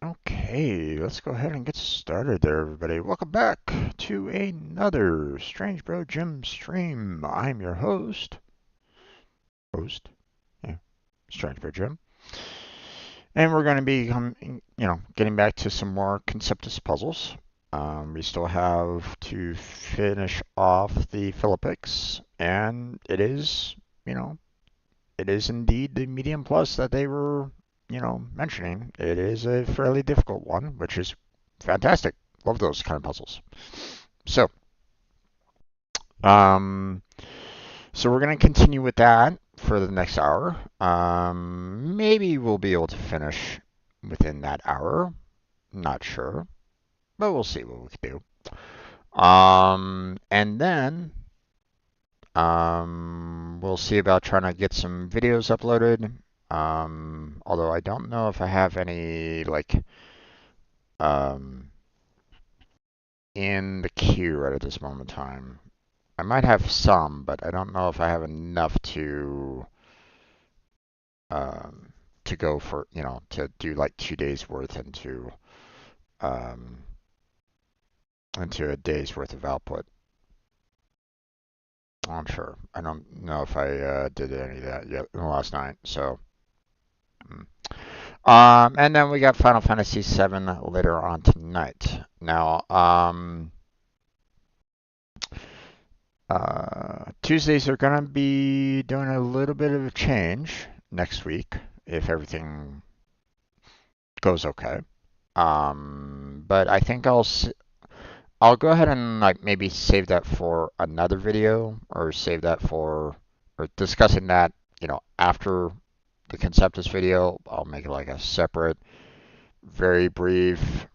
Okay, let's go ahead and get started there, everybody. Welcome back to another Strange Bro Jim stream. I'm your host, yeah, Strange Bro Jim, and we're going to be, getting back to some more Conceptis puzzles. We still have to finish off the Philippix, and it is indeed the medium plus that they were, mentioning. It is a fairly difficult one, which is fantastic. Love those kind of puzzles. So, um, so we're going to continue with that for the next hour. Maybe we'll be able to finish within that hour. Not sure, but we'll see what we can do. And then we'll see about trying to get some videos uploaded. Although I don't know if I have any um, in the queue right at this moment in time. I might have some, but I don't know if I have enough um, to go for, to do like 2 days worth um, into a day's worth of output. I'm sure. I don't know if I did any of that yet last night. So, and then we got Final Fantasy VII later on tonight. Now, Tuesdays are gonna be doing a little bit of a change next week if everything goes okay. But I think I'll go ahead and like maybe save that for another video or save that for or discussing that, after the Conceptus video. I'll make it like a separate, very brief,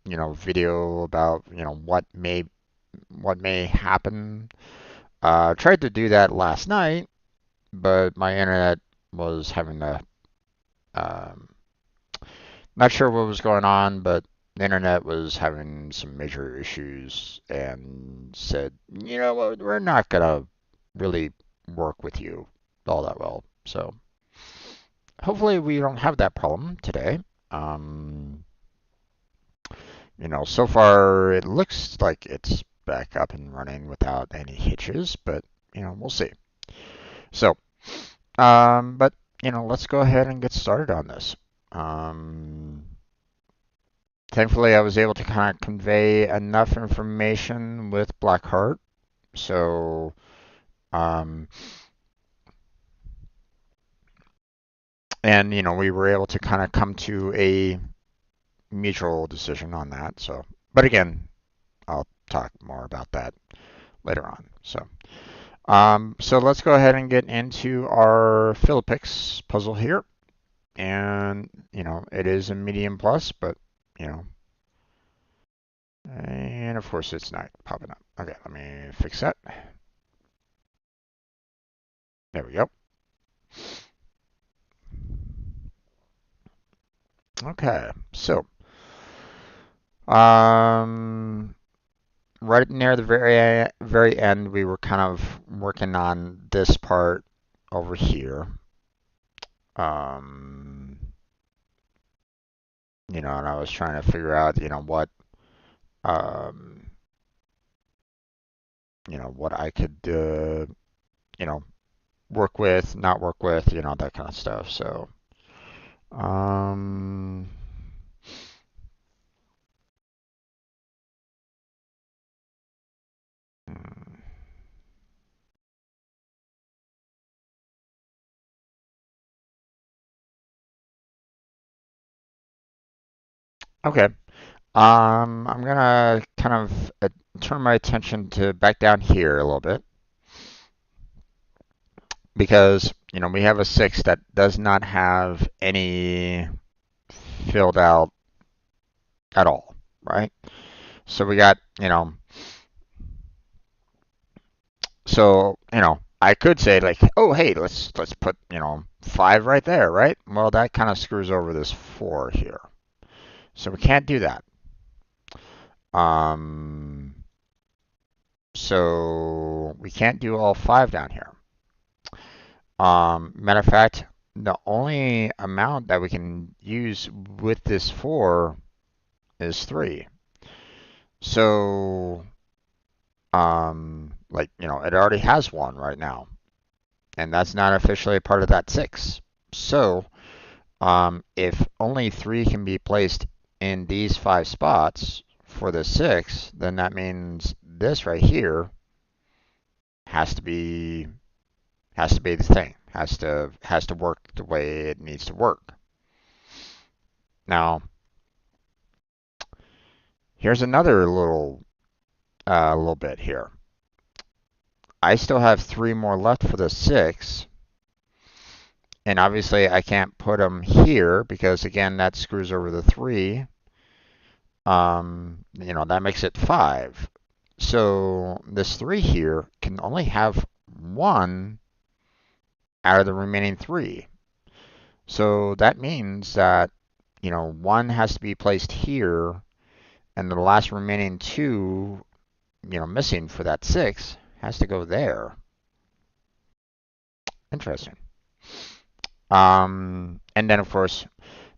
video about, what may happen. Tried to do that last night, but my internet was having um, not sure what was going on, but the internet was having some major issues and said, you know what, we're not gonna really work with you all that well. So hopefully we don't have that problem today. Um, so far it looks like it's back up and running without any hitches, but we'll see. So, but let's go ahead and get started on this. Thankfully, I was able to kind of convey enough information with Blackheart, so um, and we were able to kind of come to a mutual decision on that. So, but again, I'll talk more about that later on. So let's go ahead and get into our Philippix puzzle here. And, it is a medium plus, but, and of course it's not popping up. Okay, let me fix that. There we go. Okay, so, right near the very end, we were kind of working on this part over here. Um, and I was trying to figure out, um, what I could, work with, not work with, that kind of stuff. So, um, hmm. Okay. I'm gonna kind of turn my attention to back down here a little bit because, we have a 6 that does not have any filled out at all, right? So we got, so, I could say like, oh, hey, let's put, 5 right there, right? Well, that kind of screws over this 4 here. So we can't do that. So we can't do all 5 down here. Matter of fact, the only amount that we can use with this 4 is 3. So, like, it already has 1 right now, and that's not officially a part of that 6. So, if only 3 can be placed in these 5 spots for the 6, then that means this right here has to be the thing. Has to work the way it needs to work. Now, here's another little bit here. I still have 3 more left for the 6, and obviously I can't put them here because again that screws over the 3. That makes it 5. So this 3 here can only have 1 out of the remaining 3. So that means that 1 has to be placed here, and the last remaining 2, missing for that 6 has to go there. Interesting. And then of course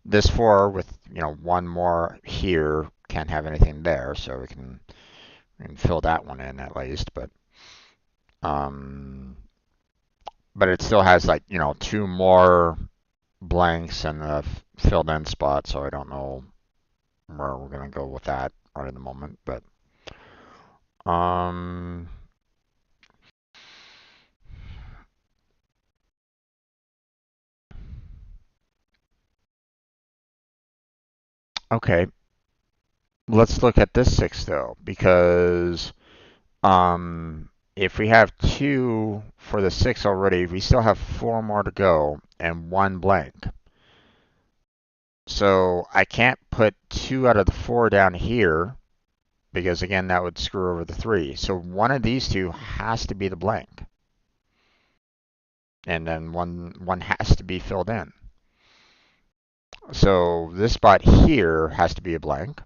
this 4 with 1 more here can't have anything there, so we can fill that one in at least. But it still has like 2 more blanks and a filled in spot, so I don't know where we're gonna go with that right at the moment. But um, okay, let's look at this 6 though, because if we have 2 for the 6 already, we still have 4 more to go and 1 blank. So I can't put 2 out of the 4 down here because again that would screw over the 3. So one of these 2 has to be the blank. And then one has to be filled in. So this spot here has to be a blank,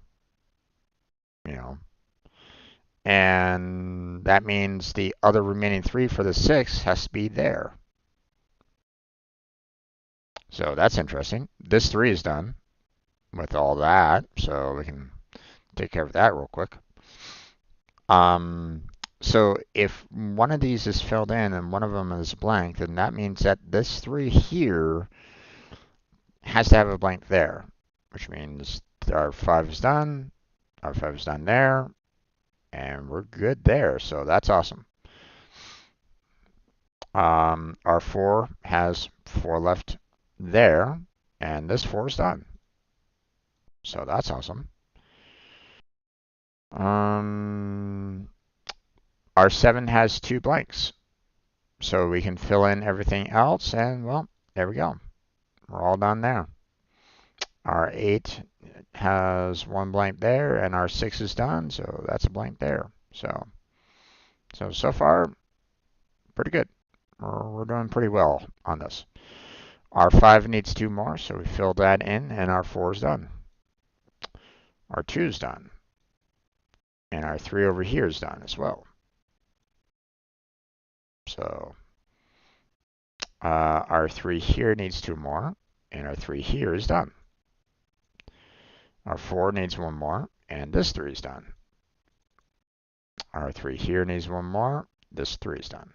and that means the other remaining 3 for the 6 has to be there. So that's interesting. This 3 is done with all that, so we can take care of that real quick. So if one of these is filled in and one of them is blank, then that means that this 3 here has to have a blank there, which means our 5 is done, our 5 is done there, and we're good there. So that's awesome. Our 4 has 4 left there, and this 4 is done. So that's awesome. Our 7 has 2 blanks. So we can fill in everything else, and well, there we go. We're all done there. Our 8 has 1 blank there, and our 6 is done, so that's a blank there. So far, pretty good. We're doing pretty well on this. Our 5 needs 2 more, so we fill that in, and our 4 is done. Our 2 is done. And our 3 over here is done as well. So our 3 here needs 2 more, and our 3 here is done. Our 4 needs 1 more, and this 3 is done. Our 3 here needs 1 more, this 3 is done.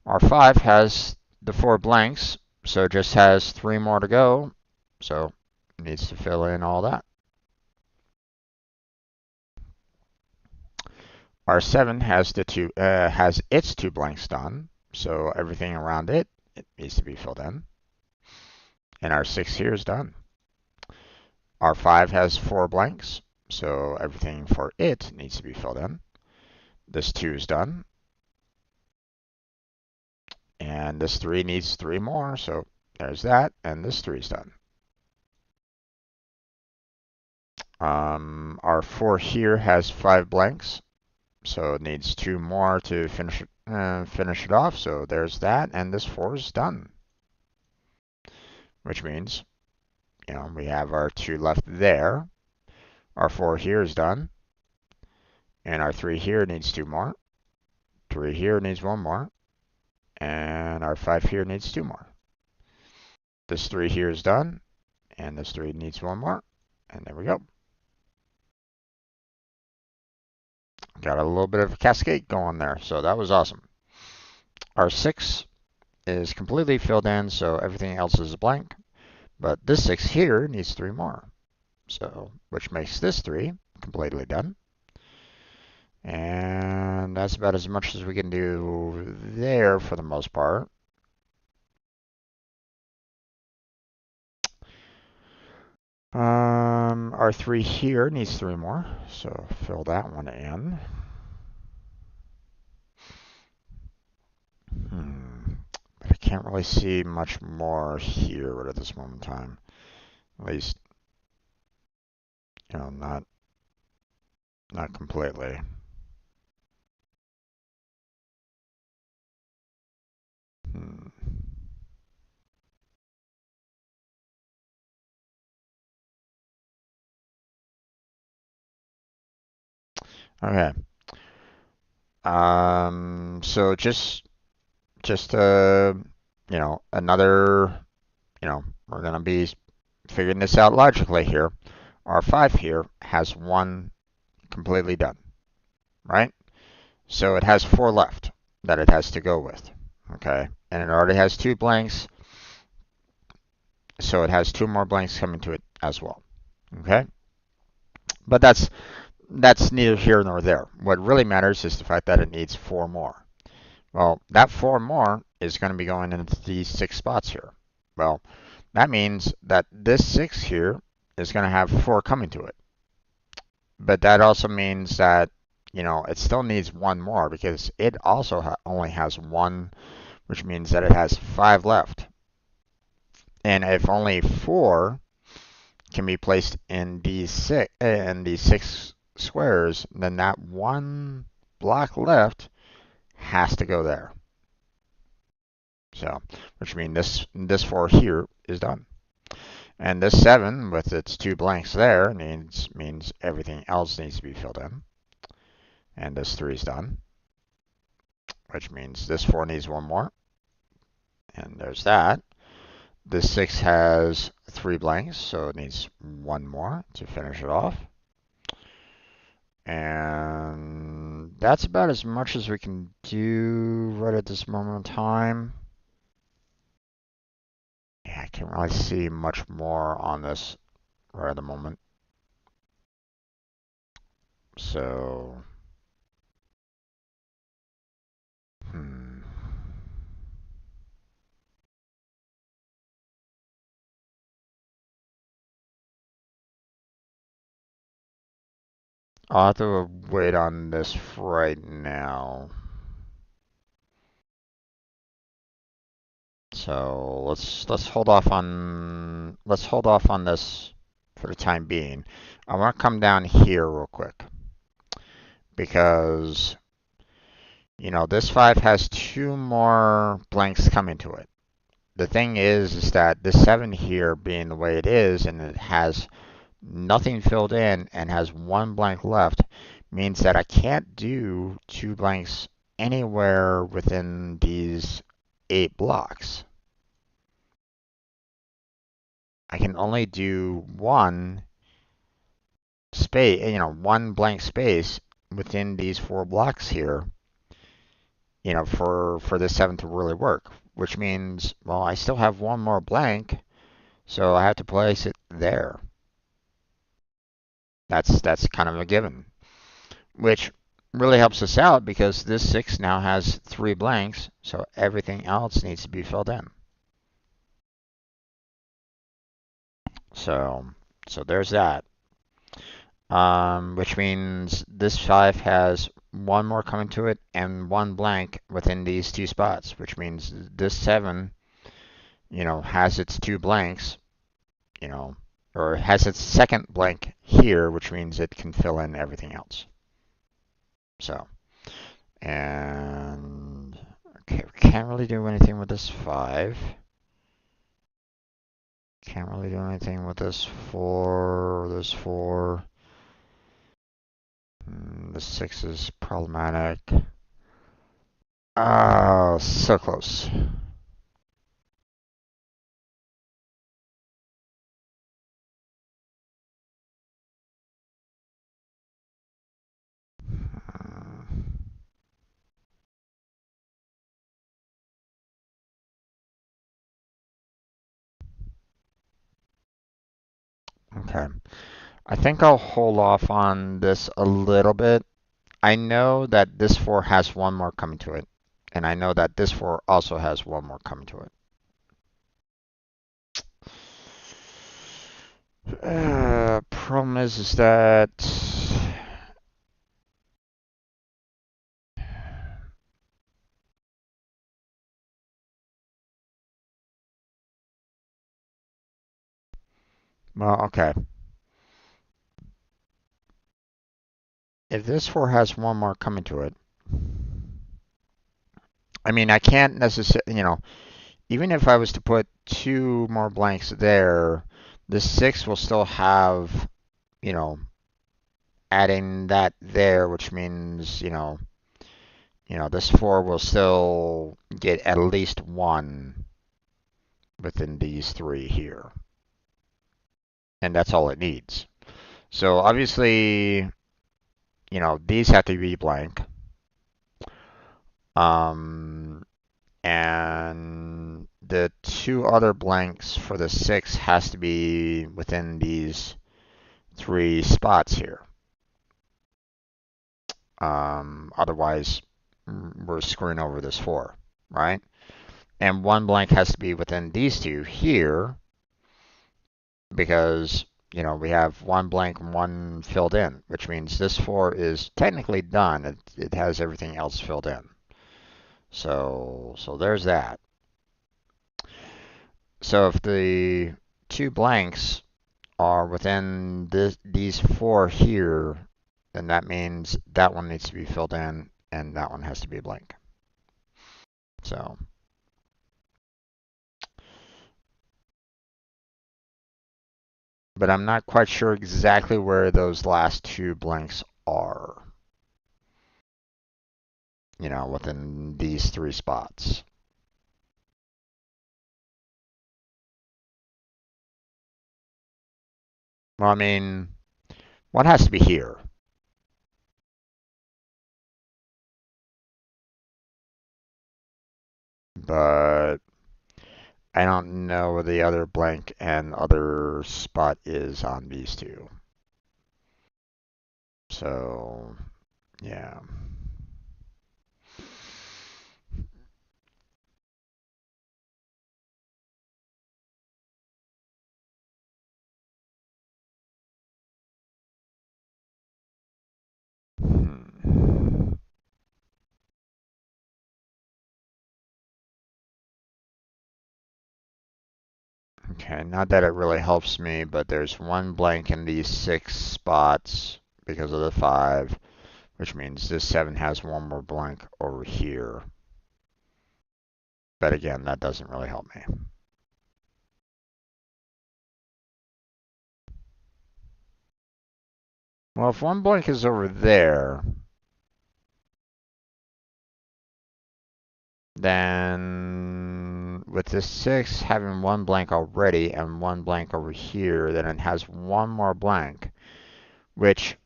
Our 5 has the 4 blanks, so it just has 3 more to go, so it needs to fill in all that. Our 7 has has its 2 blanks done, so everything around it needs to be filled in. And our 6 here is done. Our 5 has 4 blanks, so everything for it needs to be filled in. This 2 is done. And this 3 needs 3 more, so there's that, and this 3 is done. Our 4 here has 5 blanks, so it needs 2 more to finish it off, so there's that, and this 4 is done. Which means, we have our 2 left there. Our 4 here is done. And our 3 here needs 2 more. 3 here needs 1 more. And our 5 here needs 2 more. This 3 here is done, and this 3 needs one more, and there we go. Got a little bit of a cascade going there, so that was awesome. Our 6 is completely filled in, so everything else is a blank. But this 6 here needs 3 more, so which makes this 3 completely done. And that's about as much as we can do there for the most part. Our 3 here needs 3 more, so fill that one in. But I can't really see much more here right at this moment in time. At least, you know, not completely. Okay. So just you know, another, you know, we're gonna be figuring this out logically here. Our 5 here has 1 completely done, right? So it has 4 left that it has to go with, okay? And it already has 2 blanks, so it has 2 more blanks coming to it as well, okay? But that's neither here nor there. What really matters is the fact that it needs 4 more. Well, that 4 more is going to be going into these 6 spots here. Well, that means that this 6 here is going to have 4 coming to it. But that also means that, you know, it still needs 1 more because it also only has 1, which means that it has 5 left. And if only 4 can be placed in these 6 squares, then that 1 block left has to go there. So, which means this 4 here is done. And this 7 with its 2 blanks there means everything else needs to be filled in. And this 3 is done, which means this 4 needs 1 more. And there's that. This 6 has 3 blanks, so it needs 1 more to finish it off. And that's about as much as we can do right at this moment in time. Yeah, I can't really see much more on this right at the moment. So, I'll have to wait on this right now. So let's hold off on this for the time being. I want to come down here real quick because you know this 5 has 2 more blanks coming to it. The thing is that this 7 here being the way it is and it has nothing filled in and has 1 blank left means that I can't do 2 blanks anywhere within these 8 blocks. I can only do 1 space, you know, 1 blank space within these 4 blocks here, you know, for this 7 to really work, which means, well, I still have 1 more blank, so I have to place it there. That's kind of a given, which really helps us out because this 6 now has 3 blanks, so everything else needs to be filled in. So there's that. Which means this 5 has 1 more coming to it and 1 blank within these 2 spots, which means this 7, you know, has its 2 blanks, you know, or has its second blank here, which means it can fill in everything else. So, and okay, can't really do anything with this 5. Can't really do anything with this 4, this 4. The 6 is problematic. Oh, so close. Okay. I think I'll hold off on this a little bit. I know that this 4 has one more coming to it, and I know that this 4 also has one more coming to it. Problem is that well, okay. If this 4 has one more coming to it, I mean, I can't necessarily, even if I was to put 2 more blanks there, the 6 will still have, you know, adding that there, which means, this 4 will still get at least 1 within these 3 here. And that's all it needs. So obviously, these have to be blank. And the 2 other blanks for the 6 has to be within these 3 spots here. Otherwise, we're screwing over this 4, right? And 1 blank has to be within these 2 here because, we have 1 blank and 1 filled in, which means this 4 is technically done. It has everything else filled in. So there's that. So if the 2 blanks are within these 4 here, then that means that one needs to be filled in and that one has to be blank. So, but I'm not quite sure exactly where those last 2 blanks are, within these 3 spots. Well, I mean, one has to be here, but I don't know where the other blank and other spot is on these 2. So, yeah. Hmm. Okay, not that it really helps me, but there's 1 blank in these 6 spots because of the 5, which means this 7 has 1 more blank over here. But again, that doesn't really help me. Well, if 1 blank is over there, then with this 6 having 1 blank already and 1 blank over here, then it has 1 more blank, which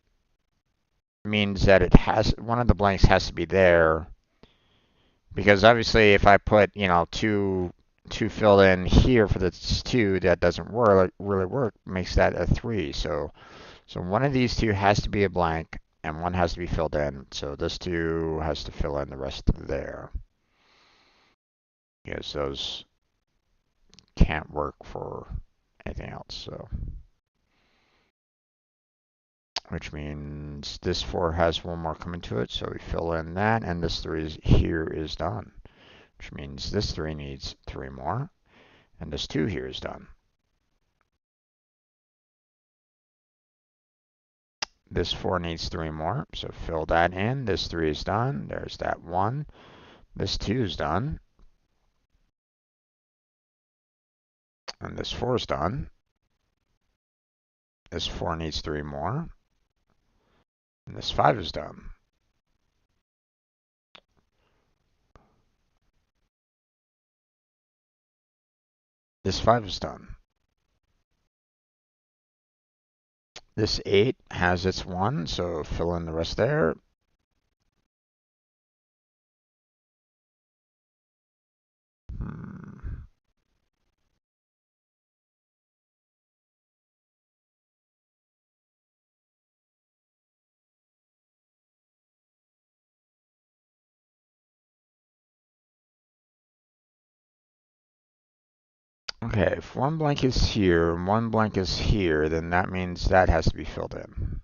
means that it has one of the blanks has to be there. Because obviously, if I put, 2 filled in here for this 2, that doesn't really work, makes that a 3. So one of these 2 has to be a blank, and 1 has to be filled in. So this 2 has to fill in the rest of there. Because those can't work for anything else. So, which means this 4 has 1 more coming to it, so we fill in that, and this 3 here is done. Which means this 3 needs 3 more, and this 2 here is done. This 4 needs 3 more, so fill that in. This 3 is done. There's that 1. This 2 is done. And this 4 is done. This 4 needs 3 more. And this 5 is done. This 5 is done. This 8 has its 1, so fill in the rest there. Hmm. Okay, if one blank is here and one blank is here, then that means that has to be filled in.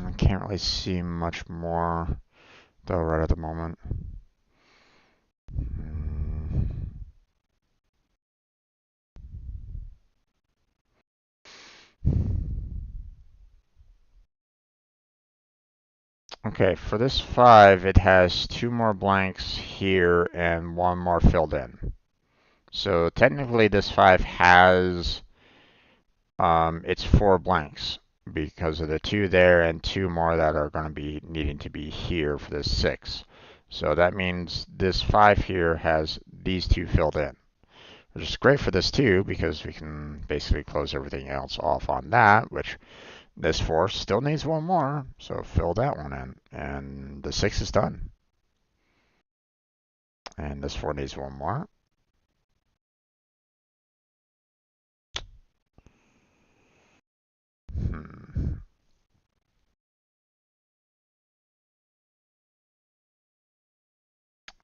I can't really see much more though right at the moment. Okay, for this 5, it has 2 more blanks here and 1 more filled in. So technically this 5 has it's 4 blanks because of the 2 there and 2 more that are going to be needing to be here for this 6. So that means this 5 here has these 2 filled in, which is great for this 2 because we can basically close everything else off on that, which this 4 still needs 1 more, so fill that one in, and the 6 is done. And this 4 needs 1 more.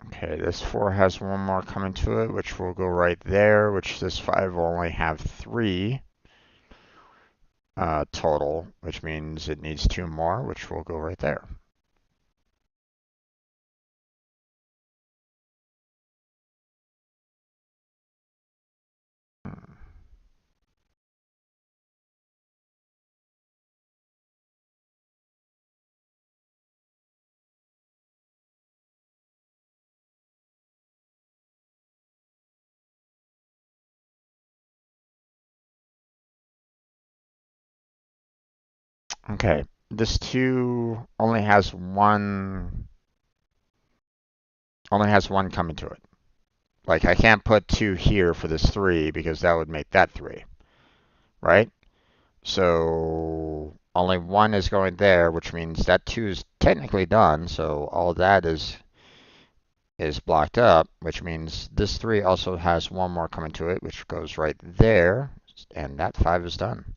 Okay, this 4 has 1 more coming to it, which will go right there, which this 5 will only have 3 total, which means it needs 2 more, which will go right there. Okay, this 2 only has one coming to it. Like I can't put 2 here for this 3 because that would make that 3, right? So only 1 is going there, which means that 2 is technically done. So all that is blocked up, which means this 3 also has 1 more coming to it, which goes right there, and that 5 is done.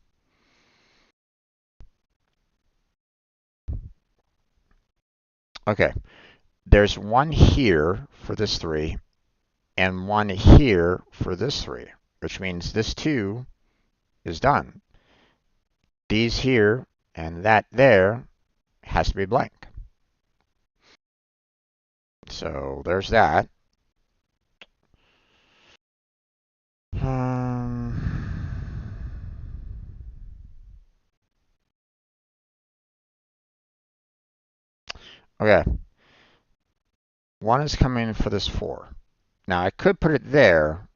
Okay, there's 1 here for this 3, and 1 here for this 3, which means this 2 is done. These here and that there has to be blank. So there's that. Okay, 1 is coming for this 4. Now I could put it there,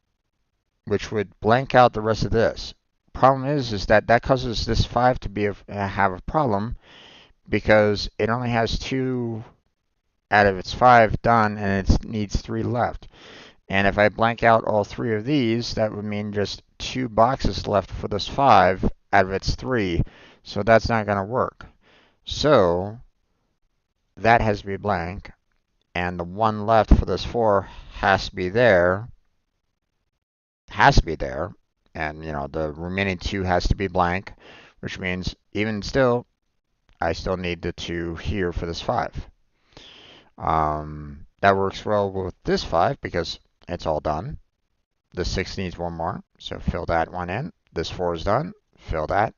which would blank out the rest of this. Problem is that causes this 5 to have a problem because it only has 2 out of its 5 done and it needs 3 left. And if I blank out all 3 of these, that would mean just 2 boxes left for this 5 out of its 3. So that's not going to work. So that has to be blank, and the 1 left for this 4 has to be there. And the remaining 2 has to be blank, which means even still I still need the 2 here for this 5. That works well with this 5 because it's all done. The 6 needs 1 more, so fill that one in. This 4 is done, fill that,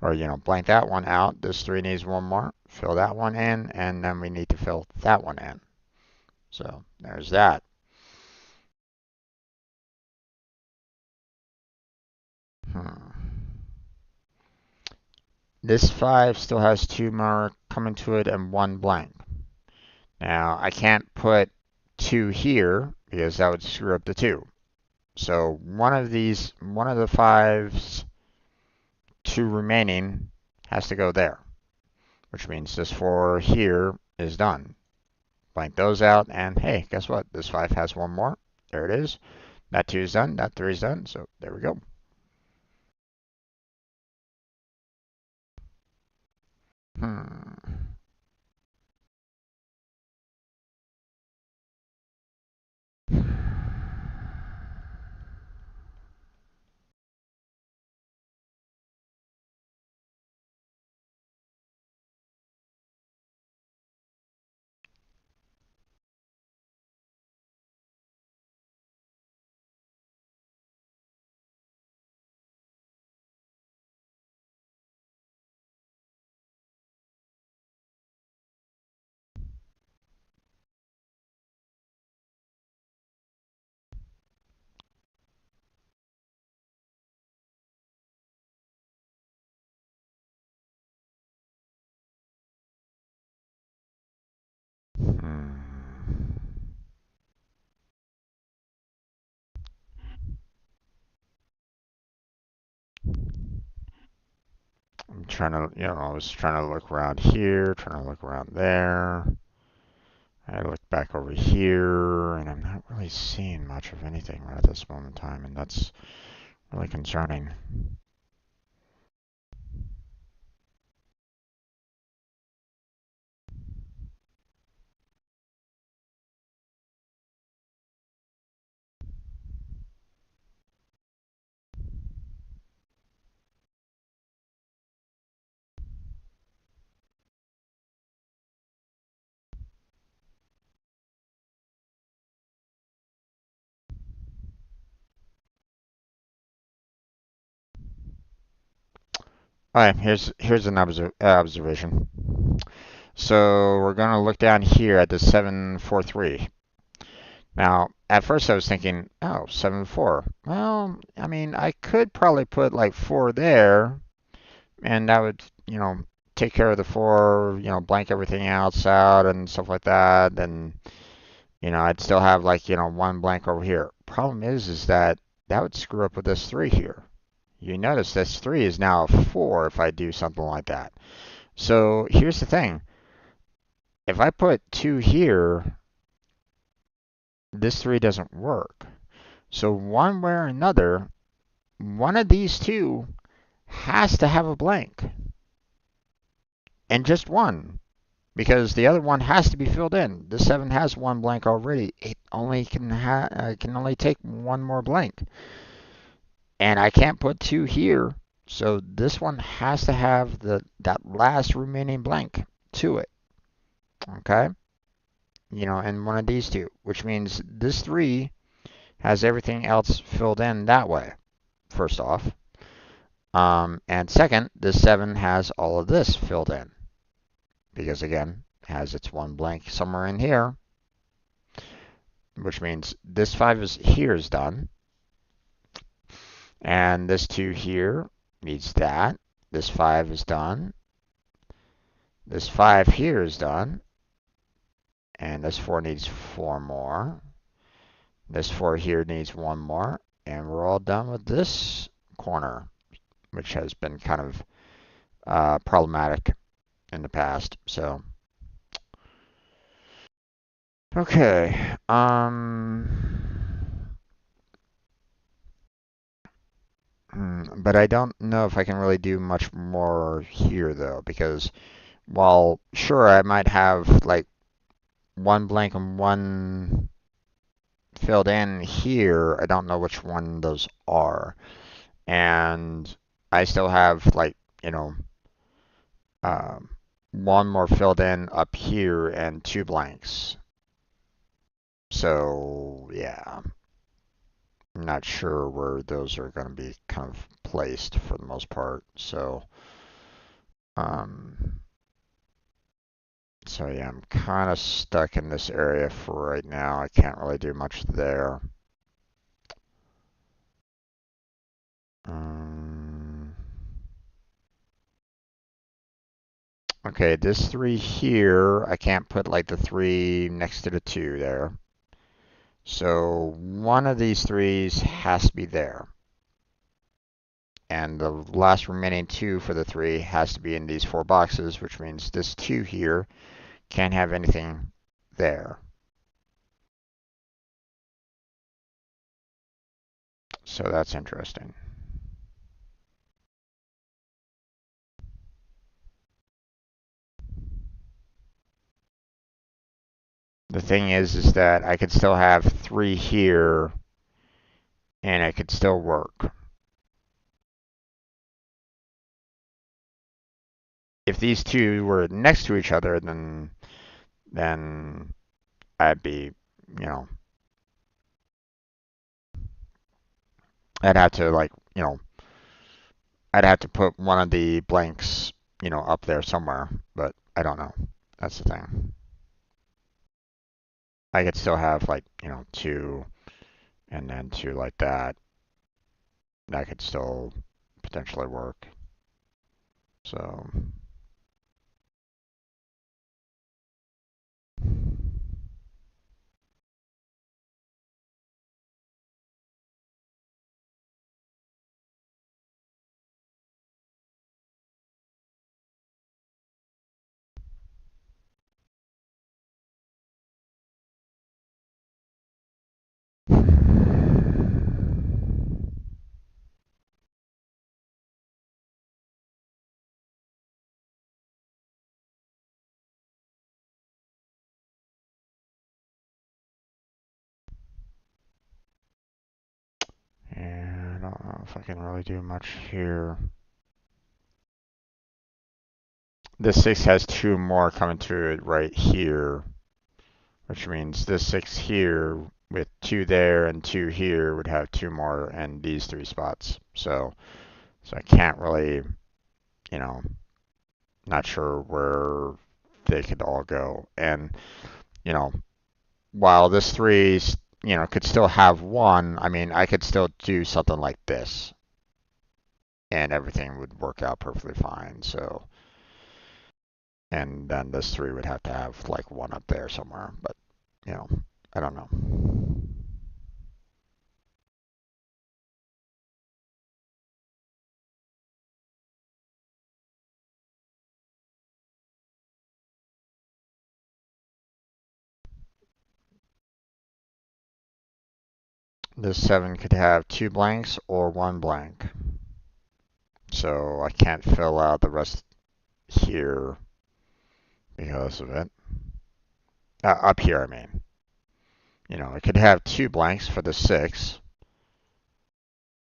or blank that one out. This 3 needs 1 more, fill that one in, and then we need to fill that one in. So there's that. This 5 still has 2 more coming to it and 1 blank. Now, I can't put 2 here because that would screw up the 2. So one of the 5's two remaining has to go there, which means this 4 here is done. Blank those out, and hey, guess what? This 5 has one more. There it is. That 2 is done. That 3 is done. So there we go. Hmm. Hmm. I'm trying to, I was trying to look around here, trying to look around there. I look back over here, and I'm not really seeing much of anything right at this moment in time, and that's really concerning. All right, here's an observation. So we're going to look down here at the 743. Now, at first I was thinking, oh, 7-4. Well, I mean, I could probably put like 4 there, and that would, take care of the 4, blank everything else out and stuff like that. And, I'd still have like, 1 blank over here. Problem is that that would screw up with this 3 here. You notice this 3 is now a 4 if I do something like that. So here's the thing. If I put 2 here, this 3 doesn't work. So one way or another, one of these 2 has to have a blank. And just one. Because the other one has to be filled in. This 7 has 1 blank already. It only can only take 1 more blank. And I can't put 2 here. So this one has to have that last remaining blank to it. Okay? And one of these 2. Which means this 3 has everything else filled in that way, first off. And second, this 7 has all of this filled in. Because again, has its 1 blank somewhere in here. Which means this 5 is done. And this 2 here needs that. This 5 is done. This 5 here is done. And this 4 needs 4 more. This 4 here needs 1 more. And we're all done with this corner, which has been kind of problematic in the past. So, okay. But I don't know if I can really do much more here though, because while sure I might have like 1 blank and 1 filled in here, I don't know which one those are. And I still have like, um, 1 more filled in up here and 2 blanks. So yeah, I'm not sure where those are going to be kind of placed for the most part. Um, so yeah, I'm kind of stuck in this area for right now. I can't really do much there. Okay, this 3 here, I can't put like the 3 next to the 2 there. So one of these 3s has to be there. and the last remaining 2 for the 3 has to be in these 4 boxes, which means this 2 here can't have anything there. So that's interesting. The thing is that I could still have 3 here, and it could still work. If these 2 were next to each other, then I'd be, you know, I'd have to like, I'd have to put one of the blanks, up there somewhere, but I don't know. That's the thing. I could still have like, 2 and then 2 like that. That could still potentially work. So, and I don't know if I can really do much here. This 6 has 2 more coming to it right here, which means this 6 here with 2 there and 2 here would have 2 more in these 3 spots. So I can't really, you know, not sure where they could all go. And, you know, while this 3, could still have 1, I mean, I could still do something like this and everything would work out perfectly fine. So, and then this 3 would have to have like 1 up there somewhere, but, I don't know. This 7 could have 2 blanks or 1 blank. So I can't fill out the rest here because of it. Up here, I mean. It could have 2 blanks for the 6,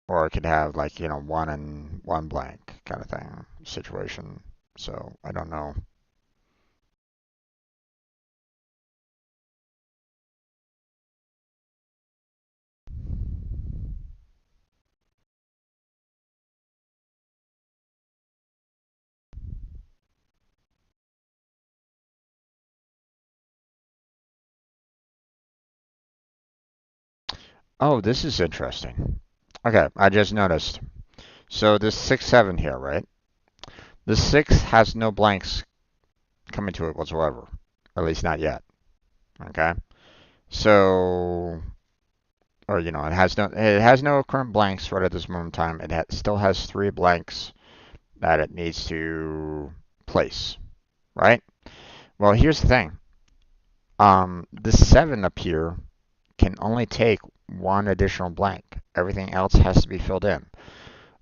or it could have like, 1 and 1 blank kind of thing situation. So I don't know. Oh, this is interesting. Okay, I just noticed. So this 6, 7 here, right? The 6 has no blanks coming to it whatsoever. At least not yet. Okay? So, or it has no current blanks right at this moment in time. Still has 3 blanks that it needs to place, right? Well, here's the thing. This 7 up here can only take 1 additional blank. Everything else has to be filled in.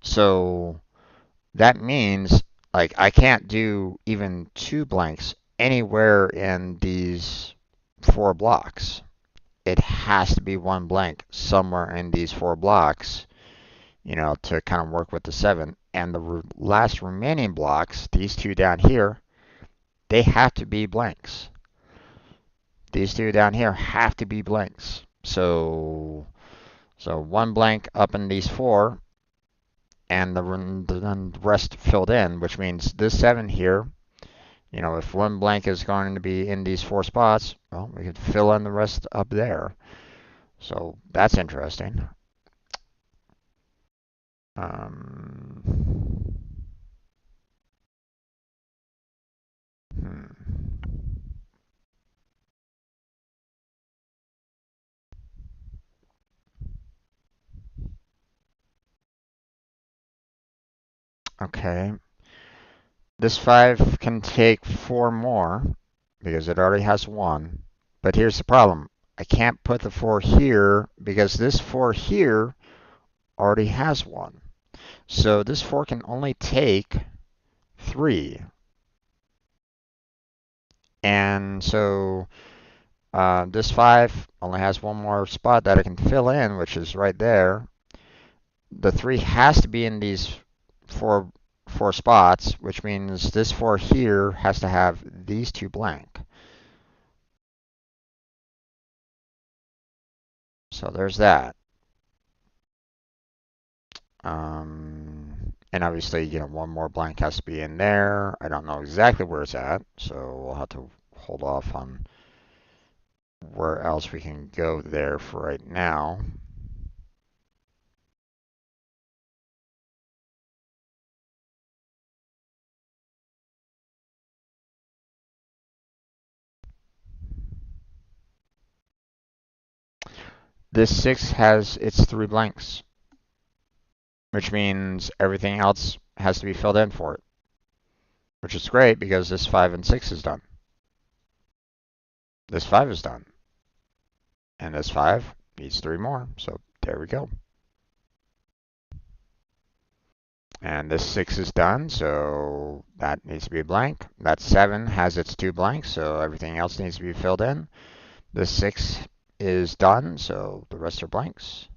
So that means like I can't do even 2 blanks anywhere in these 4 blocks. It has to be 1 blank somewhere in these 4 blocks, to kind of work with the 7. And the last remaining blocks, these 2 down here, they have to be blanks. These 2 down here have to be blanks. So 1 blank up in these 4, and the rest filled in, which means this 7 here, if 1 blank is going to be in these 4 spots, well, we could fill in the rest up there. So that's interesting. Um, hmm. Okay. This 5 can take 4 more because it already has 1. But here's the problem. I can't put the 4 here because this 4 here already has 1. So this 4 can only take 3. And so this 5 only has 1 more spot that I can fill in, which is right there. The 3 has to be in these four spots, which means this 4 here has to have these 2 blank. So there's that. And obviously, 1 more blank has to be in there. I don't know exactly where it's at, so we'll have to hold off on where else we can go there for right now. This 6 has its 3 blanks, which means everything else has to be filled in for it, which is great because this 5 and 6 is done. This 5 is done. And this 5 needs 3 more, so there we go. And this 6 is done, so that needs to be blank. That 7 has its 2 blanks, so everything else needs to be filled in. This 6 is done, so the rest are blanks.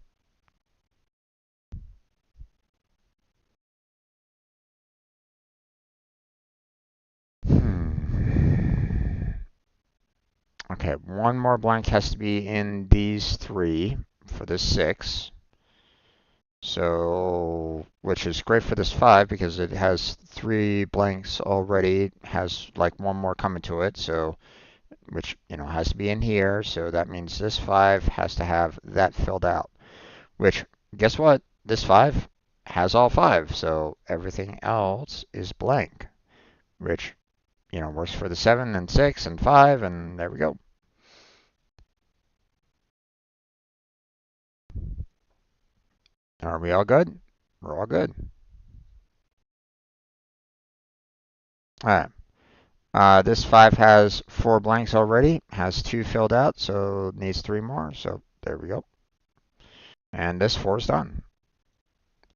Okay, 1 more blank has to be in these 3 for this 6. So, which is great for this 5 because it has 3 blanks already, has like 1 more coming to it, so which has to be in here. So that means this 5 has to have that filled out, which guess what? This 5 has all 5, so everything else is blank, which works for the 7 and 6 and 5, and there we go. Are we all good? We're all good. All right. This 5 has 4 blanks already, has 2 filled out, so needs 3 more. So there we go. And this 4 is done.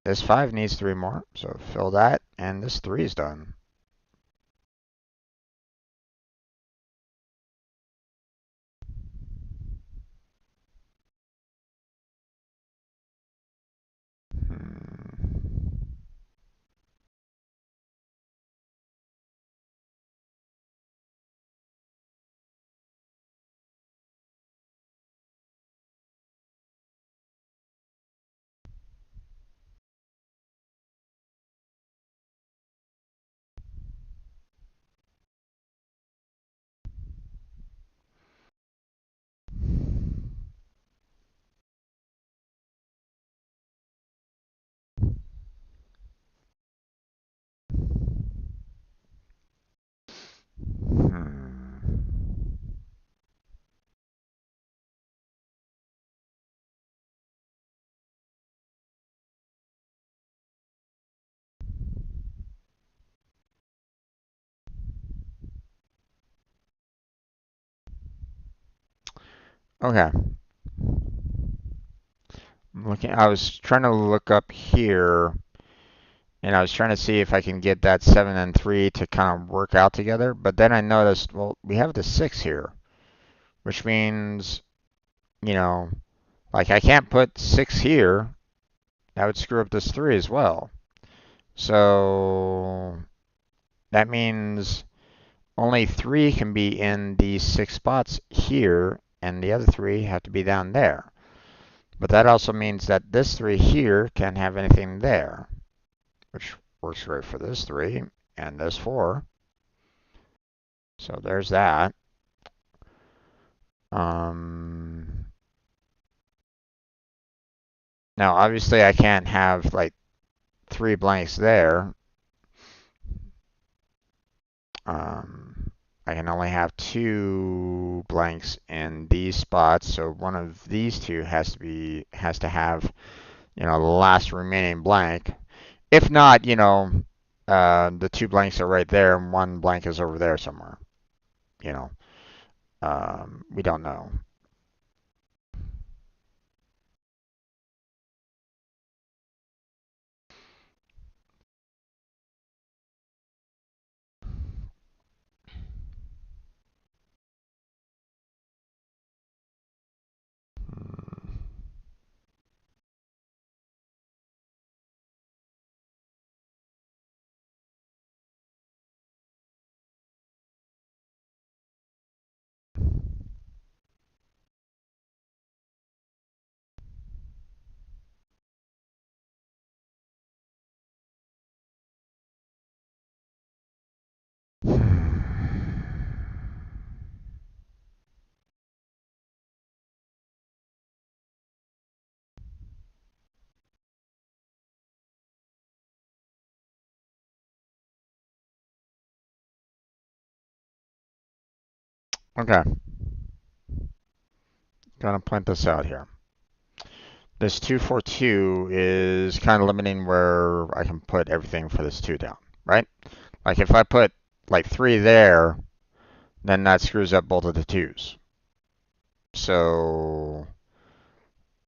This 5 needs 3 more, so fill that, and this 3 is done. Okay. I was trying to look up here, and I was trying to see if I can get that 7 and 3 to kind of work out together. But then I noticed, well, we have the 6 here, which means, like I can't put 6 here. That would screw up this 3 as well. So that means only 3 can be in these 6 spots here, and the other 3 have to be down there. But that also means that this 3 here can't have anything there, which works great for this 3 and this 4. So there's that. Now, obviously, I can't have like 3 blanks there. I can only have 2 blanks in these spots, so one of these 2 has to have the last remaining blank. If not, the two blanks are right there and one blank is over there somewhere. You know, we don't know. Okay, gonna point this out here. This 242 is kind of limiting where I can put everything for this 2 down, right? Like if I put like 3 there, then that screws up both of the 2s. So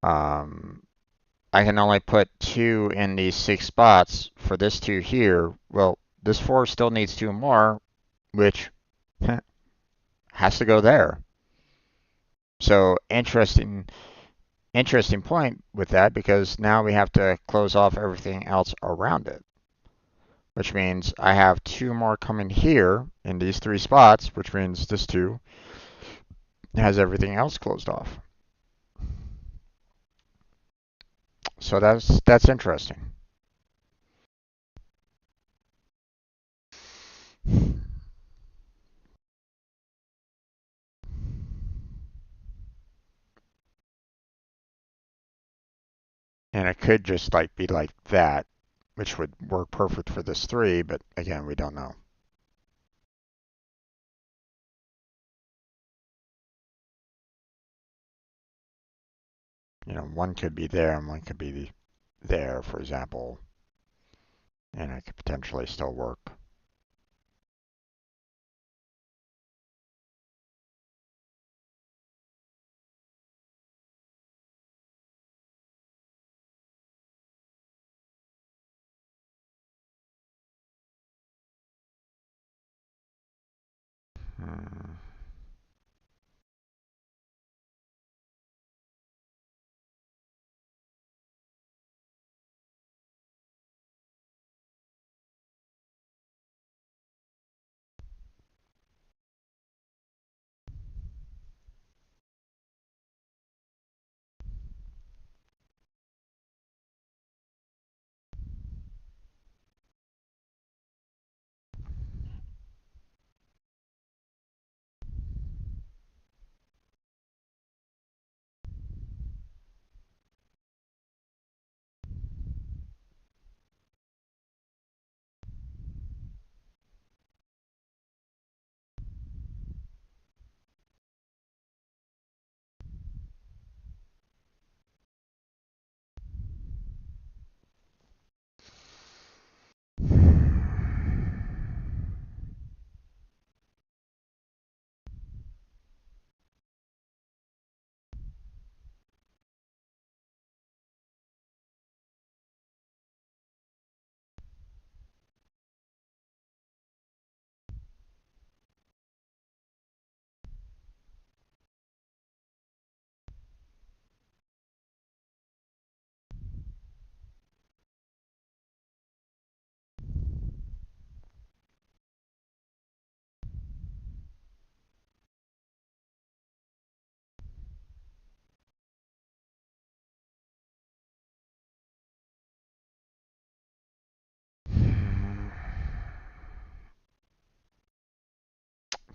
um, I can only put 2 in these 6 spots for this 2 here. Well, this 4 still needs 2 more, which has to go there. So interesting point with that, because now we have to close off everything else around it, which means I have 2 more coming here in these 3 spots, which means this 2 has everything else closed off. So that's interesting. And it could just like be like that, which would work perfect for this 3, but again, we don't know. You know, one could be there and one could be there, for example, and it could potentially still work. Hmm.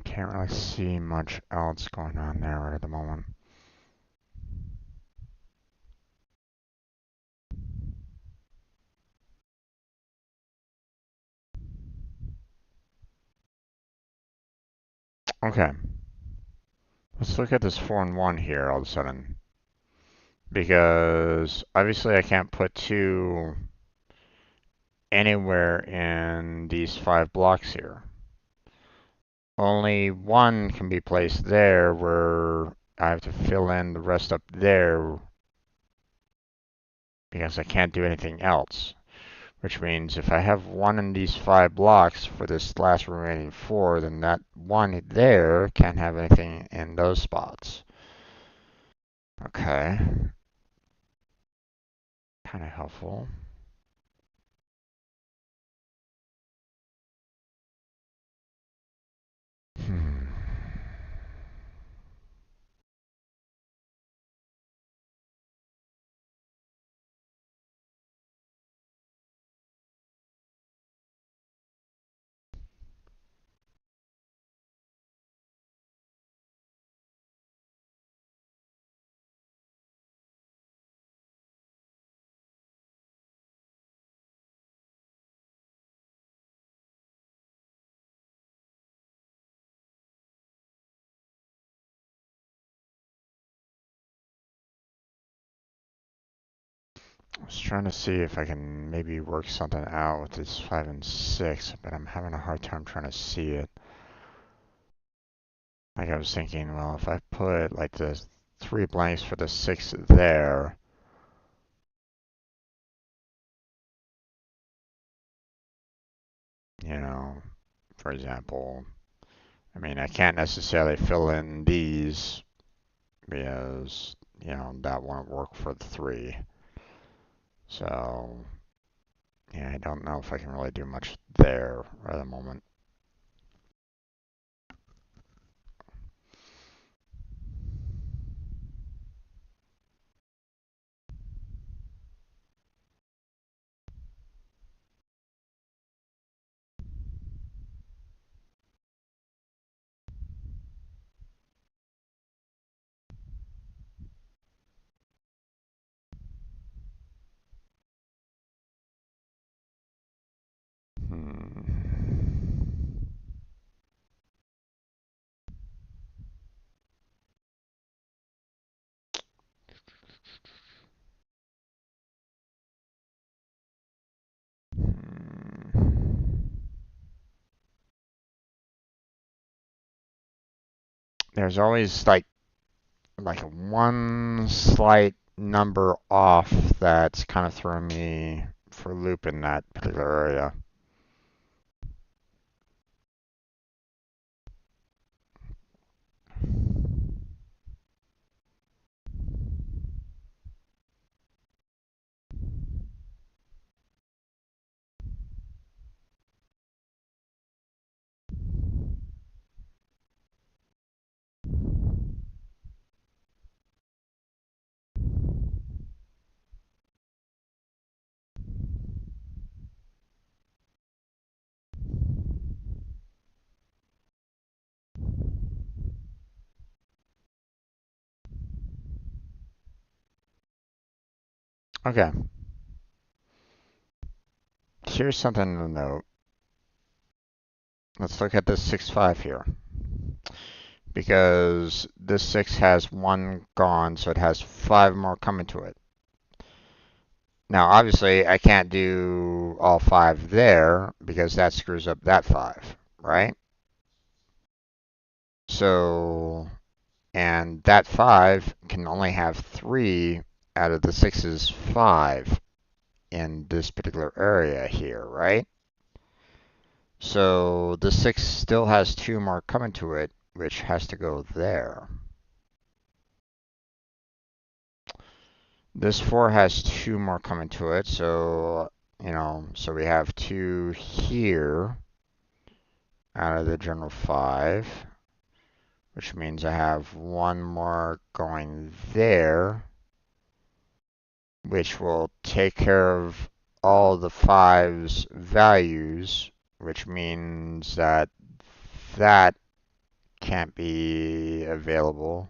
Can't really see much else going on there right at the moment. Okay, let's look at this 4 and 1 here all of a sudden, because obviously I can't put 2 anywhere in these 5 blocks here. Only one can be placed there where I have to fill in the rest up there because I can't do anything else. Which means if I have one in these 5 blocks for this last remaining 4, then that one there can't have anything in those spots. Okay. Kind of helpful. Hmm. I was trying to see if I can maybe work something out with this 5 and 6, but I'm having a hard time trying to see it. Like I was thinking, well, if I put like the 3 blanks for the 6 there, you know, for example, I mean, I can't necessarily fill in these because, that won't work for the 3. So, yeah, I don't know if I can really do much there at the moment. Hmm. There's always like one slight number off that's kind of throwing me for a loop in that particular area. Okay, here's something to note. Let's look at this 6-5 here. Because this 6 has 1 gone, so it has 5 more coming to it. Now, obviously, I can't do all 5 there because that screws up that 5, right? So, and that 5 can only have 3 out of the 6's 5 in this particular area here, right? So the 6 still has 2 more coming to it, which has to go there. This 4 has 2 more coming to it, so, so we have 2 here out of the general 5, which means I have 1 more going there, which will take care of all the 5's values, which means that that can't be available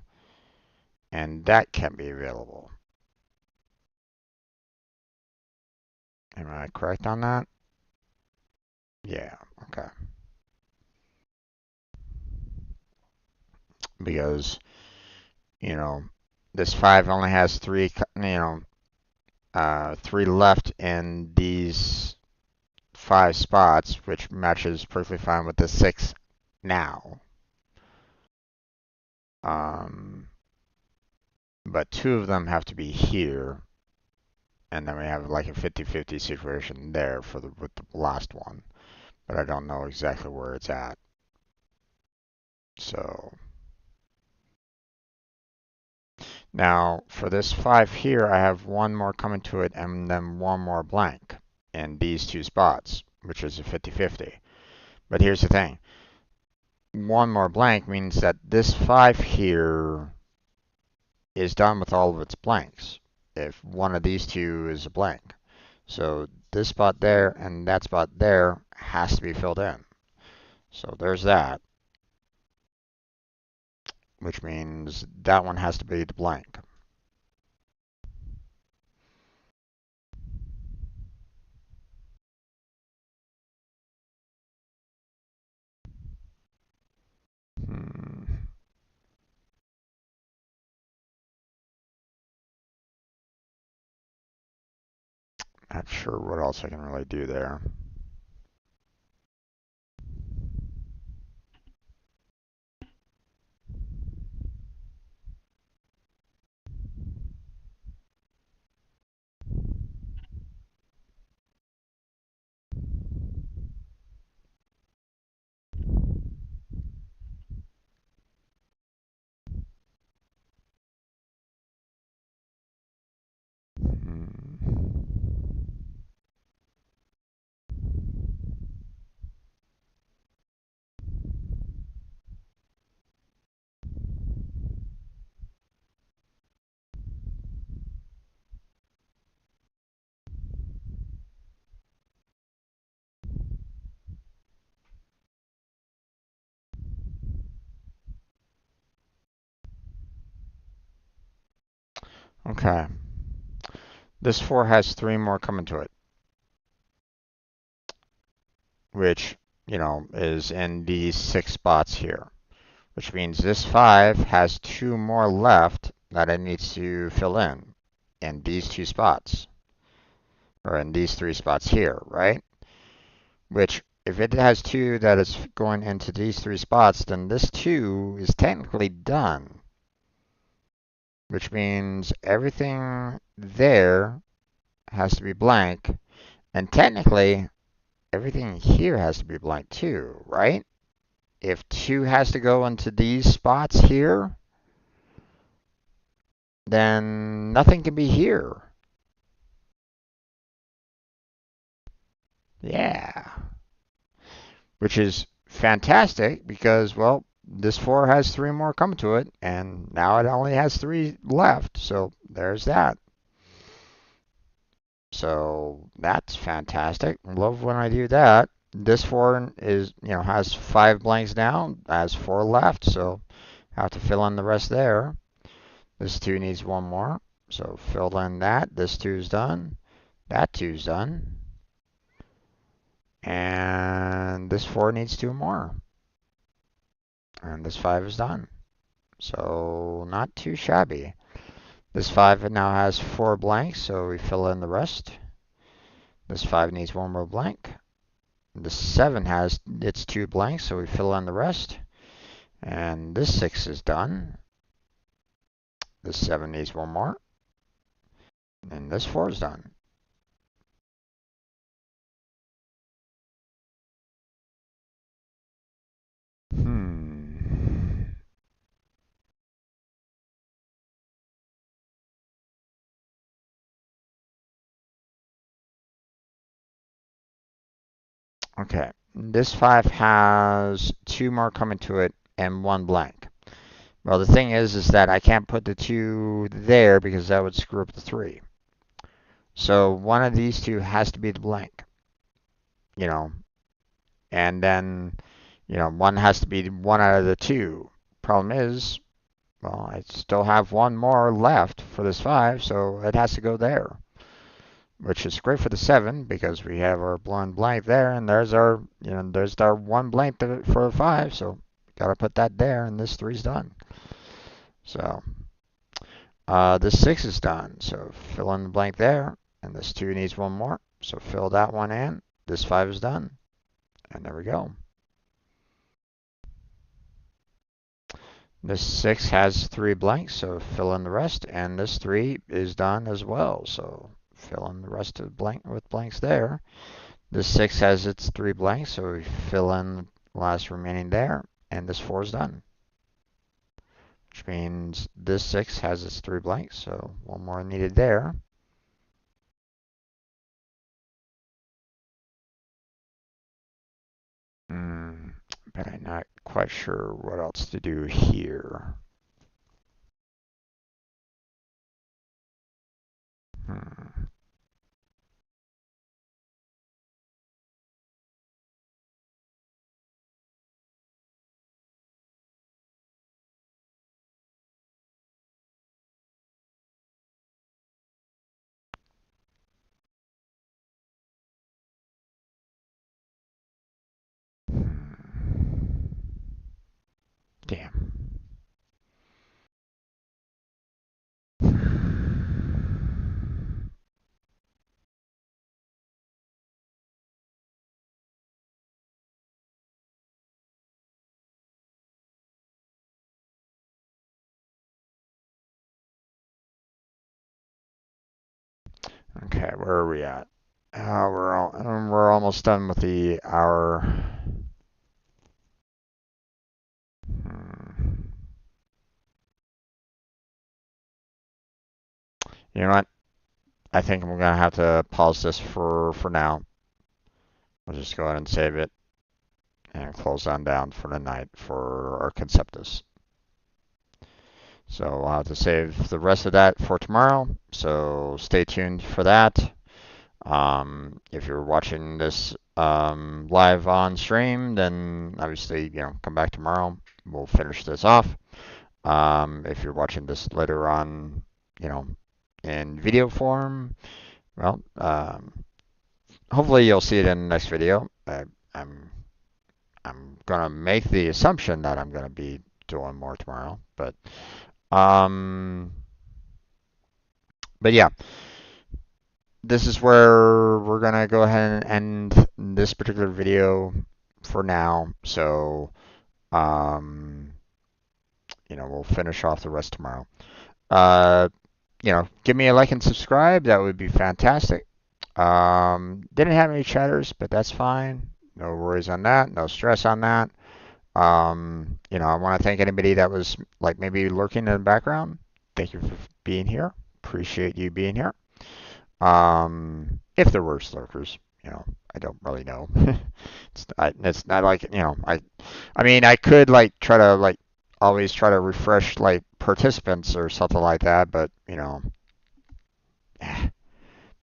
and that can't be available. Am I correct on that? Yeah, okay. Because, this 5 only has 3, 3 left in these 5 spots, which matches perfectly fine with the 6 now. But 2 of them have to be here, and then we have like a 50-50 situation there with the last one. But I don't know exactly where it's at. So now for this 5 here, I have one more coming to it and then one more blank in these 2 spots, which is a 50-50. But here's the thing. One more blank means that this 5 here is done with all of its blanks if one of these 2 is a blank. So this spot there and that spot there has to be filled in. So there's that, which means that one has to be the blank. Not sure what else I can really do there. Okay. This 4 has 3 more coming to it, which, is in these 6 spots here, which means this 5 has 2 more left that it needs to fill in these 2 spots, or in these 3 spots here, right? Which, if it has 2 that is going into these 3 spots, then this 2 is technically done, which means everything there has to be blank, and technically everything here has to be blank too, right? If 2 has to go into these spots here, then nothing can be here. Yeah. Which is fantastic because, well, this 4 has 3 more coming to it, and now it only has 3 left, so there's that. So that's fantastic. Love when I do that. This 4 is, has 5 blanks now, has 4 left, so have to fill in the rest there. This 2 needs 1 more, so fill in that. This 2 is done. That 2 is done. And this 4 needs 2 more. And this 5 is done. So not too shabby. This 5 now has 4 blanks, so we fill in the rest. This 5 needs 1 more blank. This 7 has its 2 blanks, so we fill in the rest. And this 6 is done. This 7 needs 1 more. And this 4 is done. Okay, this 5 has 2 more coming to it and 1 blank. Well, the thing is that I can't put the 2 there because that would screw up the 3. So one of these 2 has to be the blank, and then, one has to be one out of the 2. Problem is, well, I still have 1 more left for this 5, so it has to go there. Which is great for the 7 because we have our blind blank there, and there's our, there's our 1 blank for the 5, so gotta put that there, and this 3's done. So, this 6 is done, so fill in the blank there, and this 2 needs 1 more, so fill that one in, this 5 is done. And there we go. This 6 has 3 blanks, so fill in the rest, and this 3 is done as well, so fill in the rest of blank with blanks there. This 6 has its 3 blanks, so we fill in the last remaining there, and this 4 is done. Which means this 6 has its 3 blanks, so one more needed there. But I'm not quite sure what else to do here. Damn. Okay, where are we at? We're almost done with the hour. You know what? I think I'm gonna have to pause this for now. We'll just go ahead and save it and close on down for the night for our Conceptis. So I'll have to save the rest of that for tomorrow. So stay tuned for that. If you're watching this live on stream, then obviously, come back tomorrow. We'll finish this off. If you're watching this later on, in video form, well, hopefully you'll see it in the next video. I'm gonna make the assumption that I'm gonna be doing more tomorrow, but yeah, this is where we're gonna go ahead and end this particular video for now. So, we'll finish off the rest tomorrow. Give me a like and subscribe. That would be fantastic. Didn't have any chatters, but that's fine. No worries on that. No stress on that. I want to thank anybody that was like maybe lurking in the background. Thank you for being here. Appreciate you being here. If there were lurkers, I don't really know. It's not like, I mean, I could like try to like always try to refresh like participants or something like that, but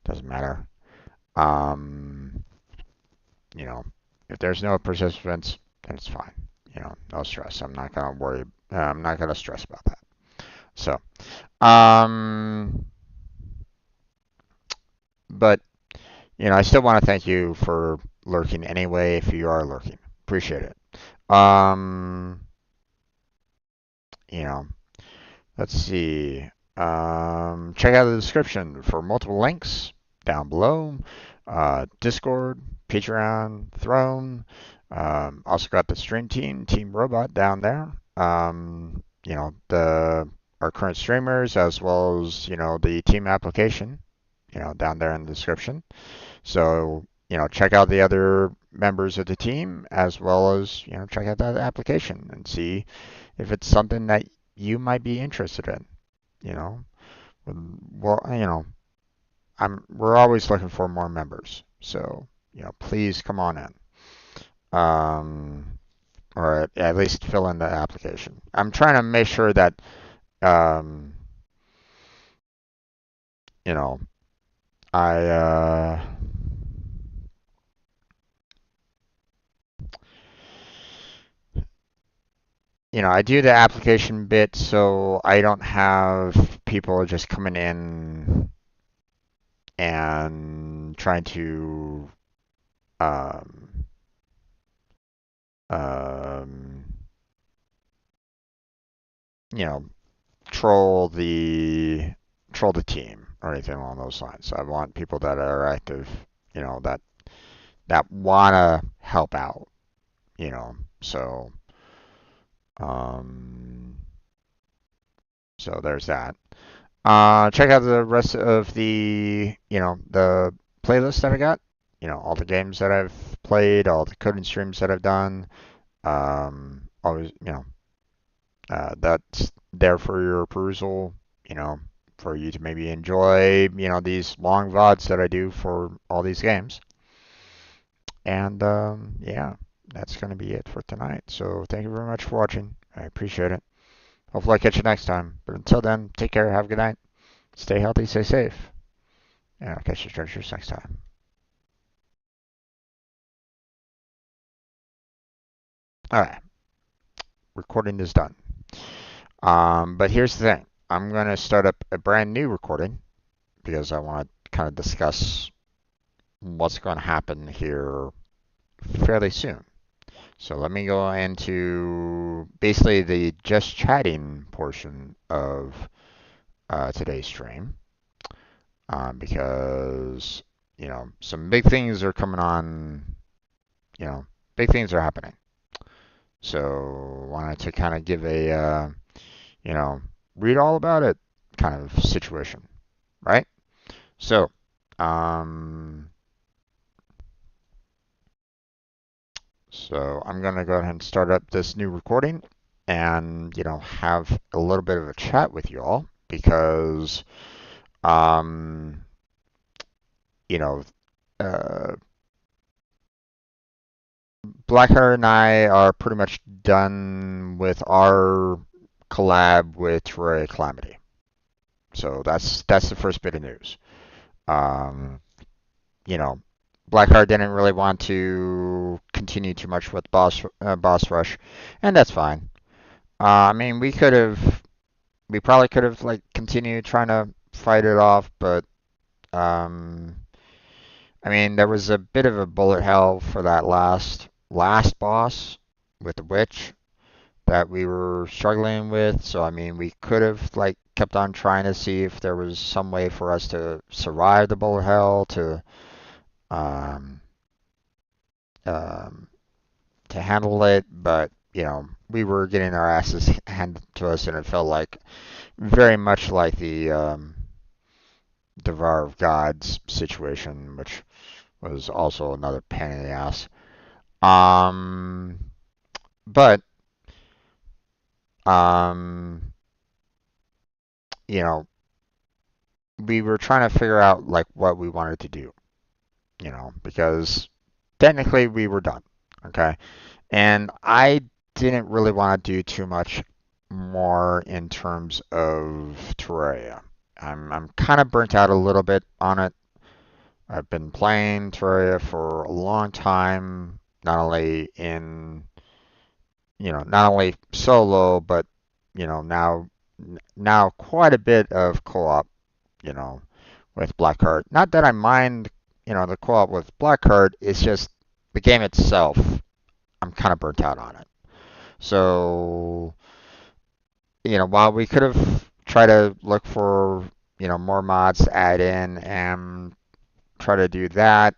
doesn't matter. Um, if there's no participants, then it's fine. No stress. I'm not gonna worry. I'm not gonna stress about that. So, but I still want to thank you for lurking anyway. If you are lurking, appreciate it. You know, let's see. Check out the description for multiple links down below. Discord, Patreon, Throne. Also got the stream team, Team Robot down there. Our current streamers as well as the team application, down there in the description. So check out the other members of the team as well as check out that application and see if it's something that you might be interested in. Well, we're always looking for more members. So, please come on in. Or at least fill in the application. I'm trying to make sure that, I, I do the application bit so I don't have people just coming in and trying to um, um, you know, troll the team or anything along those lines. So I want people that are active, that that want to help out, so um, so there's that. Check out the rest of the playlist that I got. All the games that I've played, all the coding streams that I've done. Always, that's there for your perusal, for you to maybe enjoy, these long VODs that I do for all these games. And yeah, that's going to be it for tonight. So thank you very much for watching. I appreciate it. Hopefully I catch you next time. But until then, take care. Have a good night. Stay healthy, stay safe. And I'll catch you treasures next time. All right, recording is done. But here's the thing. I'm going to start up a brand new recording because I want to kind of discuss what's going to happen here fairly soon. So let me go into basically the just chatting portion of today's stream because, some big things are coming on, big things are happening. So wanted to kind of give a, read all about it kind of situation, right? So, um, so I'm going to go ahead and start up this new recording and, have a little bit of a chat with you all because, um, you know, uh, Blackheart and I are pretty much done with our collab with Terraria Calamity. So that's the first bit of news. Um, you know, Blackheart didn't really want to continue too much with Boss Rush, and that's fine. I mean, we probably could have like continued trying to fight it off, but um, I mean, there was a bit of a bullet hell for that last boss with the witch that we were struggling with. So I mean, we could have like kept on trying to see if there was some way for us to survive the bullet hell um, um, to handle it, but we were getting our asses handed to us, and it felt like very much like the Devour of Gods situation, which was also another pain in the ass. Um, but um, you know, we were trying to figure out like what we wanted to do, because technically we were done, okay? And I didn't really want to do too much more in terms of Terraria. I'm kind of burnt out a little bit on it. I've been playing Terraria for a long time, not only not only solo, but now quite a bit of co-op, you know, with Blackheart. Not that I mind, the co-op with Blackheart. It's just the game itself. I'm kind of burnt out on it. So, while we could have tried to look for, more mods to add in and try to do that,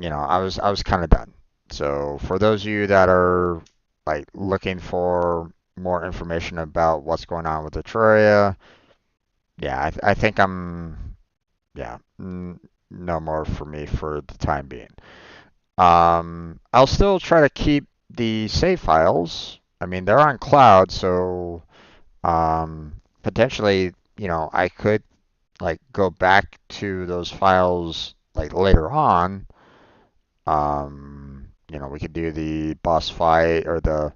I was kind of done. So, for those of you that are like looking for more information about what's going on with the Terraria, yeah, I think yeah, no more for me for the time being. I'll still try to keep the save files. I mean, they're on cloud, so potentially, I could like go back to those files like later on. We could do the boss fight or the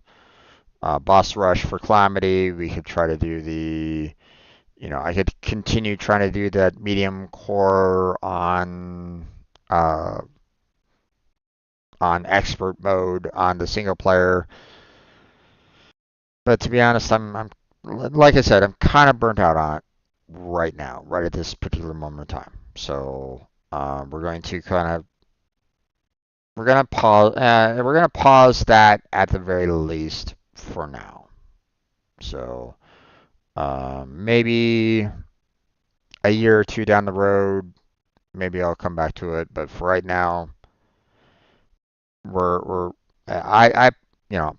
boss rush for Calamity. We could try to do I could continue trying to do that medium core uh, on expert mode on the single player. But to be honest, I'm like I said, I'm kind of burnt out on it right now, right at this particular moment in time. So we're going to kind of we're gonna pause. We're gonna pause that at the very least for now. So maybe a year or two down the road, maybe I'll come back to it. But for right now, we're I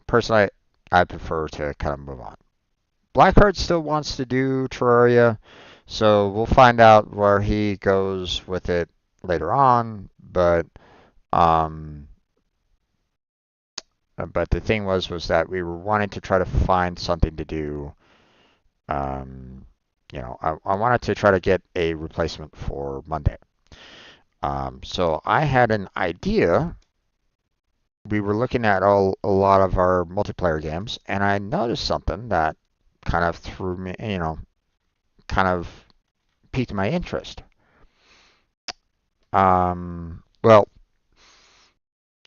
personally I prefer to kind of move on. Blackheart still wants to do Terraria, so we'll find out where he goes with it later on. Um, but the thing was that we were wanting to try to find something to do. Um, I wanted to try to get a replacement for Monday. So I had an idea. We were looking at a lot of our multiplayer games, and I noticed something that kind of threw me, kind of piqued my interest. Well,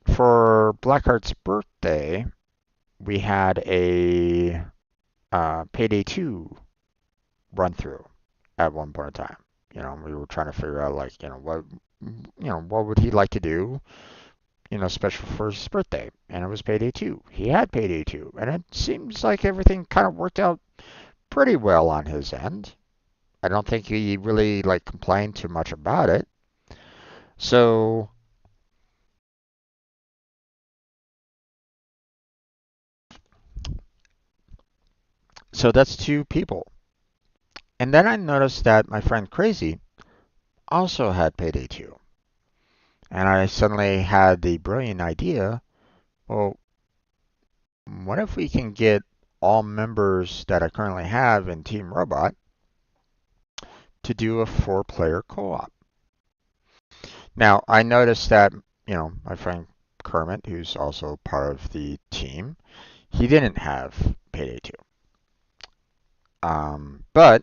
for Blackheart's birthday, we had a Payday 2 run through at one point in time. We were trying to figure out like, what would he like to do, special for his birthday, and it was Payday 2. He had Payday 2, and it seems like everything kind of worked out pretty well on his end. I don't think he really like complained too much about it. So, so that's two people. And then I noticed that my friend Crazy also had Payday 2. And I suddenly had the brilliant idea, well, what if we can get all members that I currently have in Team Robot to do a four-player co-op? Now, I noticed that, my friend Kermit, who's also part of the team, he didn't have Payday 2. But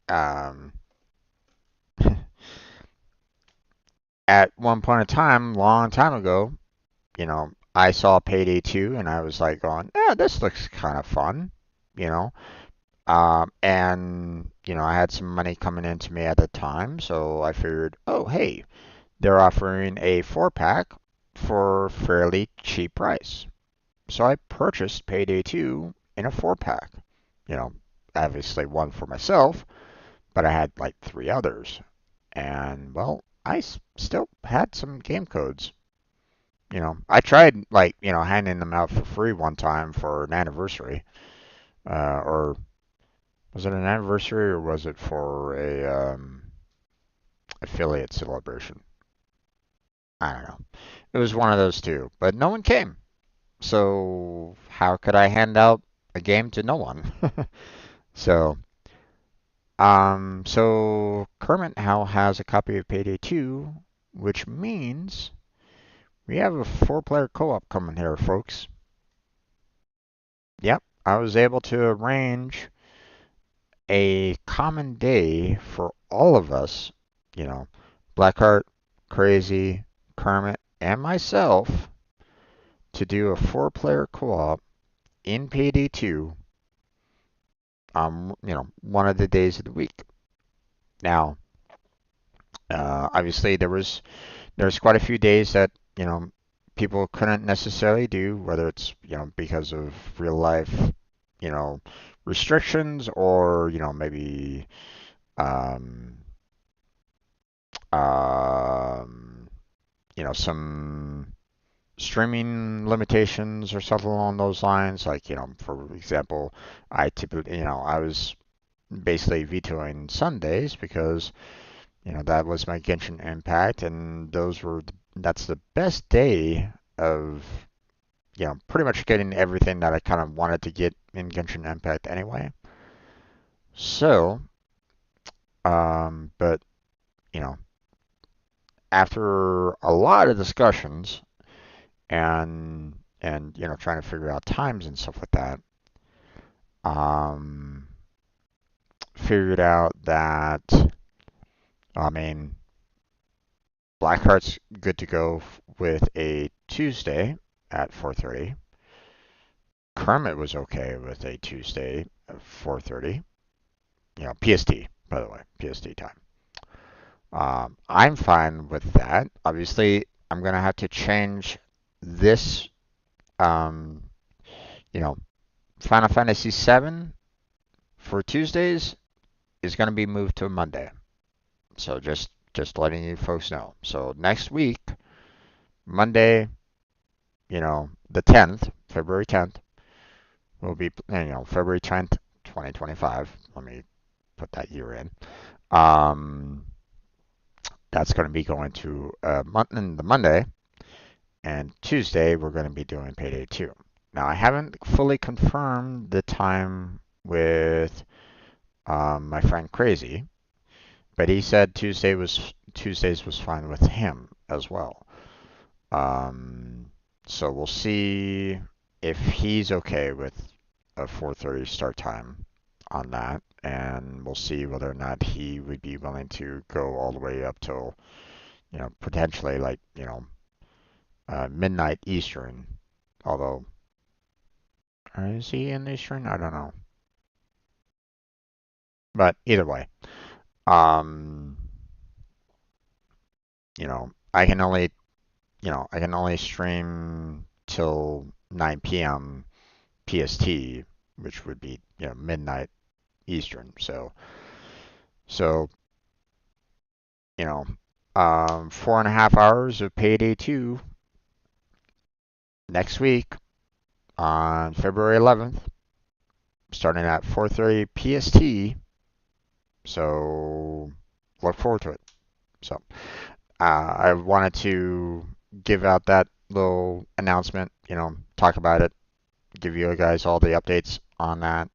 um, at one point in time, long time ago, I saw Payday 2 and I was like going, yeah, this looks kind of fun, you know. And, I had some money coming into me at the time, so I figured, oh, hey, they're offering a four pack for fairly cheap price. So I purchased Payday 2 in a four pack. You know, obviously one for myself, but I had like three others. And, well, still had some game codes. I tried like, handing them out for free one time for an anniversary. Or was it an anniversary or was it for a affiliate celebration? I don't know. It was one of those two, but no one came. So how could I hand out a game to no one? So, so Kermit now has a copy of Payday 2, which means we have a four-player co-op coming here, folks. Yep, I was able to arrange a common day for all of us, you know, Blackheart, Crazy, Kermit, and myself to do a four-player co-op in Payday 2 on, one of the days of the week. Now, obviously there's quite a few days that, people couldn't necessarily do, whether it's, because of real life, you know, restrictions or, maybe um, um, some streaming limitations or something along those lines. Like, for example, I typically, I was basically vetoing Sundays because, that was my Genshin Impact, and that's the best day of, pretty much getting everything that I kind of wanted to get in Genshin Impact anyway. So, but, you know, after a lot of discussions and trying to figure out times and stuff like that, um, figured out that, I mean, Blackheart's good to go with a Tuesday at 4:30. Kermit was okay with a Tuesday at 4:30. PST, by the way, PST time. I'm fine with that. Obviously, I'm gonna have to change this. Um, you know, Final Fantasy VII for Tuesdays is gonna be moved to Monday. So just letting you folks know. So next week, Monday, the 10th, February 10th, will be, February 10th, 2025. Let me put that year in. Um, that's going to be going to the Monday, and Tuesday we're going to be doing payday 2. Now I haven't fully confirmed the time with my friend Crazy, but he said Tuesdays was fine with him as well. Um, so we'll see if he's okay with a 4:30 start time on that, and we'll see whether or not he would be willing to go all the way up till, potentially like, midnight Eastern. Although, is he in Eastern? I don't know. But either way, um, I can only, stream till 9 p.m. PST, which would be, midnight Eastern. So, you know, 4.5 hours of Payday 2 next week on February 11th, starting at 4:30 PST. So, look forward to it. So, I wanted to give out that little announcement, talk about it, give you guys all the updates on that,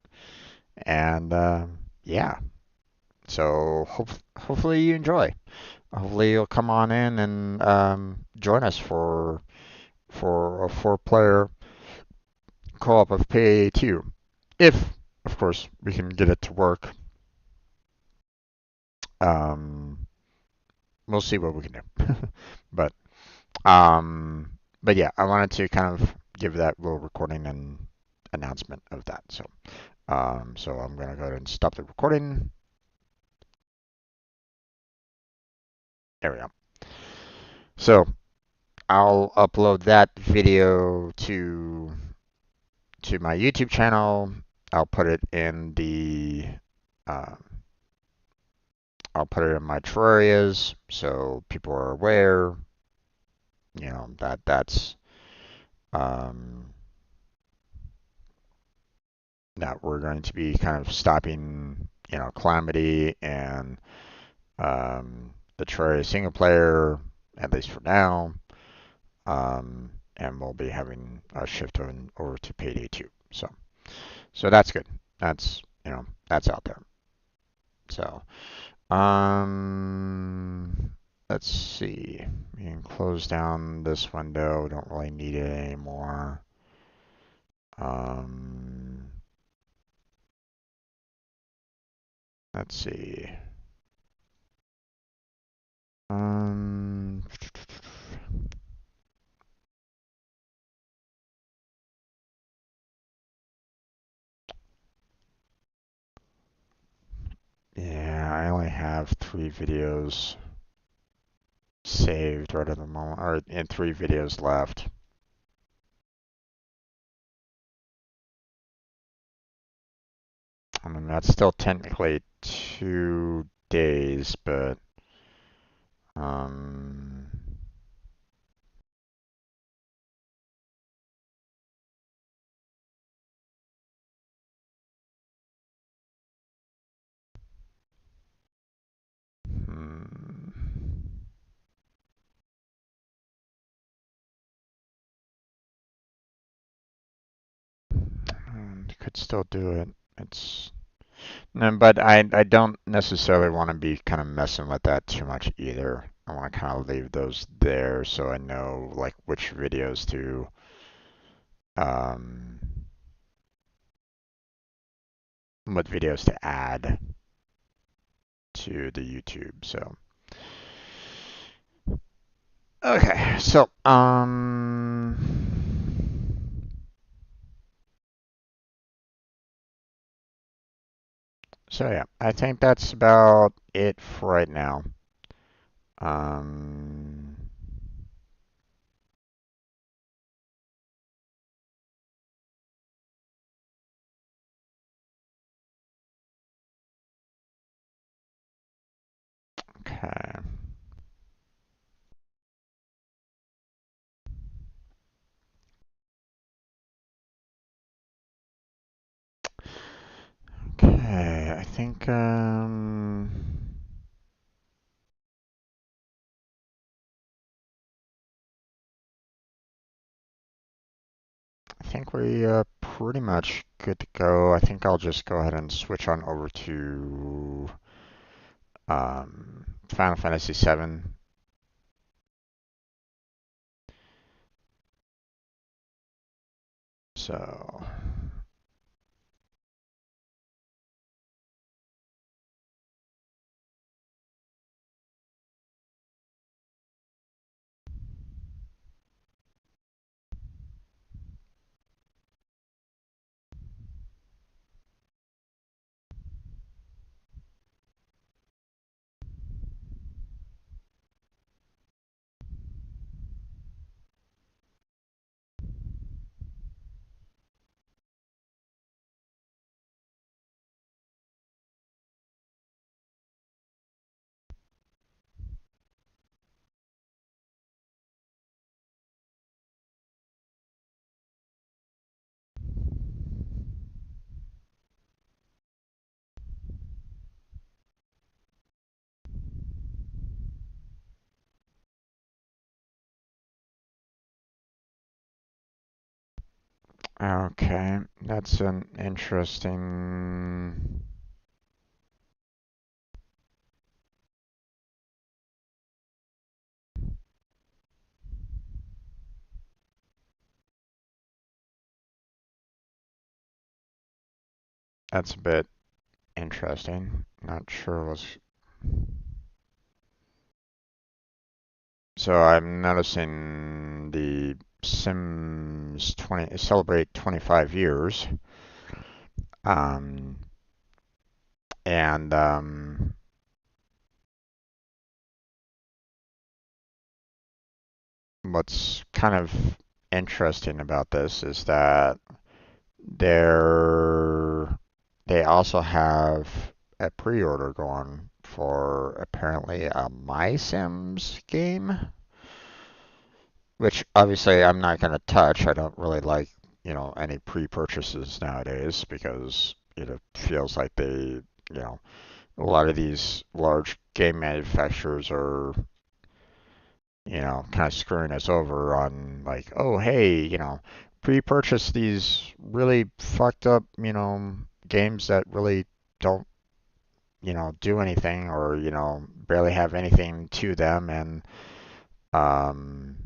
and yeah. So, hopefully you enjoy. Hopefully you'll come on in and join us for a 4-player co-op of PA2. If, of course, we can get it to work. Um, we'll see what we can do. but um, but yeah, I wanted to kind of give that little recording and announcement of that. So I'm gonna go ahead and stop the recording. There we go. So I'll upload that video to my YouTube channel. I'll put it in uh, I'll put it in my Terrarias so people are aware, that's um, that we're going to be kind of stopping, Calamity and the Terraria single player, at least for now. And we'll be having a shift over to Payday 2. So that's good. That's out there. So, um, let's see. We can close down this window. We don't really need it anymore. Um, let's see. Um, yeah, I only have 3 videos saved right at the moment, or and 3 videos left. I mean, that's still technically 2 days, but um, hmm. Could still do it. It's no, but I don't necessarily want to be kind of messing with that too much either. I want to kind of leave those there so I know like which videos to um what videos to add to the YouTube. Okay, so yeah, I think that's about it for right now. Um, okay. Okay. Okay, I think we pretty much good to go. I think I'll just go ahead and switch on over to Final Fantasy 7. So, okay, that's an interesting. That's a bit interesting. Not sure what's. So I'm noticing the Sims 20 celebrate 25 years. Um, and what's kind of interesting about this is that they're they also have a pre-order going for apparently a My Sims game, which obviously I'm not going to touch. I don't really like, any pre-purchases nowadays because it feels like a lot of these large game manufacturers are, kind of screwing us over on like, oh, hey, pre-purchase these really fucked up, games that really don't, do anything or, barely have anything to them um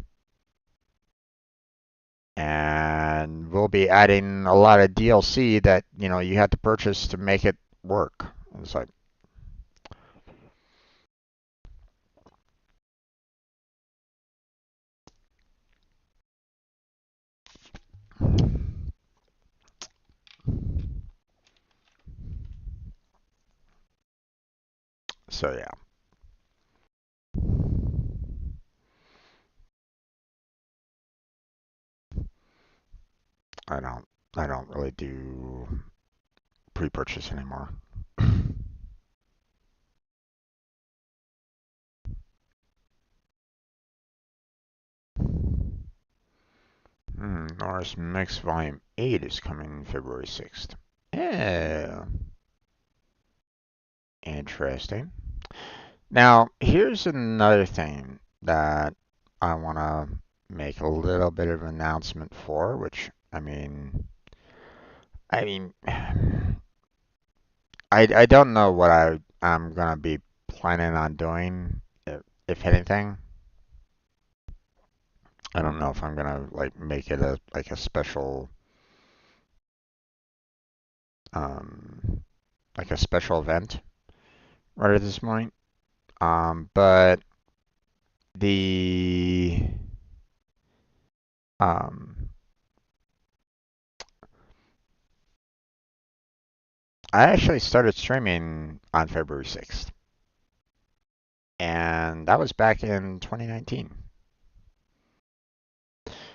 and we'll be adding a lot of DLC that, you had to purchase to make it work. It's like, so yeah, I don't I don't really do pre-purchase anymore. Norris Mix Volume 8 is coming February 6th. Yeah, interesting. Now, here's another thing that I want to make a little bit of an announcement for, which, I mean, I don't know what I'm gonna be planning on doing, if anything. I don't know if I'm gonna like make it a special um like a special event right at this point. But the um I actually started streaming on February 6th, and that was back in 2019.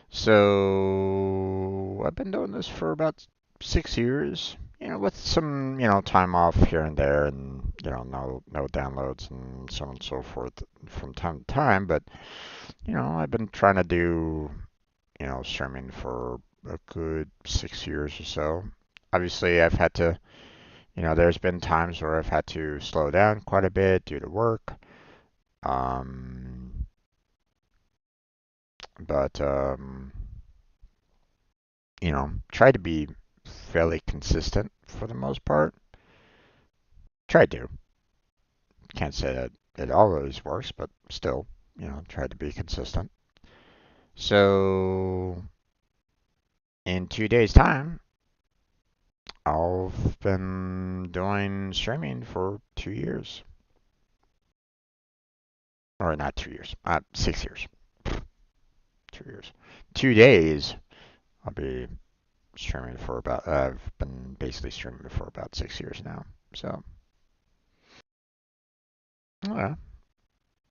So I've been doing this for about 6 years. with some, time off here and there, and no downloads and so on and so forth from time to time. But I've been trying to do streaming for a good 6 years or so. Obviously, I've had to, there's been times where I've had to slow down quite a bit due to work. Um, but try to be fairly consistent for the most part. Try to. Can't say that it always works, but still, try to be consistent. So, in 2 days' time, I've been doing streaming for 2 years. Or not 2 years, 6 years. 2 years. 2 days, I'll be streaming for about, I've been basically streaming for about 6 years now. So, yeah.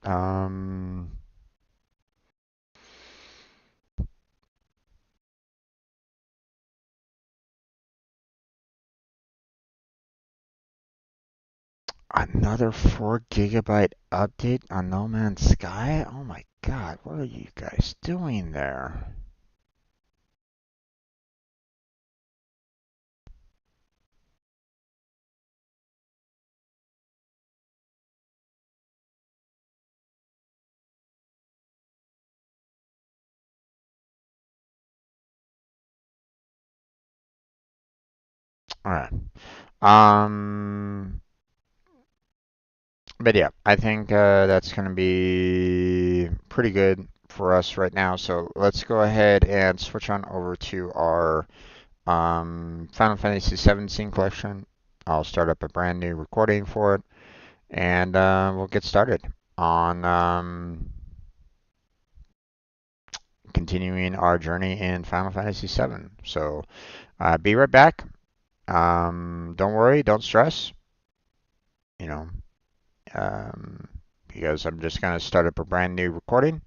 Um, Another 4 GB update on No Man's Sky? Oh my god, what are you guys doing there? Alright. Um, but yeah, I think that's going to be pretty good for us right now. So let's go ahead and switch on over to our Final Fantasy 7 scene collection. I'll start up a brand new recording for it, and we'll get started on continuing our journey in Final Fantasy 7. So be right back. Don't worry, don't stress. You know, um, because I'm just gonna start up a brand new recording.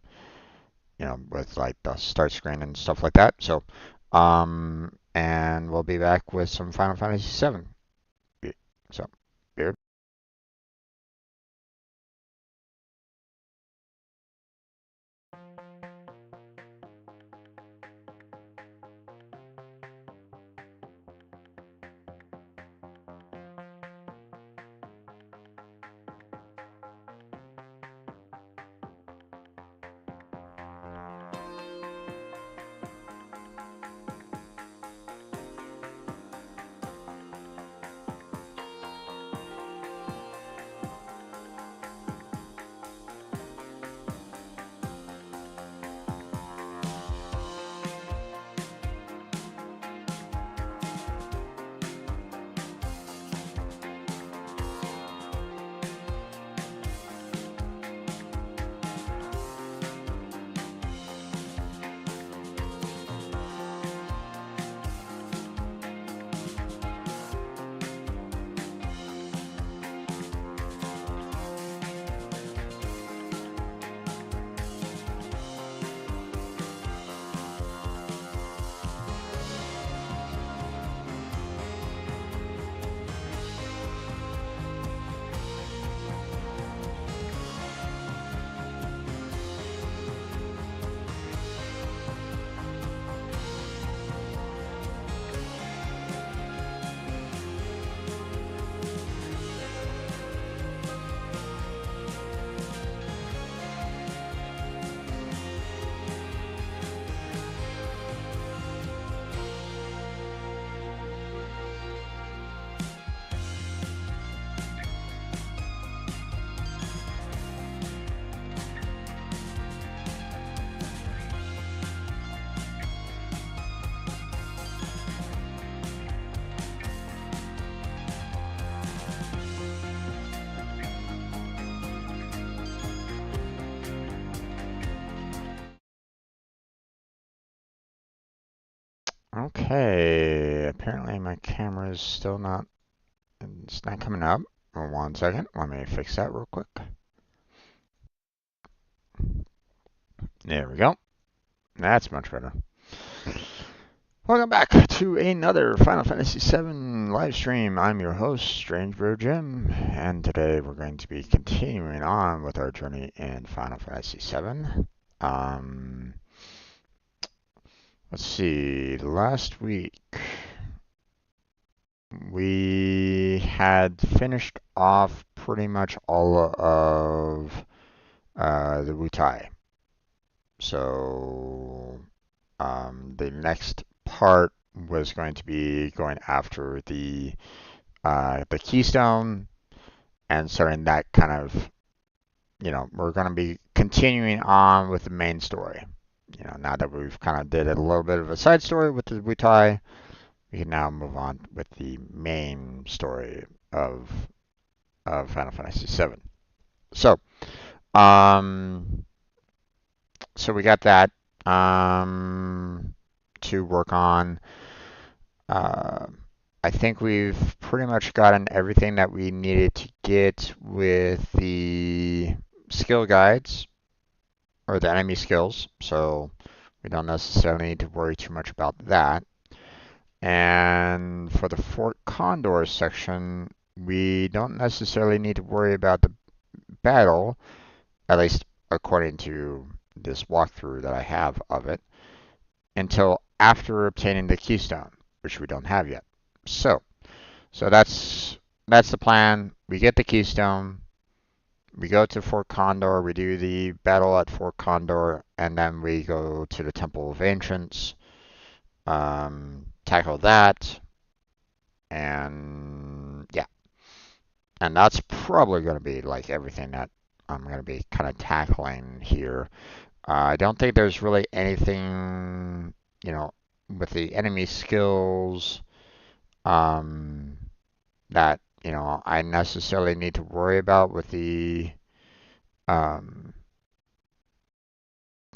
With like the start screen and stuff like that. So, and we'll be back with some Final Fantasy 7. So, here. Okay, apparently my camera is still not, it's not coming up. Well, 1 second, let me fix that real quick. There we go. That's much better. Welcome back to another Final Fantasy VII live stream. I'm your host, Strange Bro Jim, and today we're going to be continuing on with our journey in Final Fantasy VII. Let's see, last week we had finished off pretty much all of the Wutai. So the next part was going to be going after the Keystone and starting that kind of, we're going to be continuing on with the main story. Now that we've kind of did a little bit of a side story with the Wutai, we can now move on with the main story of Final Fantasy VII. So, so we got that to work on. I think we've pretty much gotten everything that we needed to get with the skill guides or the enemy skills, so we don't necessarily need to worry too much about that. And for the Fort Condor section, we don't necessarily need to worry about the battle, at least according to this walkthrough that I have of it, until after obtaining the Keystone, which we don't have yet. So that's the plan. We get the Keystone, we go to Fort Condor, we do the battle at Fort Condor, and then we go to the Temple of Ancients, tackle that, and yeah. And that's probably going to be like everything that I'm going to be kind of tackling here. I don't think there's really anything, with the enemy skills, that, I necessarily need to worry about with the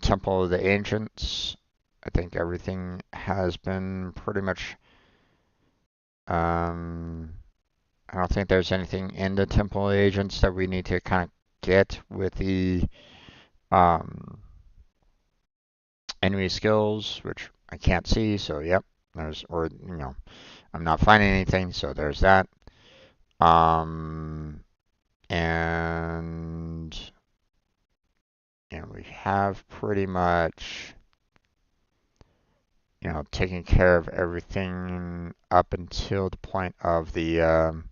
Temple of the Ancients. I think everything has been pretty much, I don't think there's anything in the Temple of the Ancients that we need to kind of get with the enemy skills, which I can't see, so yep, I'm not finding anything, so there's that. And we have pretty much, taken care of everything up until the point of the,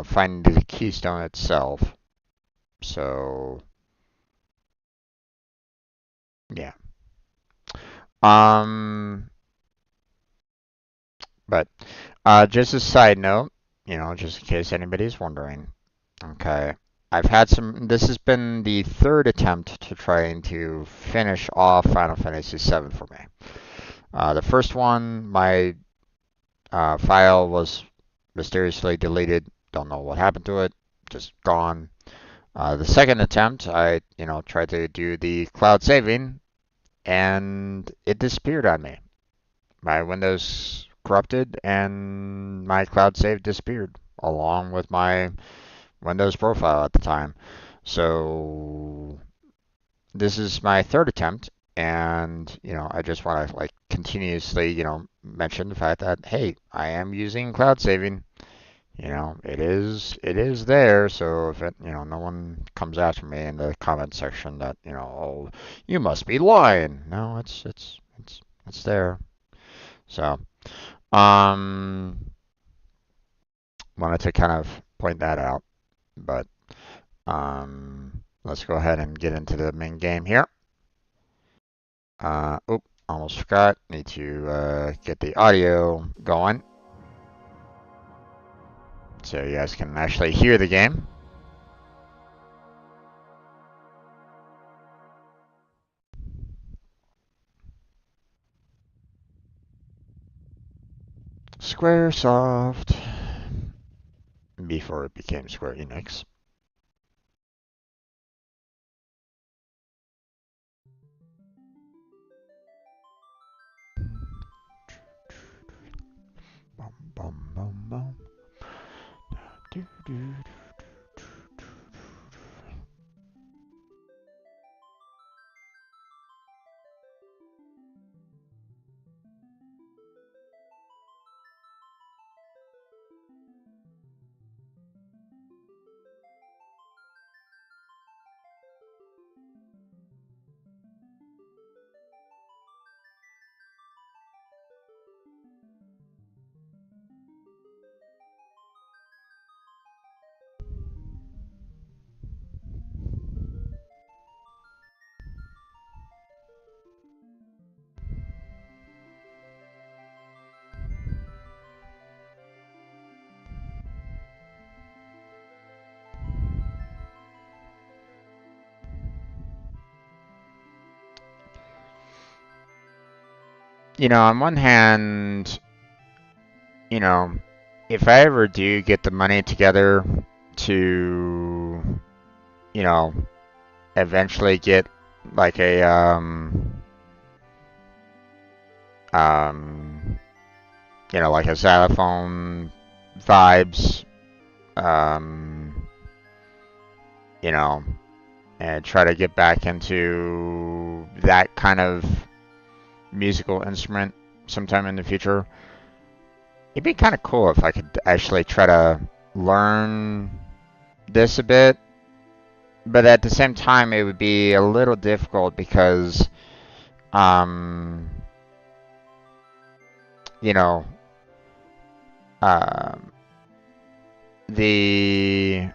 finding the Keystone itself. So, yeah. But just a side note, just in case anybody's wondering, okay, this has been the third attempt to trying to finish off Final Fantasy VII for me. The first one, my file was mysteriously deleted. Don't know what happened to it. Just gone. The second attempt, I, tried to do the cloud saving, and it disappeared on me. My Windows corrupted, and my cloud save disappeared, along with my Windows profile at the time. So this is my third attempt, and I just want to like continuously mention the fact that hey, I am using cloud saving. It is there. So if no one comes after me in the comment section that oh, you must be lying. No, it's there. So wanted to kind of point that out, but let's go ahead and get into the main game here. Almost forgot. Need to get the audio going so you guys can actually hear the game. Squaresoft, before it became Square Enix. Bum, bum, bum, bum. Do, do, do. on one hand, if I ever do get the money together to, eventually get like a like a xylophone vibes, and try to get back into that kind of musical instrument sometime in the future. It'd be kind of cool if I could actually try to learn this a bit, but at the same time, it would be a little difficult because, um, you know, the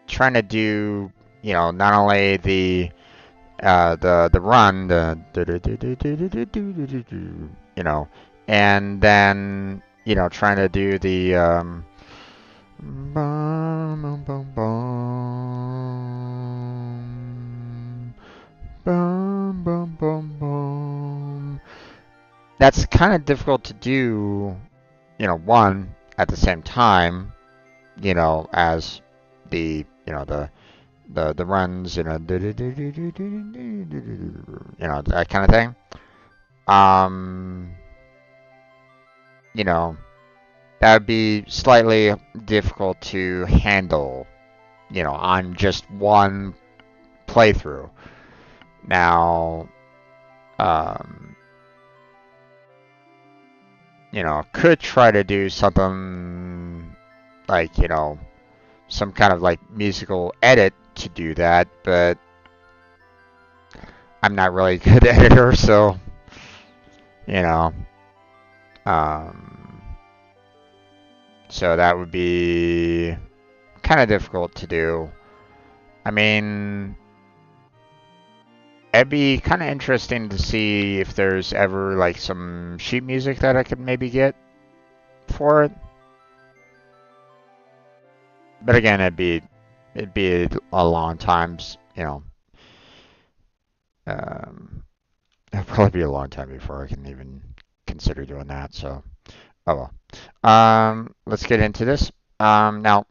trying to do, not only the run, and then trying to do the bum, bum, bum, bum, bum, bum, bum. That's kind of difficult to do, one at the same time, as the the runs, that kind of thing. That would be slightly difficult to handle, on just one playthrough. Now, could try to do something like, some kind of like musical edit to do that, but I'm not really a good editor, so, so that would be kind of difficult to do. I mean, it'd be kind of interesting to see if there's ever like some sheet music that I could maybe get for it. But again, it'd be a long time, it'll probably be a long time before I can even consider doing that. So, oh well. Let's get into this. Now,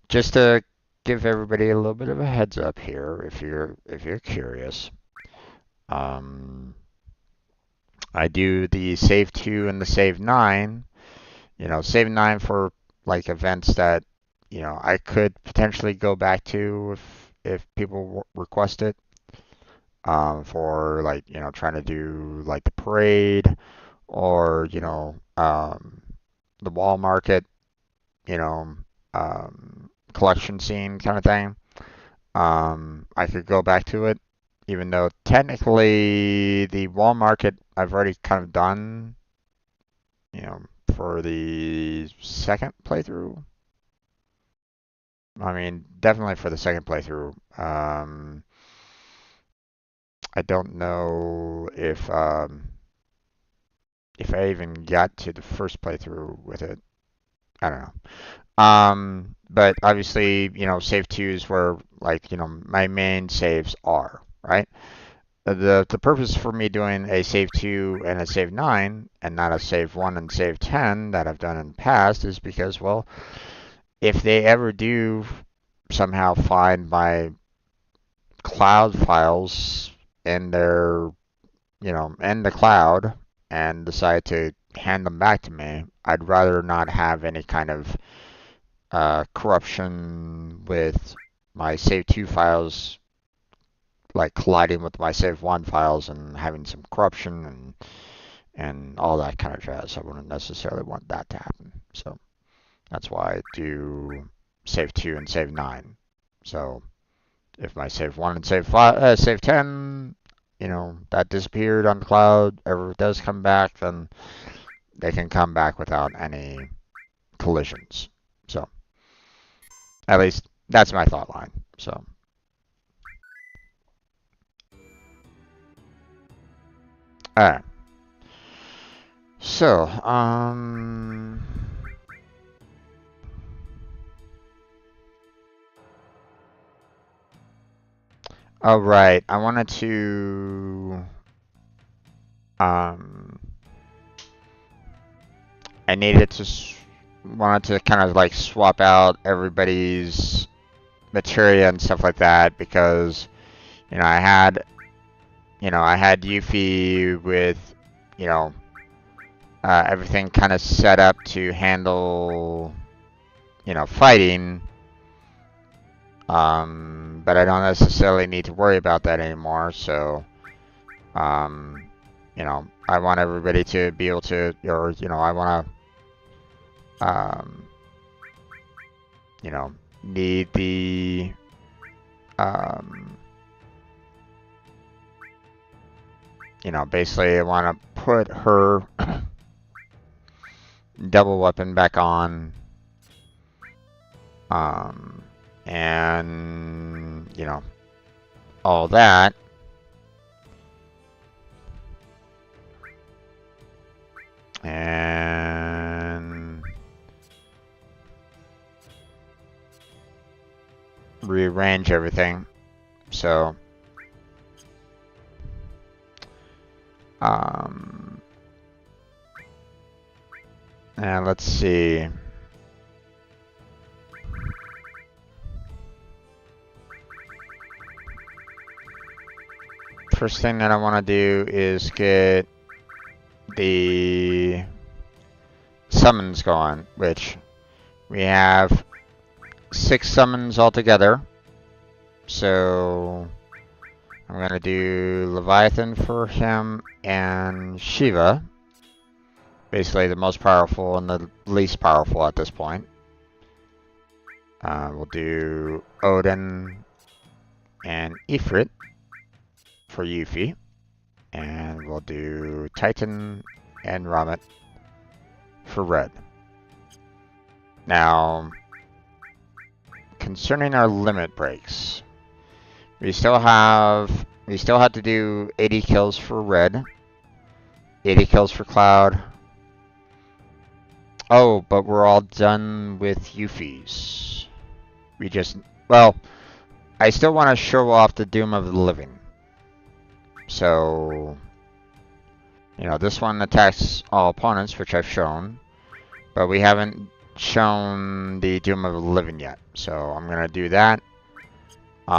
just to give everybody a little bit of a heads up here, if you're curious, I do the save 2 and the save 9. Save 9 for like events that I could potentially go back to if people request it. For like trying to do like the parade or the wall market, collection scene kind of thing. I could go back to it, even though technically the wall market I've already kind of done, for the second playthrough. I mean, definitely for the second playthrough. I don't know if I even got to the first playthrough with it. I don't know. But obviously, save 2 is where like, my main saves are, right? The purpose for me doing a save 2 and a save 9 and not a save 1 and save 10 that I've done in the past is because, well, if they ever do somehow find my cloud files in their, in the cloud and decide to hand them back to me, I'd rather not have any kind of corruption with my save 2 files like colliding with my save 1 files and having some corruption and all that kind of jazz. I wouldn't necessarily want that to happen. So that's why I do save 2 and save 9. So if my save 1 and save 10, that disappeared on the cloud, ever does come back, then they can come back without any collisions. So at least that's my thought line. So all right. So all right. I wanted to Um, I wanted to kind of like swap out everybody's materia and stuff like that because, I had Yuffie with, everything kind of set up to handle, fighting. But I don't necessarily need to worry about that anymore. So, I want everybody to be able to, or, I want to, need the, basically I want to put her double weapon back on, and, all that. And rearrange everything. So, and let's see. First thing that I want to do is get the summons going, which we have 6 summons altogether. So I'm going to do Leviathan for him and Shiva. Basically the most powerful and the least powerful at this point. We'll do Odin and Ifrit for Yuffie. And we'll do Titan and Ramet for Red. Now, concerning our limit breaks, we still have to do 80 kills for Red, 80 kills for Cloud. Oh, but we're all done with Yuffie's. I still want to show off the Doom of the Living. So, this one attacks all opponents, which I've shown, but we haven't shown the Doom of the Living yet. So I'm gonna do that. But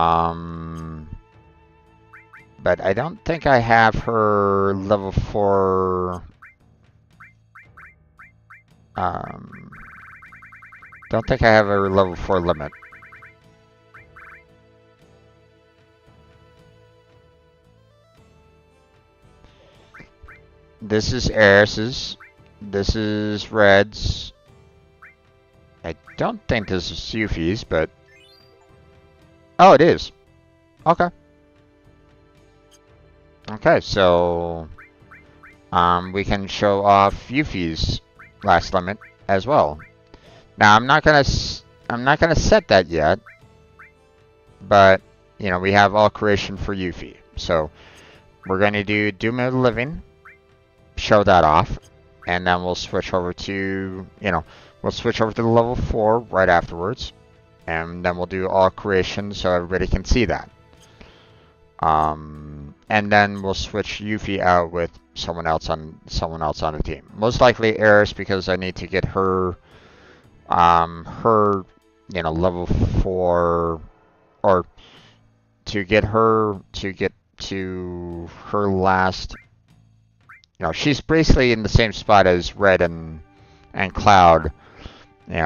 I don't think I have her level 4. Don't think I have her level 4 limit. This is Eris's. This is Red's. I don't think this is Yuffie's, but... Oh, it is. Okay. Okay, so... we can show off Yuffie's last limit as well. Now, I'm not gonna set that yet. But, we have all creation for Yuffie. So, we're gonna do Doom of the Living. Show that off, and then we'll switch over to, we'll switch over to the level 4 right afterwards, and then we'll do all creation so everybody can see that. And then we'll switch Yuffie out with someone else on the team. Most likely Eris, because I need to get her, level 4, or to get her to her last. She's basically in the same spot as Red and Cloud.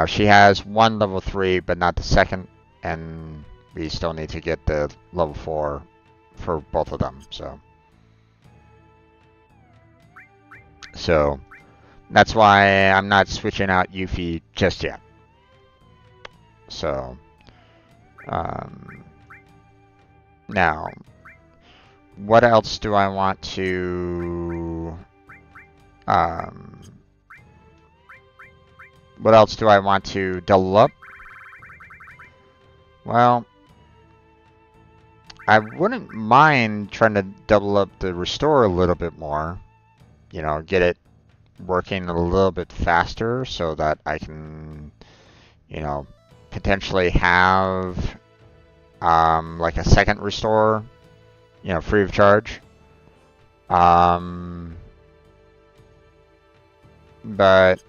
She has 1 level 3, but not the second, and we still need to get the level 4 for both of them. So that's why I'm not switching out Yuffie just yet. So now, what else do I want to... what else do I want to double up? Well, I wouldn't mind trying to double up the restore a little bit more. Get it working a little bit faster so that I can, potentially have like a second restore, free of charge. but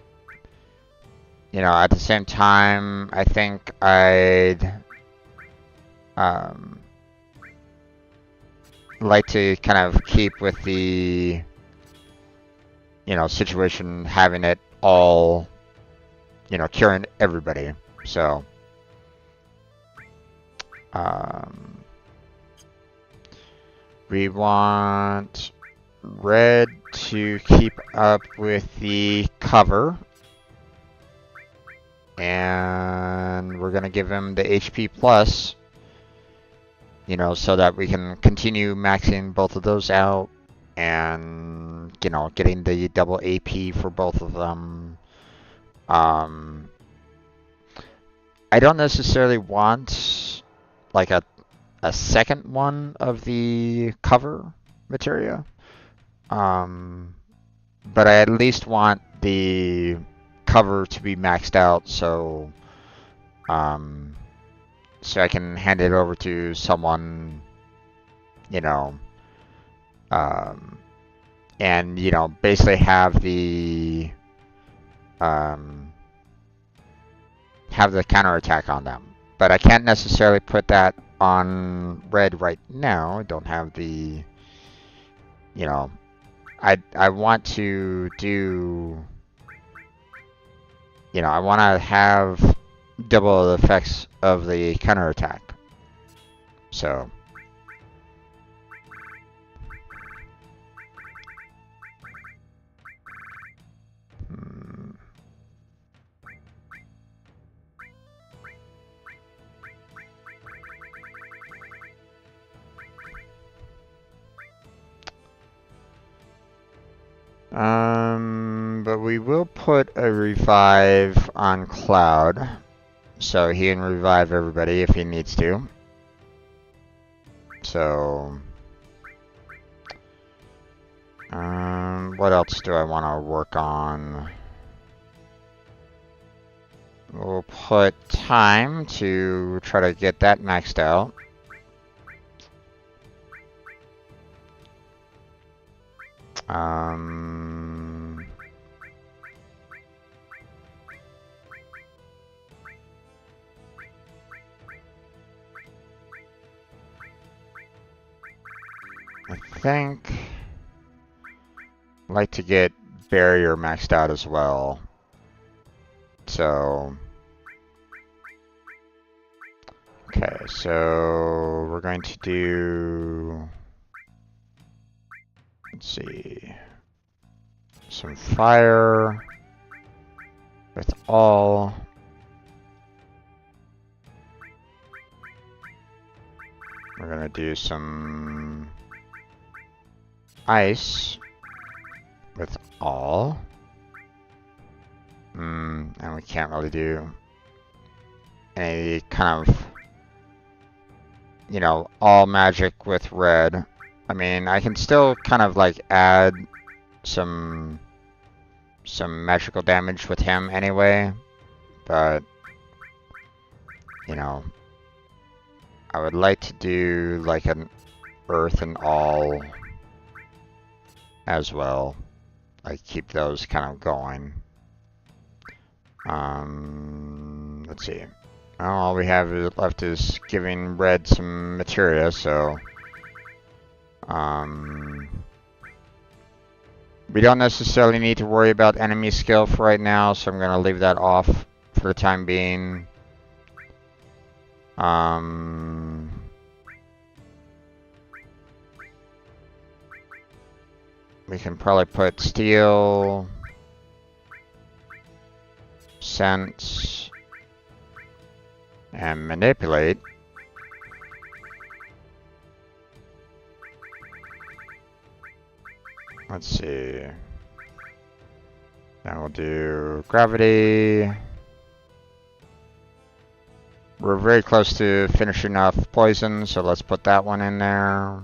at the same time, I think I'd like to kind of keep with the situation, having it all curing everybody. So we want red to keep up with the cover, and we're gonna give him the HP plus, so that we can continue maxing both of those out, and getting the double AP for both of them. I don't necessarily want like a second one of the cover materia, but I at least want the cover to be maxed out, so I can hand it over to someone, and basically have the counterattack on them. But I can't necessarily put that on red right now. I don't have the, I want to do, I want to have double the effects of the counterattack. So but we will put a revive on Cloud, so he can revive everybody if he needs to. So, what else do I want to work on? We'll put time to try to get that maxed out. I think I'd like to get barrier maxed out as well. So, okay, so we're going to do, let's see, some fire with all. We're gonna do some ice with all. And we can't really do any kind of, all magic with red. I mean, I can still kind of like add some magical damage with him anyway, but I would like to do like an earth and all as well. Like keep those kind of going. Let's see. Well, all we have left is giving red some materia, so we don't necessarily need to worry about enemy skill for right now, so I'm gonna leave that off for the time being. We can probably put steel, sense, and manipulate. Let's see. Then we'll do gravity. We're very close to finishing off poison, so let's put that one in there.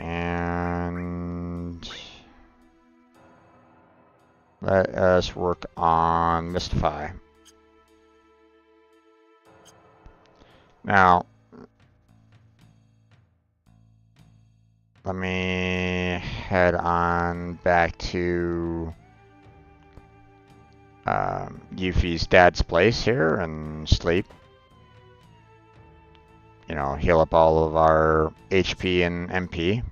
And let us work on Mystify. Now, let me head on back to Yuffie's dad's place here and sleep. You know, heal up all of our HP and MP.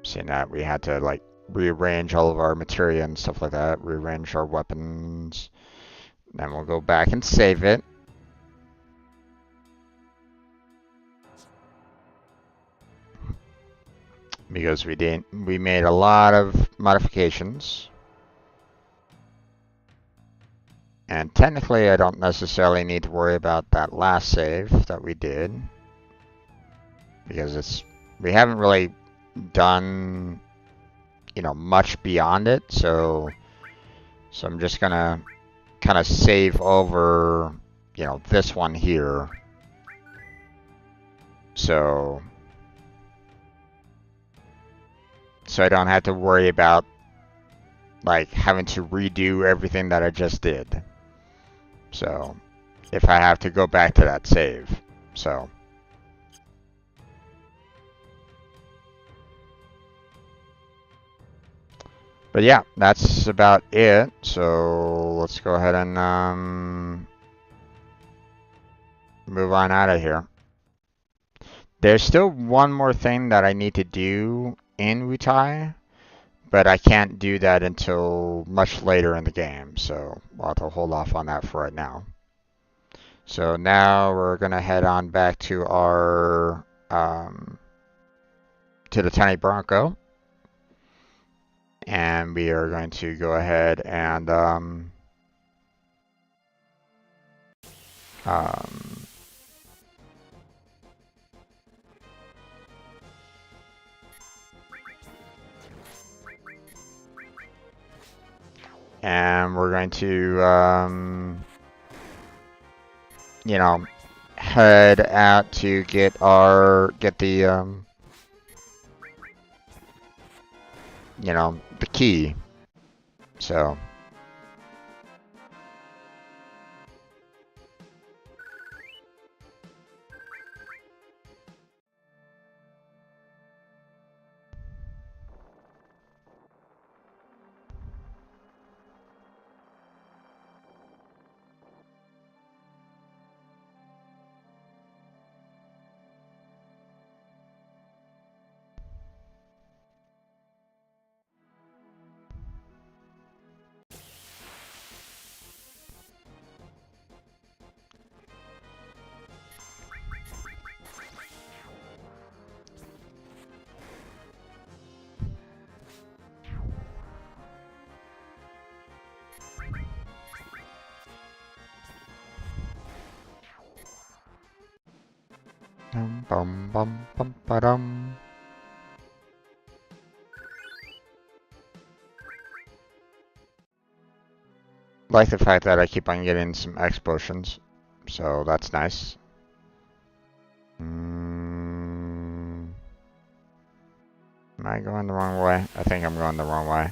Seeing that we had to like rearrange all of our materia and stuff like that, rearrange our weapons. Then we'll go back and save it. Because we made a lot of modifications. And technically I don't necessarily need to worry about that last save that we did. Because we haven't really done, you know, much beyond it, so I'm just gonna kind of save over, you know, this one here. So I don't have to worry about like having to redo everything that I just did. So if I have to go back to that save. So but yeah, that's about it. So let's go ahead and move on out of here. There's still one more thing that I need to do in Wutai, but I can't do that until much later in the game, so I'll have to hold off on that for right now. So now we're gonna head on back to our to the Tiny Bronco, and we are going to go ahead and we're going to you know, head out to get the you know, the key. So bum bum bum ba-dum. Like the fact that I keep on getting some X potions, so that's nice. Am I going the wrong way? I think I'm going the wrong way.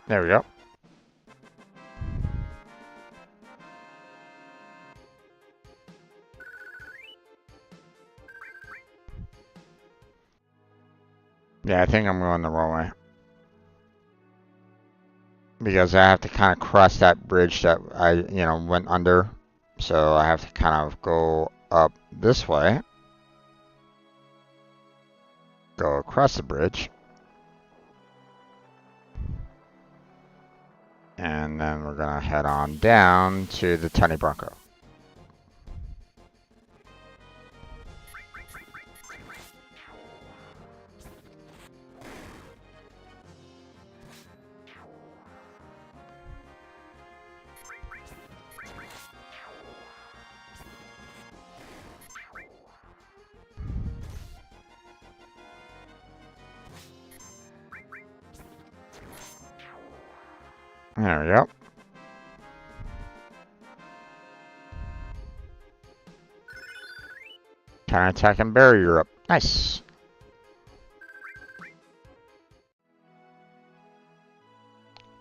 There we go. Yeah, I think I'm going the wrong way. Because I have to kind of cross that bridge that I, you know, went under. So I have to kind of go up this way. Go across the bridge. And then we're going to head on down to the Tiny Bronco. There we go. Counterattack and bury Europe. Nice.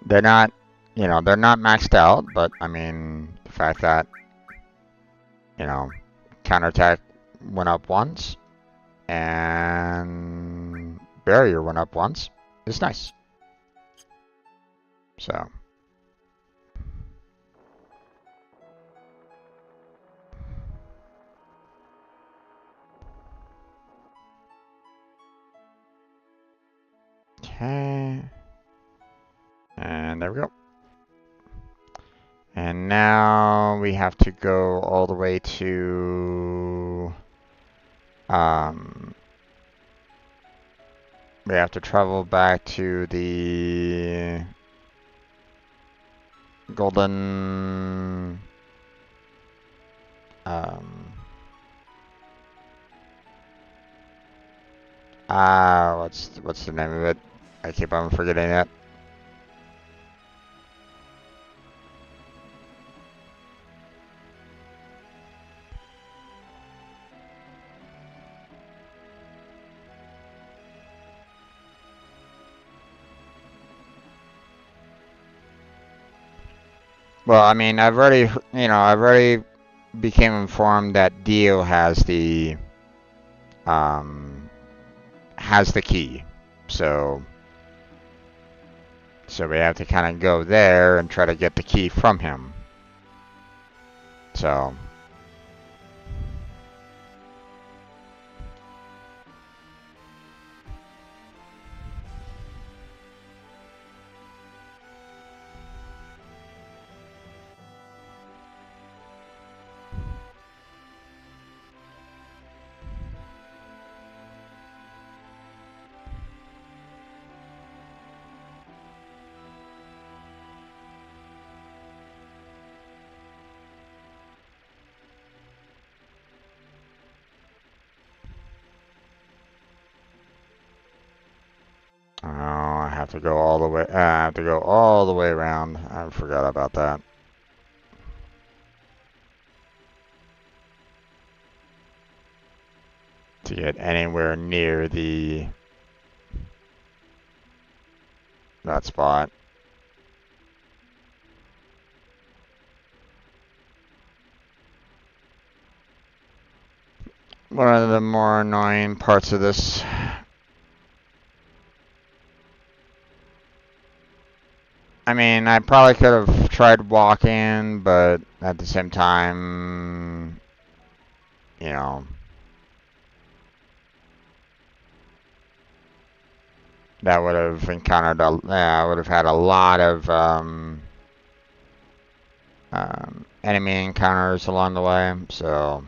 They're not, you know, they're not maxed out, but I mean, the fact that, you know, counterattack went up once and barrier went up once is nice. So. Okay. And there we go. And now we have to go all the way to, we have to travel back to the golden, what's the name of it? I keep on forgetting it. Well, I mean, I've already became informed that Dio has the key, so we have to kind of go there and try to get the key from him. So. Oh, I have to go all the way. I have to go all the way around. I forgot about that. To get anywhere near that spot. One of the more annoying parts of this. I mean, I probably could have tried walking, but at the same time, you know, that would have encountered I would have had a lot of enemy encounters along the way, so.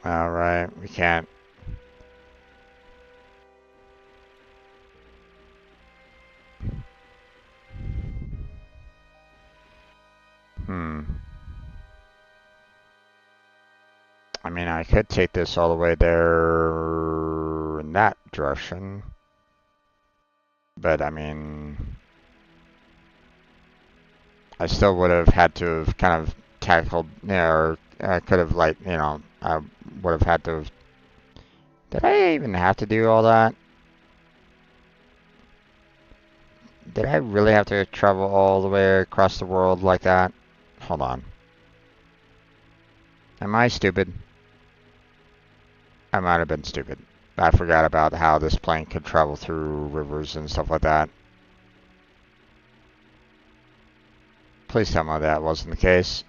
All right, we can't. I mean, I could take this all the way there in that direction. But, I mean, I still would have had to have kind of tackled, you know, or I could have, like, you know, I would have had to have. Did I even have to do all that? Did I really have to travel all the way across the world like that? Hold on. Am I stupid? I might have been stupid. I forgot about how this plane could travel through rivers and stuff like that. Please tell me that wasn't the case.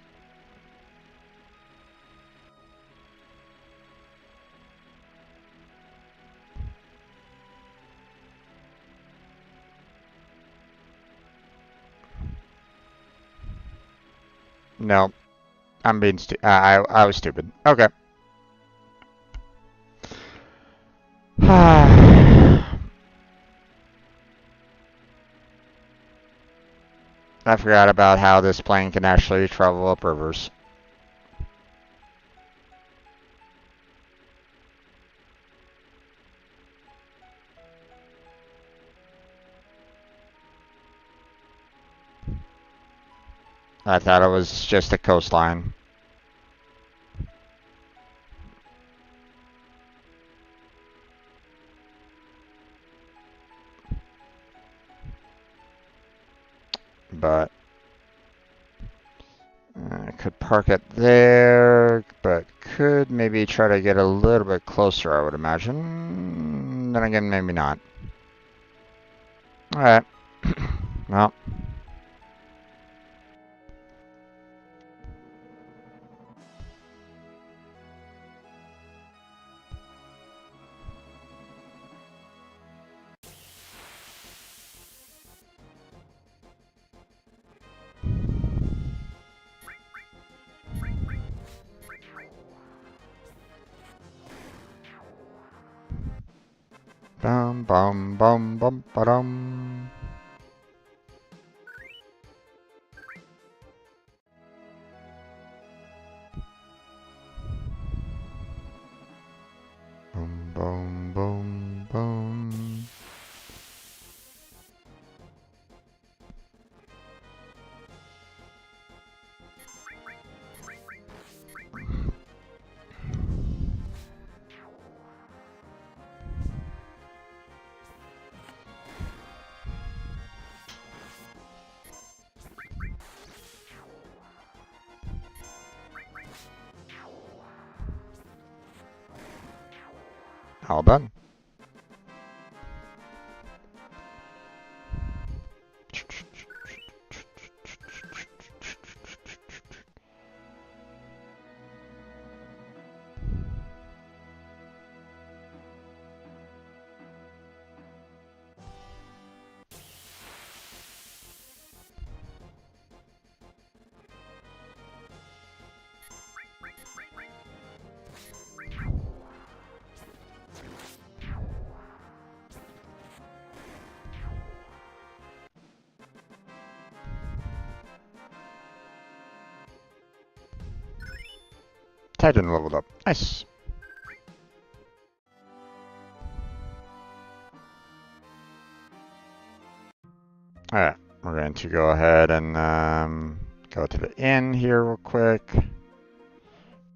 No, I'm being I was stupid. Okay. I forgot about how this plane can actually travel up rivers. I thought it was just a coastline. But I could park it there, but could maybe try to get a little bit closer, I would imagine. Then again, maybe not. Alright. Well. Bum bum bum bum ba-dum. Boom boom boom boom. All done. Titan leveled up. Nice. Alright, we're going to go ahead and go to the inn here real quick.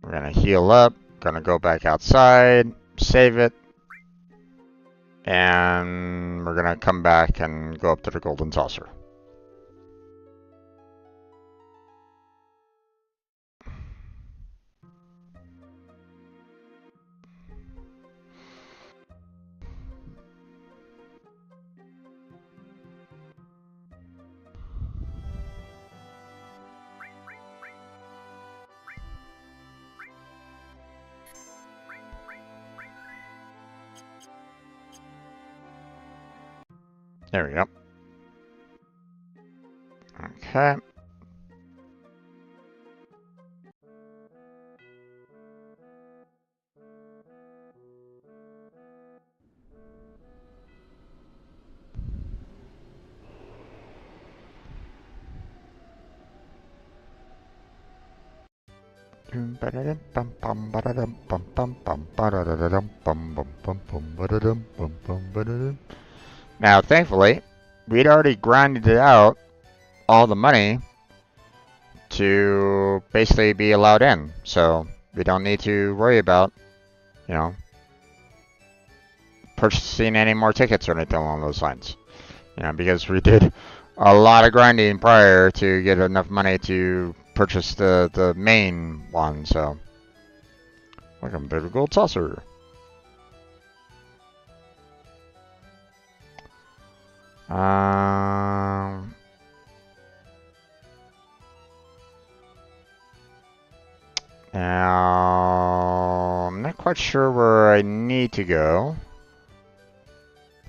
We're going to heal up. Going to go back outside, save it. And we're going to come back and go up to the Golden Saucer. There we go. Okay. Now, thankfully, we'd already grinded it out all the money to basically be allowed in, so we don't need to worry about, you know, purchasing any more tickets or anything along those lines. You know, because we did a lot of grinding prior to get enough money to purchase the main one, so welcome to the Gold Saucer. Um, Now, I'm not quite sure where I need to go.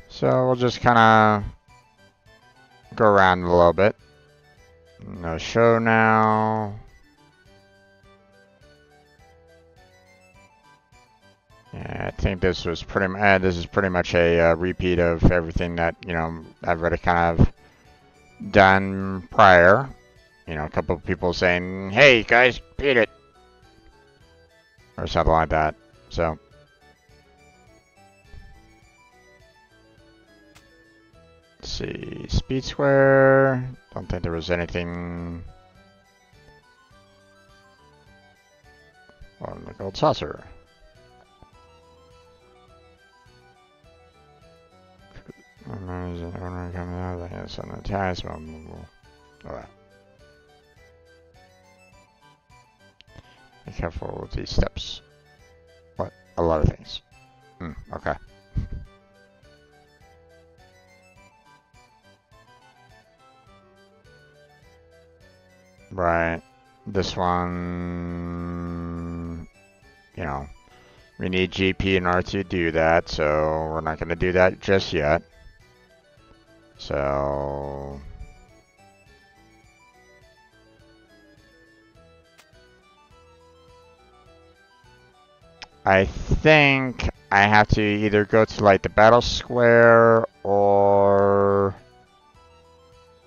So we'll just kind of go around a little bit. No show now. Yeah, I think this was this is pretty much a repeat of everything that, I've already kind of done prior. A couple of people saying, "Hey guys, beat it," or something like that. So. Let's see, speed square. Don't think there was anything. Oh, the gold saucer. Alright. Be careful with these steps. What? A lot of things. Okay. Right. This one, we need GP in order to do that, so we're not going to do that just yet. So, I think I have to either go to like the battle square or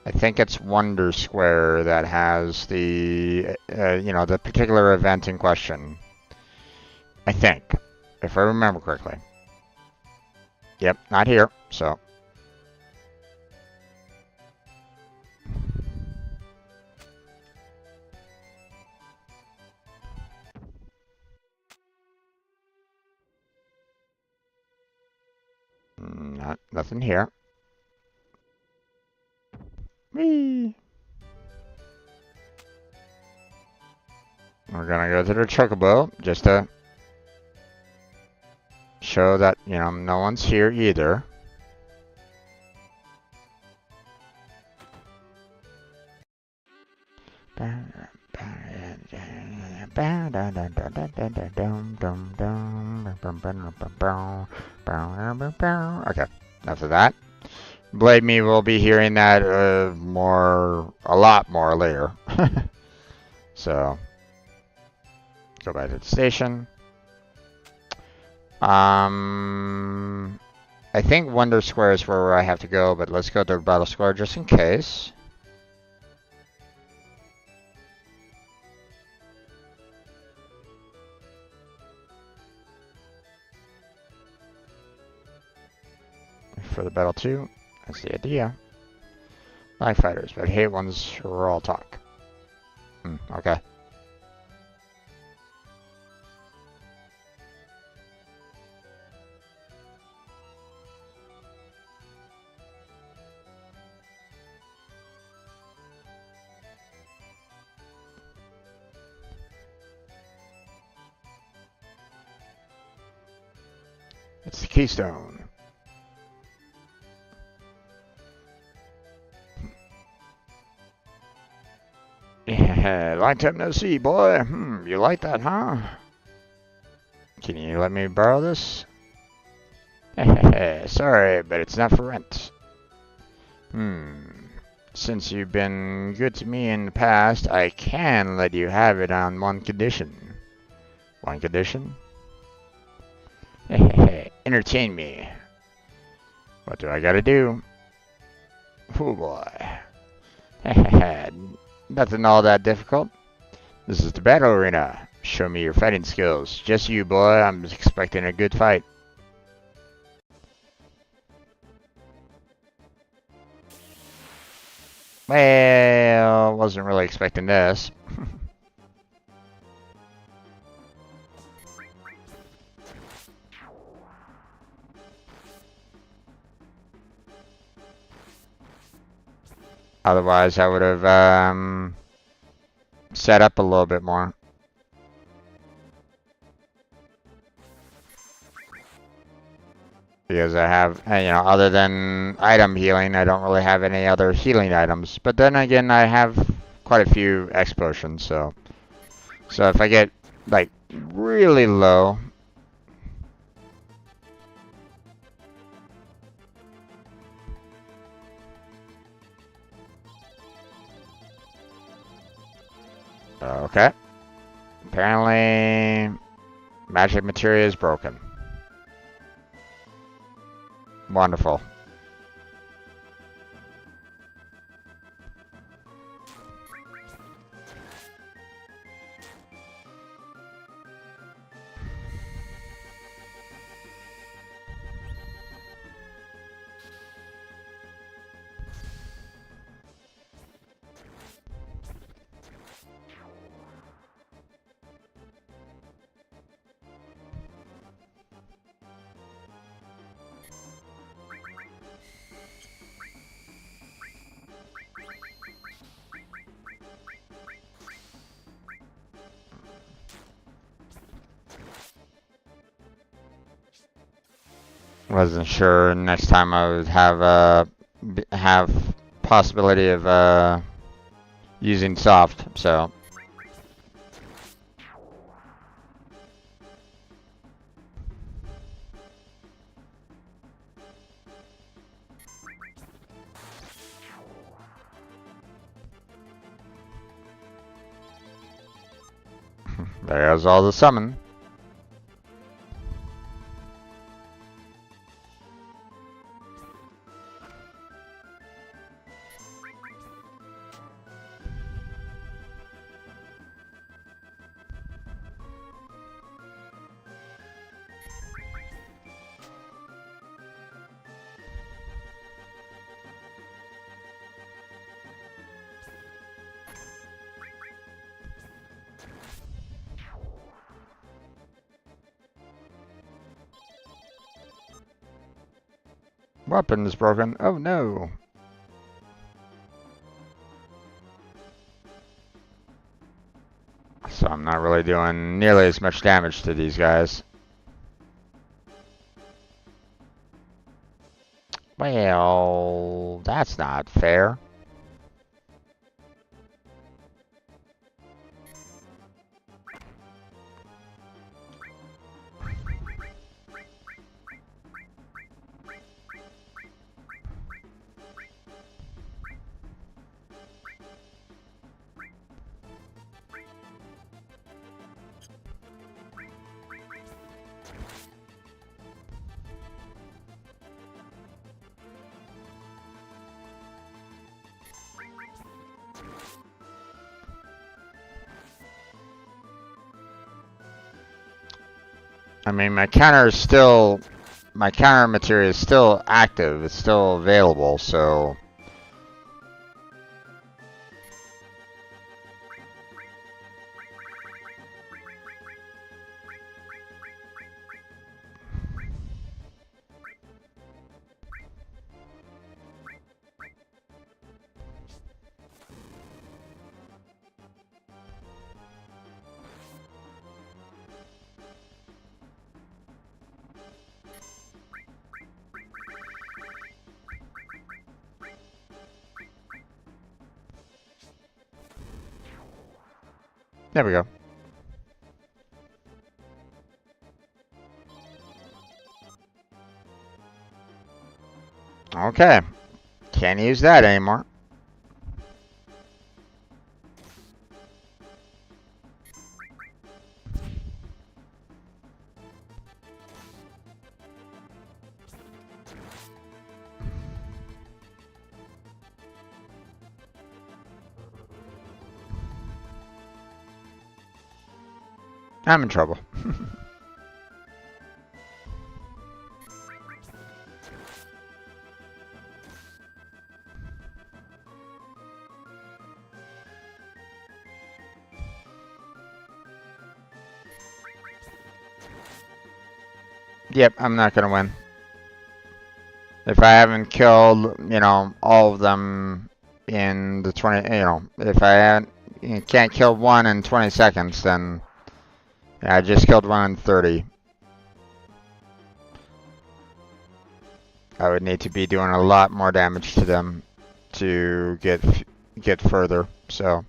I think it's Wonder Square that has the, the particular event in question. I think, if I remember correctly. Yep, not here, so. Nothing here. Whee! We're gonna go to the Chocobo just to show that, no one's here either. Okay, enough of that. Believe me, we'll be hearing that a lot more later. So, go back to the station. I think Wonder Square is where I have to go, but let's go to Battle Square just in case. For the Battle 2, that's the idea. Like fighters, but I hate ones who are all talk. Okay. It's the Keystone. Yeah, long time no see, boy. You like that, huh? Can you let me borrow this? Sorry, but it's not for rent. Since you've been good to me in the past, I can let you have it on one condition. One condition? Entertain me. What do I gotta do? Oh boy. Nothing all that difficult. This is the battle arena. Show me your fighting skills. Just you, boy. I'm expecting a good fight. Well, wasn't really expecting this. Otherwise, I would have set up a little bit more. because I have, other than item healing, I don't really have any other healing items. But then again, I have quite a few X potions, so if I get like really low. Okay. Apparently, magic materia is broken. Wonderful. Wasn't sure next time I would have possibility of using soft, so. There's all the summon. Weapon is broken. Oh no. So I'm not really doing nearly as much damage to these guys. Well, that's not fair. I mean, my counter material is still active. It's still available, so. There we go. Okay. Can't use that anymore. I'm in trouble. Yep, I'm not gonna win. If I haven't killed, all of them in the 20, if I can't kill one in 20 seconds, then I just killed one in 30. I would need to be doing a lot more damage to them to get further. So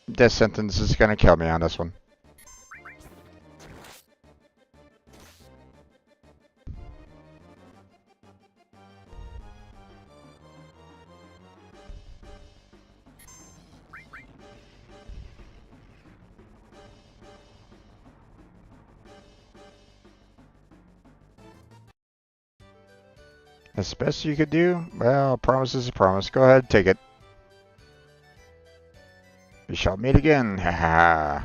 this sentence is gonna kill me on this one. That's the best you could do? Well, a promise is a promise. Go ahead, take it. We shall meet again. Haha.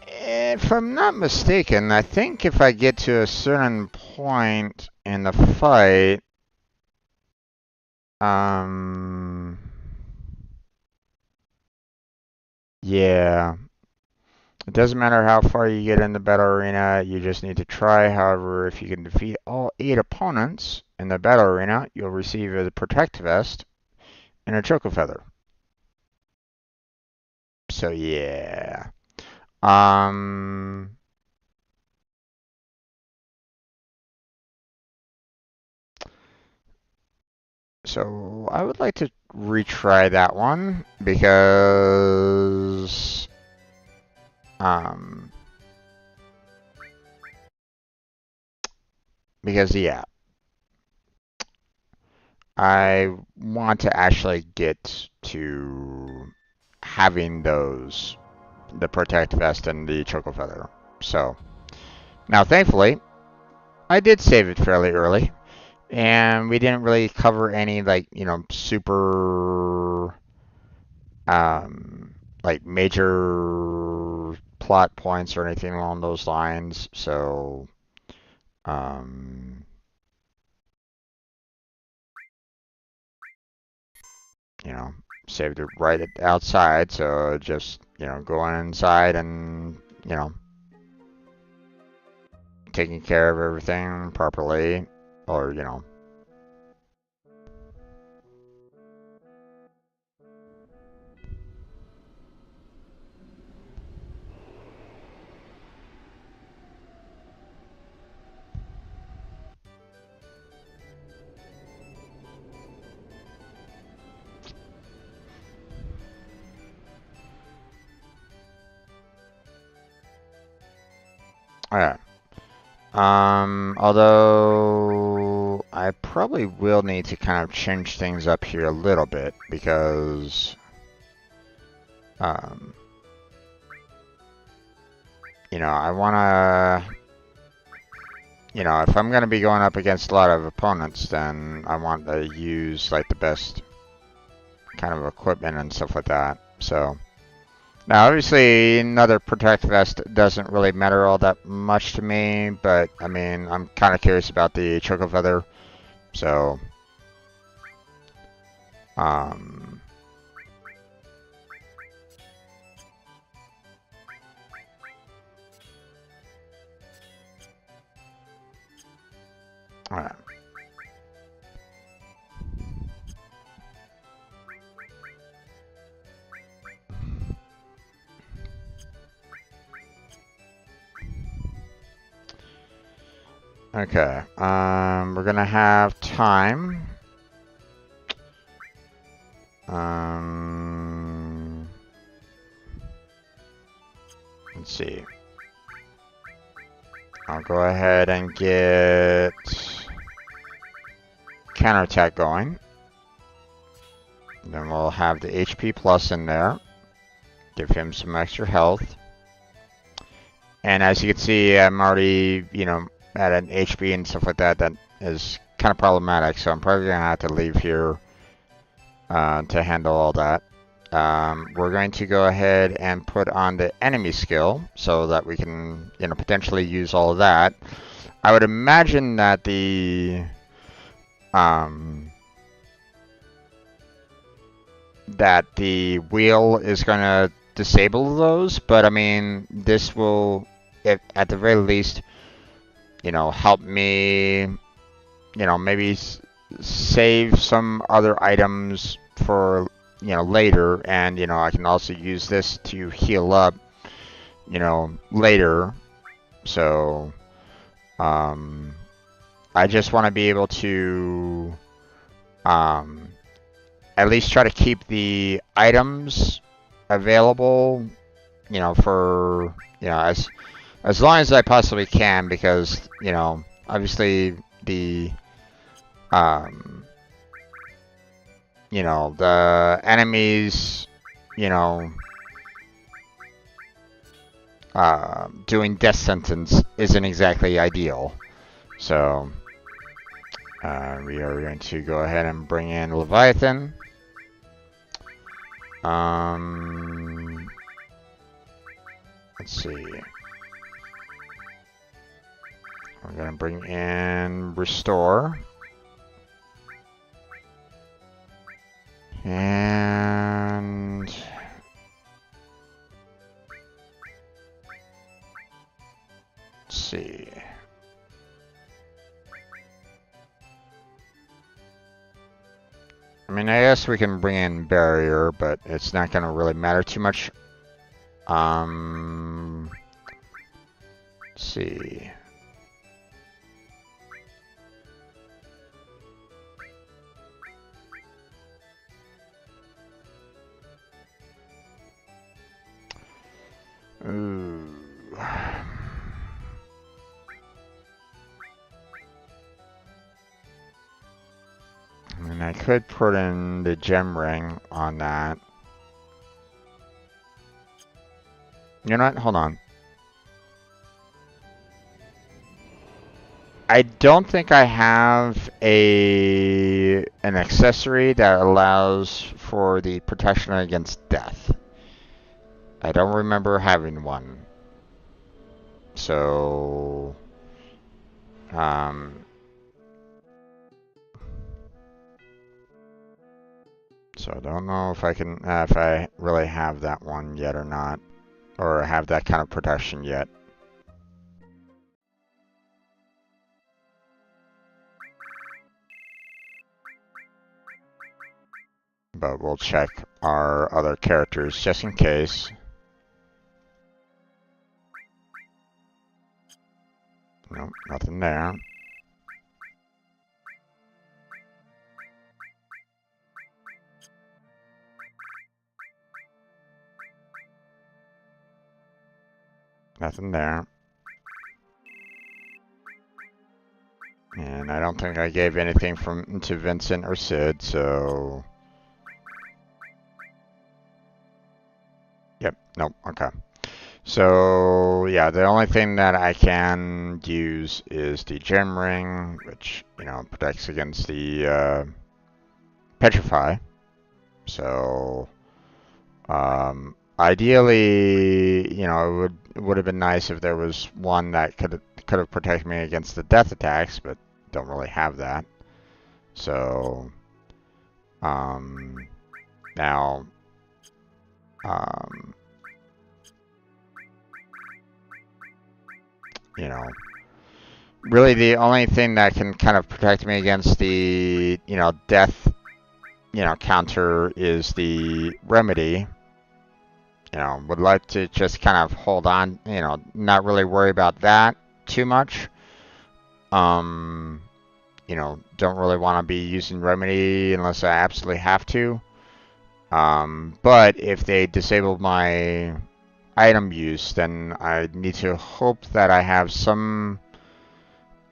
If I'm not mistaken, I think if I get to a certain point in the fight, yeah. It doesn't matter how far you get in the battle arena, you just need to try. However, if you can defeat all 8 opponents in the battle arena, you'll receive a Protect Vest and a Choco Feather. So yeah. So I would like to retry that one because yeah, I want to actually get to having those, the Protect Vest and the Choco Feather. So now thankfully I did save it fairly early. And we didn't really cover any, like, you know, super, like, major plot points or anything along those lines. So, you know, saved it right outside. So just, you know, going inside and, you know, taking care of everything properly. Or, you know. Alright. Although I probably will need to kind of change things up here a little bit because, you know, I want to, you know, if I'm going to be going up against a lot of opponents, then I want to use, like, the best kind of equipment and stuff like that. So, now, obviously, another Protect Vest doesn't really matter all that much to me, but, I mean, I'm kind of curious about the Choco Feather, so, alright. Okay, we're gonna have time. Let's see. I'll go ahead and get counterattack going. Then we'll have the HP plus in there. Give him some extra health. And as you can see, I'm already, you know, at an HP and stuff like that. That is kind of problematic. So I'm probably going to have to leave here to handle all that. We're going to go ahead and put on the enemy skill so that we can, you know, potentially use all of that. I would imagine that the wheel is going to disable those, but I mean, this will, at the very least, you know, help me, you know, maybe save some other items for, you know, later, and, you know, I can also use this to heal up you know, later. So I just want to be able to at least try to keep the items available, you know, for, you know, as long as I possibly can, because, you know, obviously the you know, the enemies, you know, doing death sentence isn't exactly ideal. So we are going to go ahead and bring in Leviathan. Let's see. We're going to bring in Restore. And let's see. I mean, I guess we can bring in Barrier, but it's not going to really matter too much. Let's see. Ooh. And I could put in the gem ring on that. You know what? Hold on. I don't think I have an accessory that allows for the protection against death. I don't remember having one. So so I don't know if I can, if I really have that one yet or not, or have that kind of protection yet. But we'll check our other characters just in case. Nope, nothing there. Nothing there. And I don't think I gave anything to Vincent or Sid, so... Yep, nope, okay. So, yeah, the only thing that I can use is the gem ring, which, you know, protects against the petrify. So, ideally, you know, it would have been nice if there was one that could have protected me against the death attacks, but don't really have that. So, now, you know, really the only thing that can kind of protect me against the, you know, death, you know, counter is the remedy. You know, would like to just kind of hold on, you know, not really worry about that too much. You know, don't really want to be using remedy unless I absolutely have to. But if they disable my item use, then I need to hope that I have some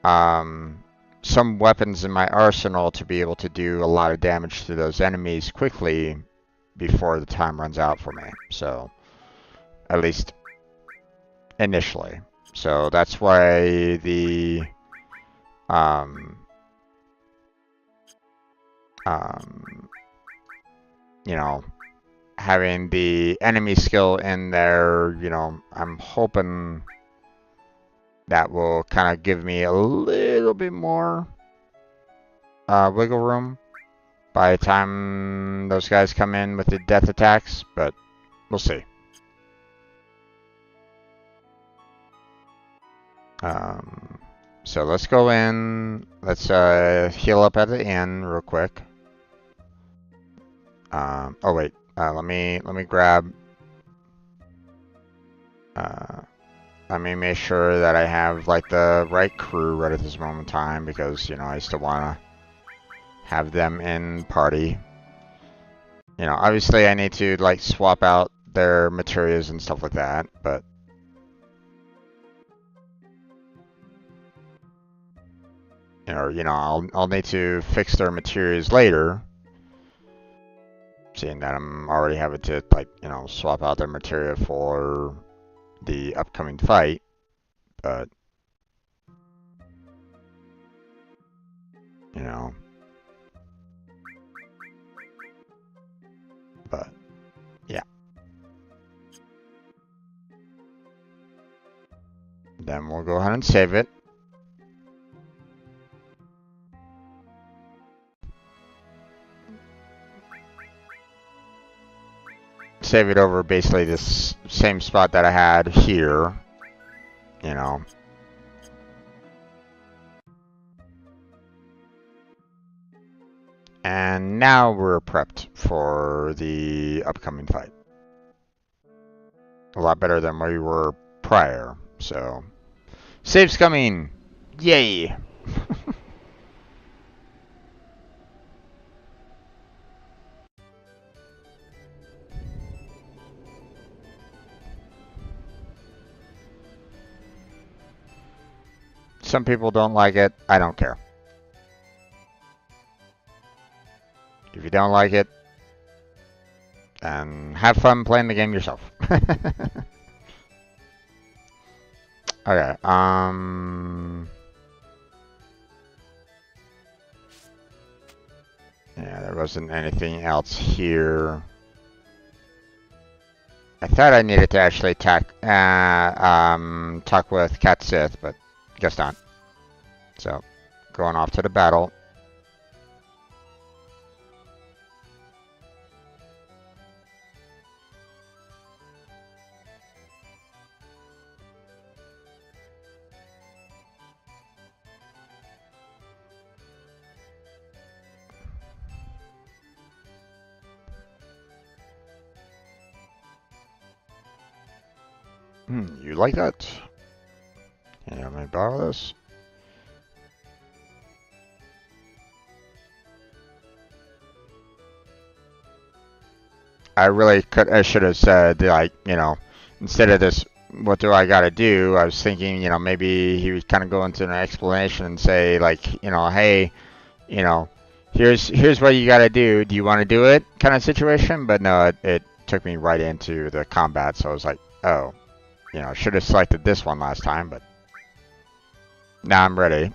weapons in my arsenal to be able to do a lot of damage to those enemies quickly before the time runs out for me. So, at least initially. So that's why the you know, having the enemy skill in there, you know, I'm hoping that will kind of give me a little bit more wiggle room by the time those guys come in with the death attacks, but we'll see. So let's go in. Let's heal up at the inn real quick. Oh wait, let me grab. Let me make sure that I have like the right crew right at this moment in time because, you know, I still want to have them in party. You know, obviously I need to like swap out their materials and stuff like that, but I'll need to fix their materials later. Seeing that I'm already having to like, you know, swap out their material for the upcoming fight, but you know, but yeah. Then we'll go ahead and save it. Save it over basically this same spot that I had here, you know. And now we're prepped for the upcoming fight. A lot better than we were prior, so. Save's coming! Yay! Some people don't like it. I don't care. If you don't like it, then have fun playing the game yourself. Okay, yeah, there wasn't anything else here. I thought I needed to actually talk with Cat Sith, but guess not. So, going off to the battle. You like that? Yeah, let me borrow this. I should have said, like, you know, instead of this, what do I gotta do? I was thinking, you know, maybe he would kind of go into an explanation and say, like, you know, hey, you know, here's what you gotta do. Do you want to do it? Kind of situation. But no, it took me right into the combat. So I was like, oh, you know, should have selected this one last time, but now I'm ready.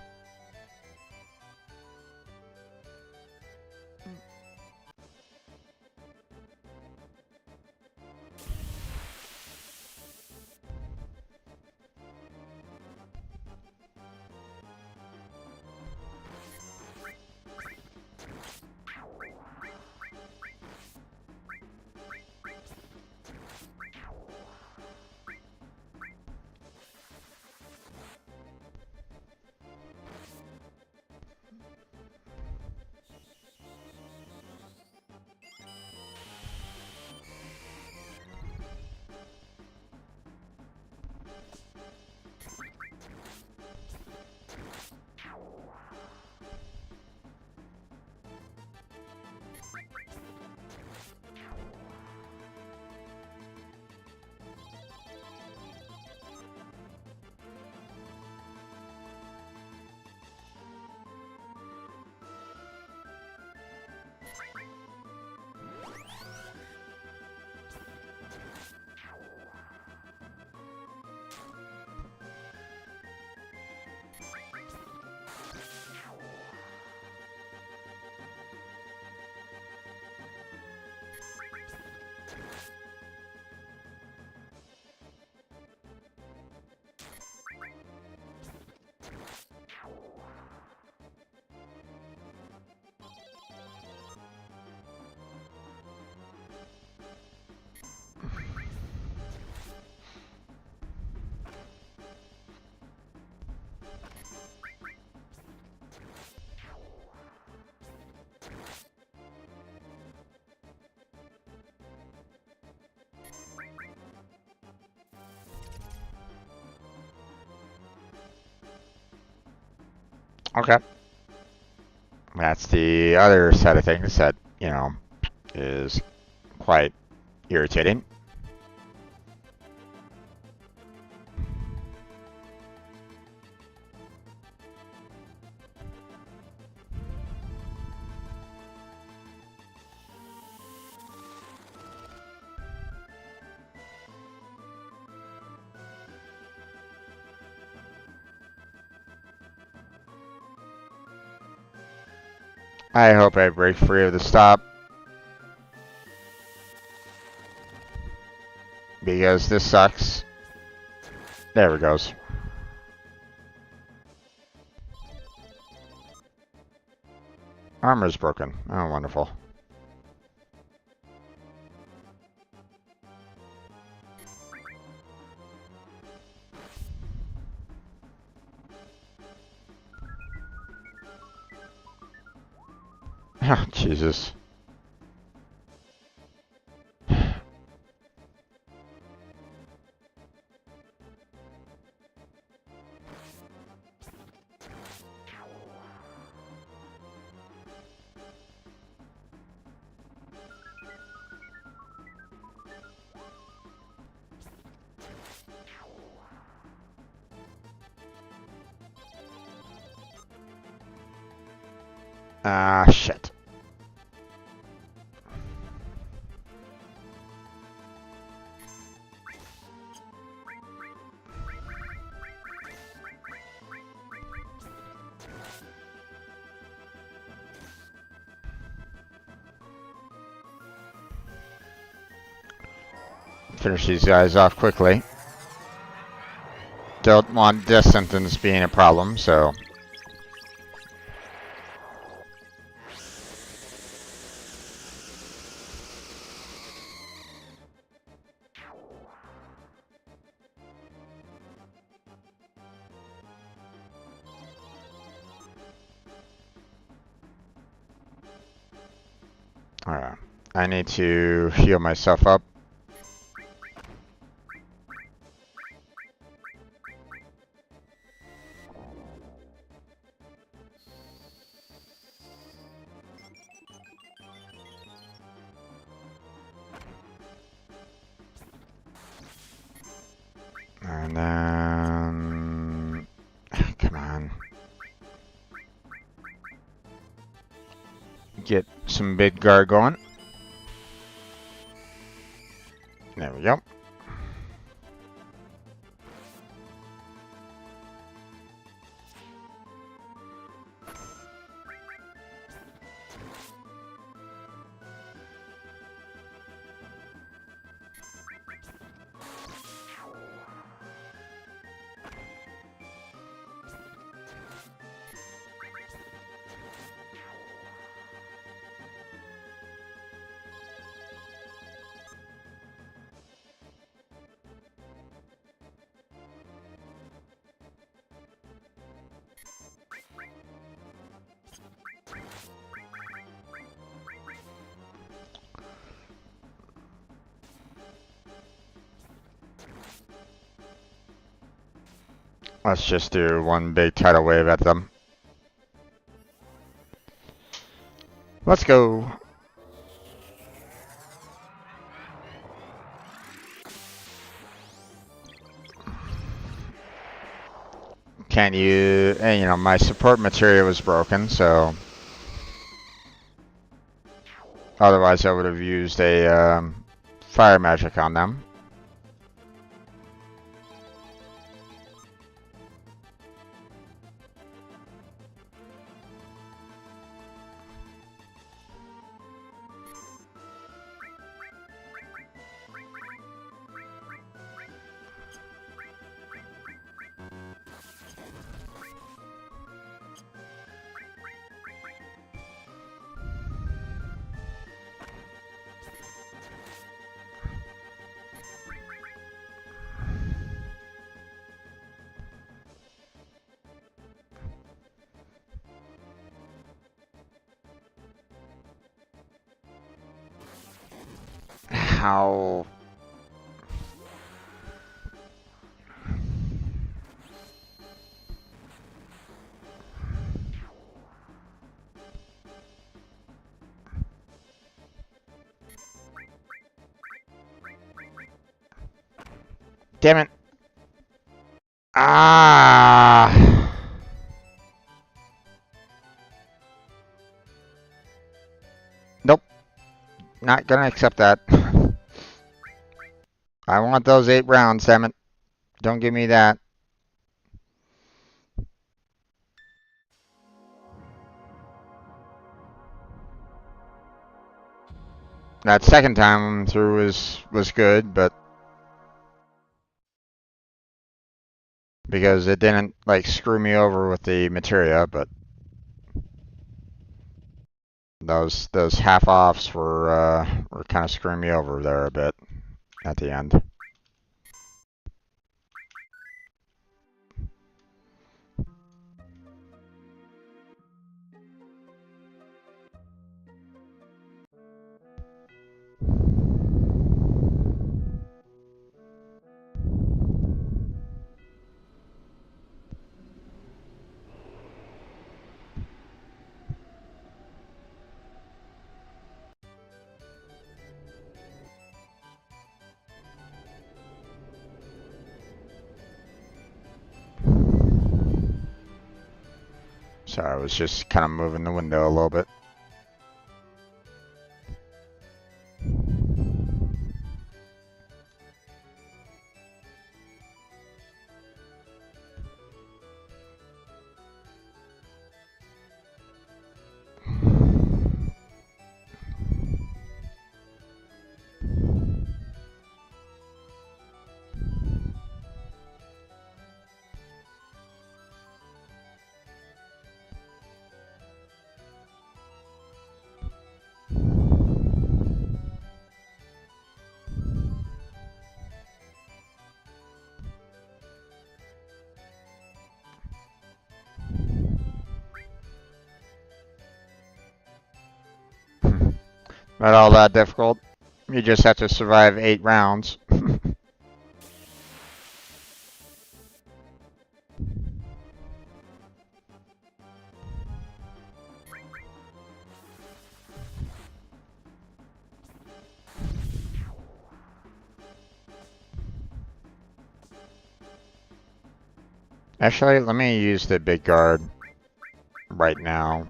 Okay. That's the other side of things that, is quite irritating. I hope I break free of the stop. Because this sucks. There it goes. Armor's broken. Oh, wonderful. Oh, Jesus. Ah, shit. Finish these guys off quickly. Don't want death sentence being a problem, so... Alright. I need to heal myself up. And then... Come on. Get some big guard going. There we go. Let's just do one big tidal wave at them. Let's go. Can't you... And, my support material was broken, so... Otherwise I would have used a fire magic on them. How... Damn it. Ah. Nope. Not gonna accept that. I want those 8 rounds, damn it. Don't give me that. That second time through was good, but because it didn't like screw me over with the materia, but those half offs were kind of screwing me over there a bit at the end. So I was just kind of moving the window a little bit. Not all that difficult. You just have to survive 8 rounds. Actually, let me use the big guard right now.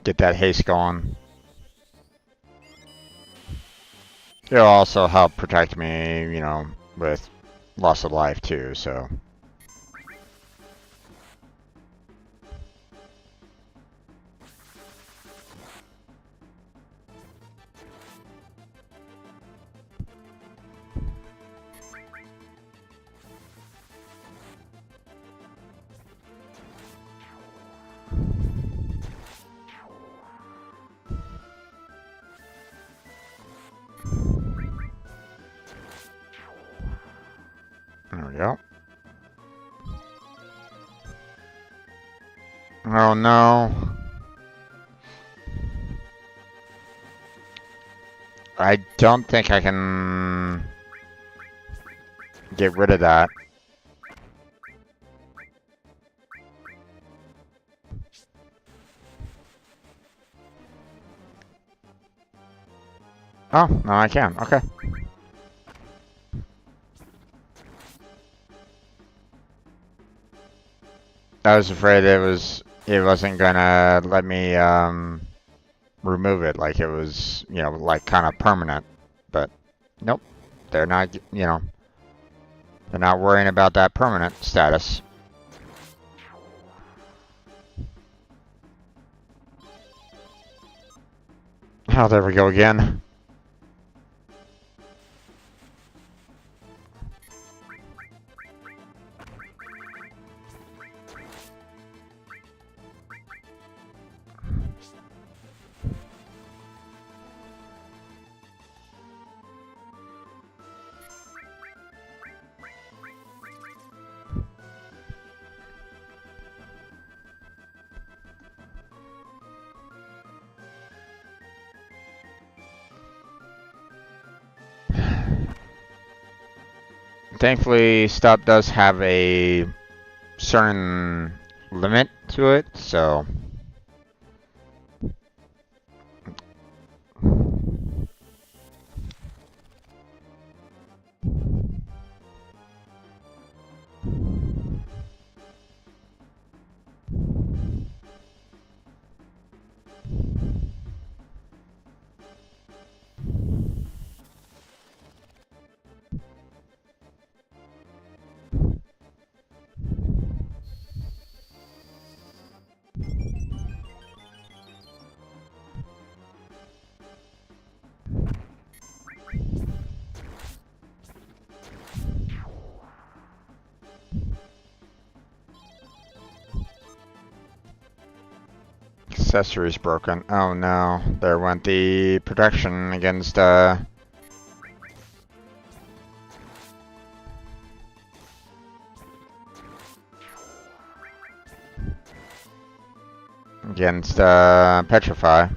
Get that haste going. It'll also help protect me, you know, with loss of life too, so. There we go. Oh no. I don't think I can get rid of that. Oh, no, I can. Okay. I was afraid it wasn't gonna let me remove it, like it was, you know, like kind of permanent. But nope, they're not, you know, they're not worrying about that permanent status. Oh, there we go again. Thankfully, stop does have a certain limit to it, so. Accessories broken. Oh no, there went the protection against Petrify.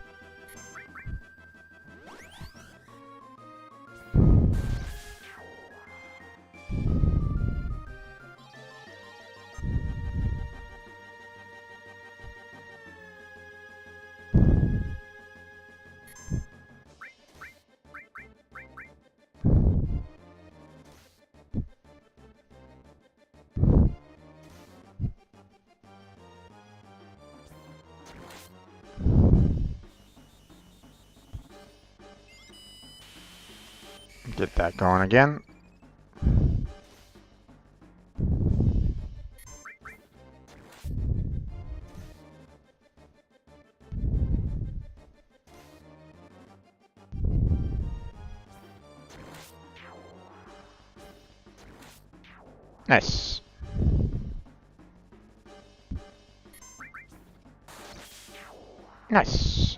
Get that going again. Nice. Nice.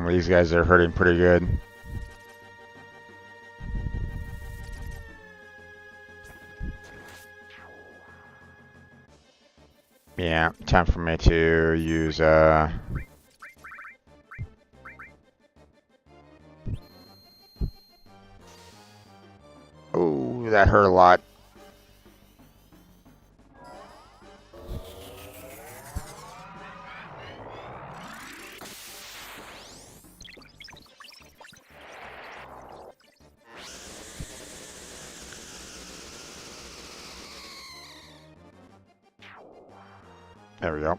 These guys are hurting pretty good. Yeah, time for me to use oh, that hurt a lot. There we go.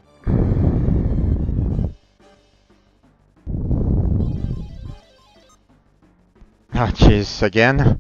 Oh, jeez, again?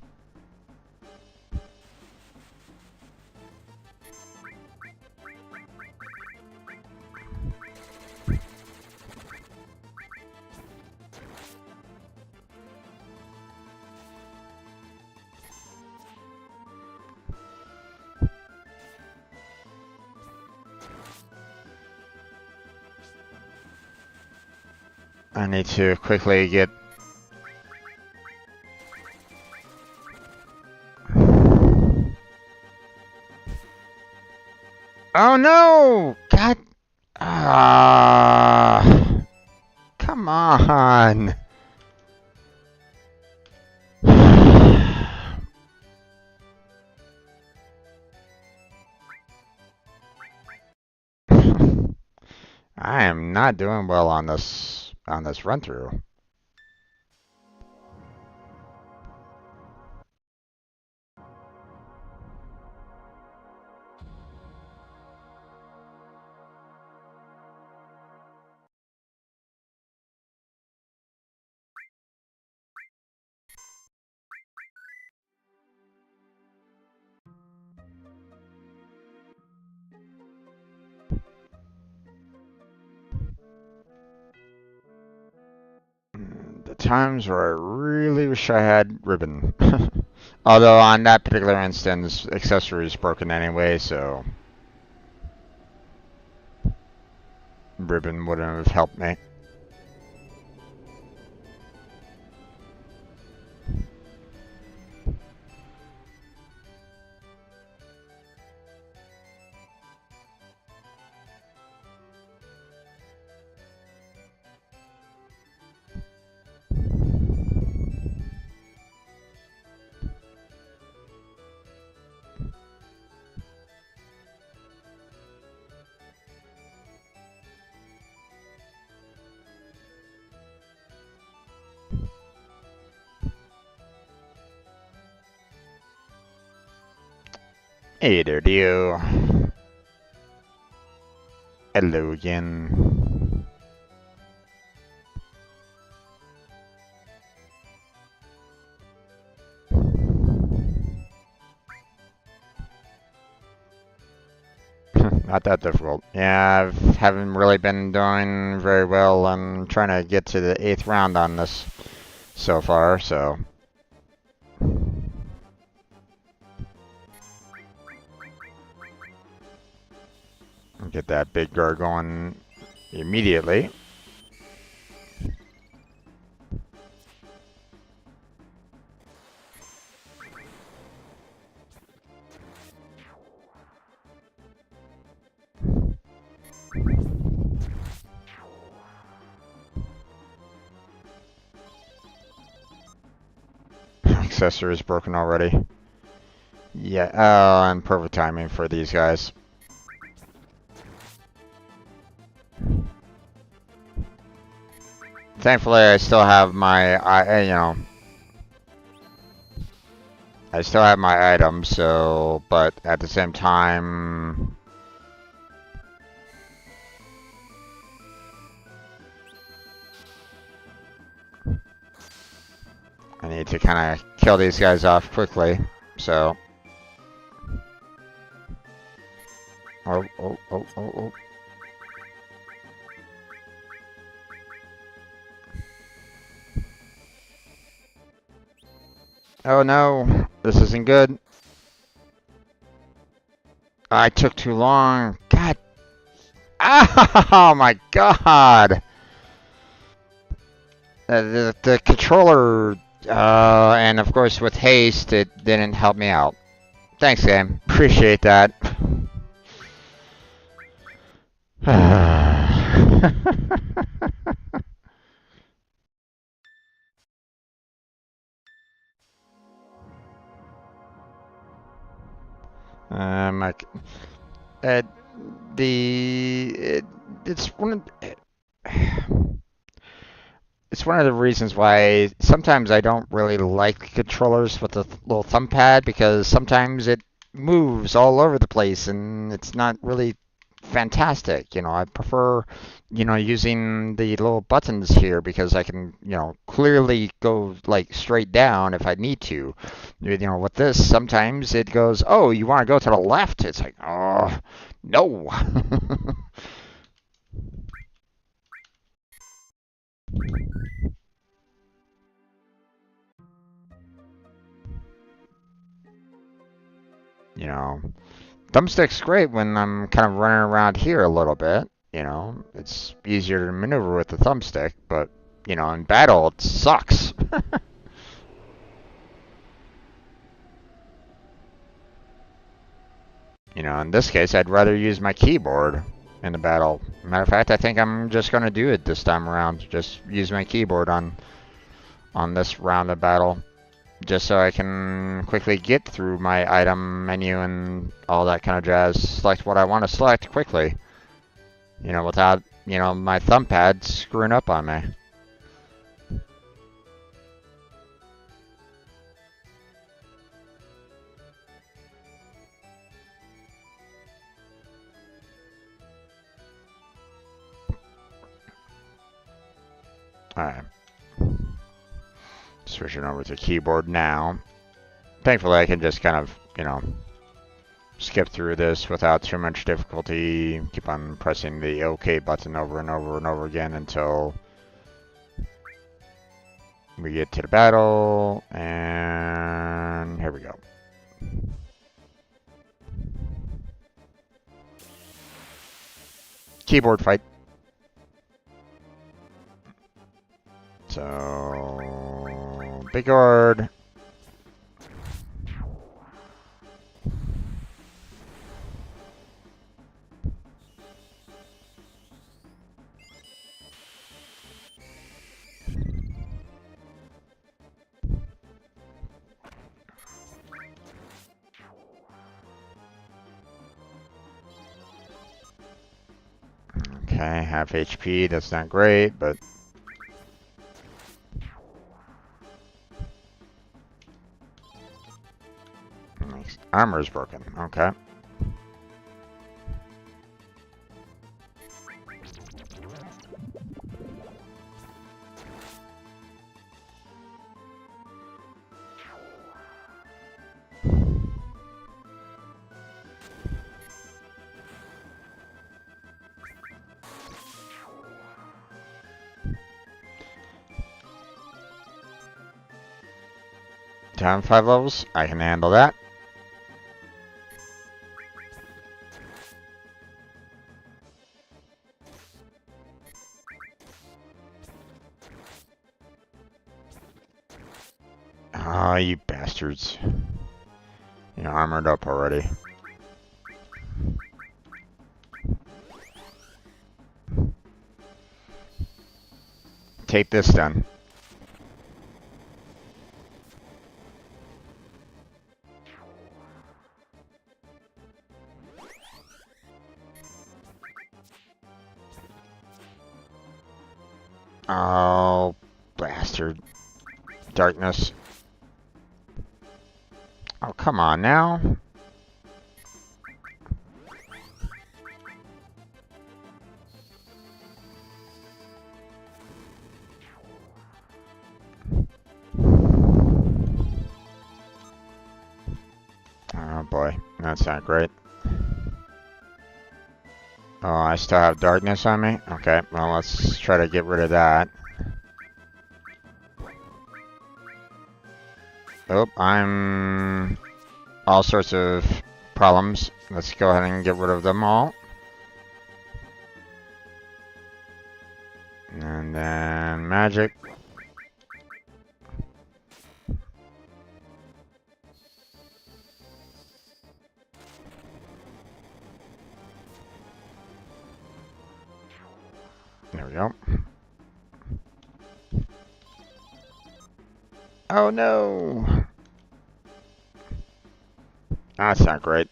I need to quickly get... Oh no! God... Come on! I am not doing well on this run through. The times where I really wish I had ribbon. Although on that particular instance, accessory is broken anyway, so ribbon wouldn't have helped me. Hey there, Dio. Hello again. Not that difficult. Yeah, I haven't really been doing very well. I'm trying to get to the 8th round on this so far, so. Get that big guard going immediately. Accessory is broken already. Yeah, and perfect timing for these guys. Thankfully, I still have my, I still have my items, so, but at the same time, I need to kind of kill these guys off quickly, so. Oh, oh, oh, oh, oh. Oh no, this isn't good. I took too long. God. Oh my god. The controller, and of course with haste, it didn't help me out. Thanks, game. Appreciate that. Like, uh, it's one of it's one of the reasons why sometimes I don't really like controllers with the little thumb pad because sometimes it moves all over the place and it's not really fantastic. I prefer, using the little buttons here because I can, clearly go like straight down if I need to. With this, sometimes it goes, oh, you want to go to the left? It's like, oh, no. you know, Thumbstick's great when I'm kind of running around here a little bit. It's easier to maneuver with the thumbstick, but, in battle, it sucks. In this case, I'd rather use my keyboard in the battle. Matter of fact, I think I'm just going to do it this time around. Just use my keyboard on this round of battle. Just so I can quickly get through my item menu and all that kind of jazz. Select what I want to select quickly. Without, my thumb pad screwing up on me. Alright. Switching over to keyboard now. Thankfully, I can just kind of, skip through this without too much difficulty. Keep on pressing the OK button over and over and over again until we get to the battle. And here we go. Keyboard fight. So, big guard. Okay, half HP, that's not great, but armor's broken, okay. Down 5 levels. I can handle that. Ah, you bastards. You're armored up already. Take this then. Oh, bastard. Darkness. Oh, come on now. Oh boy, that's not great. Oh, I still have darkness on me? Okay, well, let's try to get rid of that. Oh, I'm all sorts of problems. Let's go ahead and get rid of them all. And then magic. There we go. Oh no! That's not great.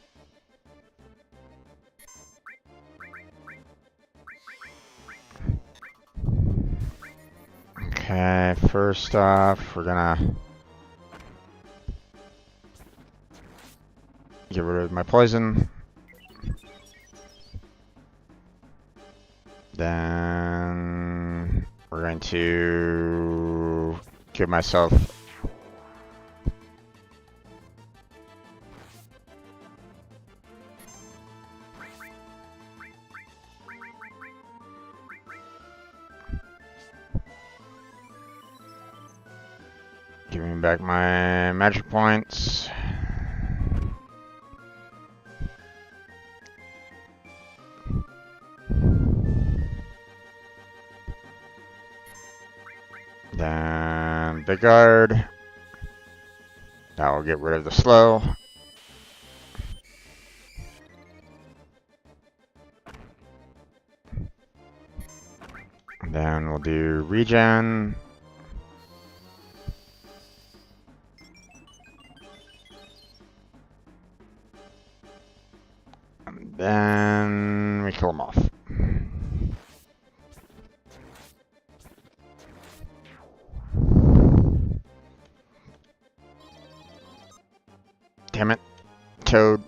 Okay, first off, we're gonna get rid of my poison. Then we're going to give myself giving back my magic points. Then the guard. That will get rid of the slow. Then we'll do regen. And then we kill them off. Damn it, Toad.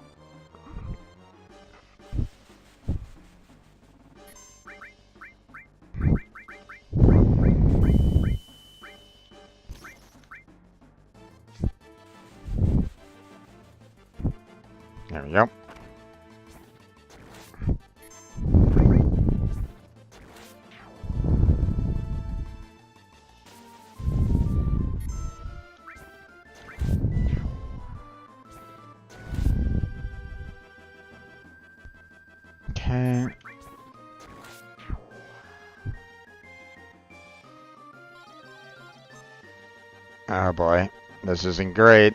There we go. Okay. Oh boy, this isn't great.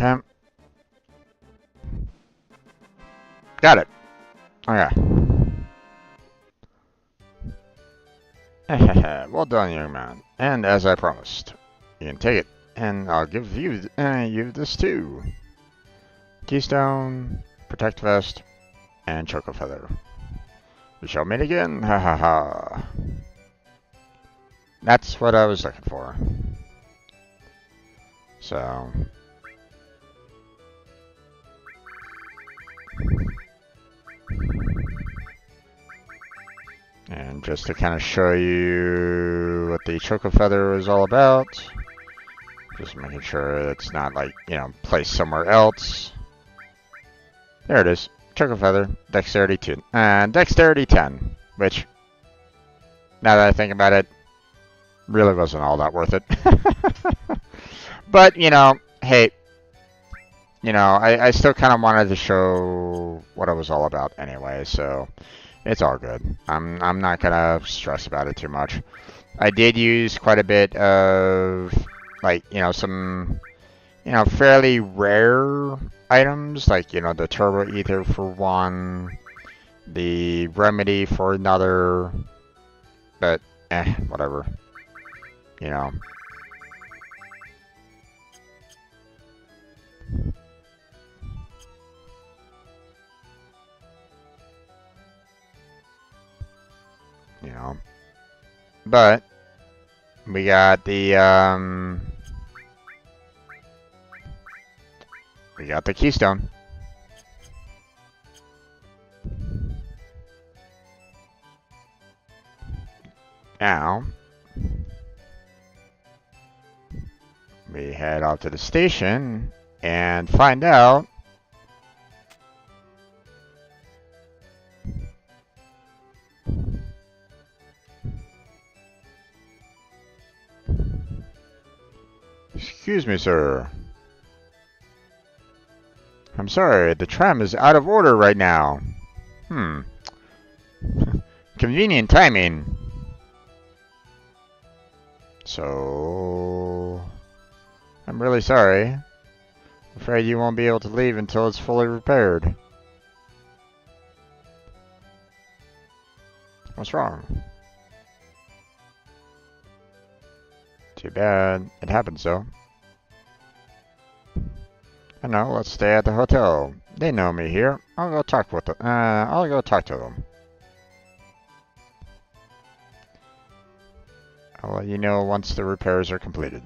Okay. Got it. Okay. Well done, young man. And as I promised, you can take it, and I'll give you this too. Keystone, Protect Vest, and Choco Feather. We shall meet again. Ha ha ha. That's what I was looking for. So, and just to kind of show you what the Choco Feather is all about, just making sure it's not like, you know, placed somewhere else. There it is. Choco Feather, Dexterity 2, and Dexterity 10, which, now that I think about it, really wasn't all that worth it. But, you know, hey, you know, I still kind of wanted to show what it was all about anyway, so it's all good. I'm not gonna stress about it too much. I did use quite a bit of, like, you know, some, you know, fairly rare items, like, you know, the Turbo Ether for one, the Remedy for another, but, whatever, you know. You know, but we got the Keystone. Now we head off to the station and find out Excuse me, sir. I'm sorry, the tram is out of order right now. Convenient timing. So, I'm really sorry. I'm afraid you won't be able to leave until it's fully repaired. What's wrong? Too bad. It happened so. I know, let's stay at the hotel. They know me here. I'll go talk with them. I'll go talk to them. I'll let you know once the repairs are completed.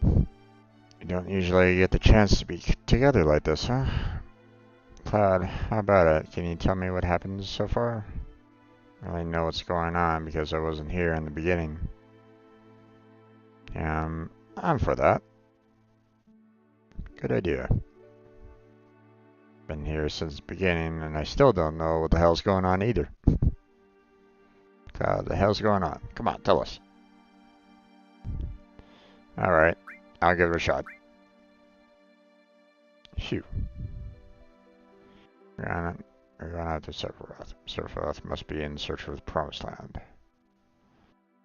You don't usually get the chance to be together like this, huh? Cloud, how about it? Can you tell me what happened so far? I really know what's going on because I wasn't here in the beginning. I'm for that. Good idea. Been here since the beginning and I still don't know what the hell's going on either. Cloud, the hell's going on? Come on, tell us. Alright, I'll give it a shot. Phew. We're gonna have to Sephiroth. Sephiroth must be in search of the Promised Land.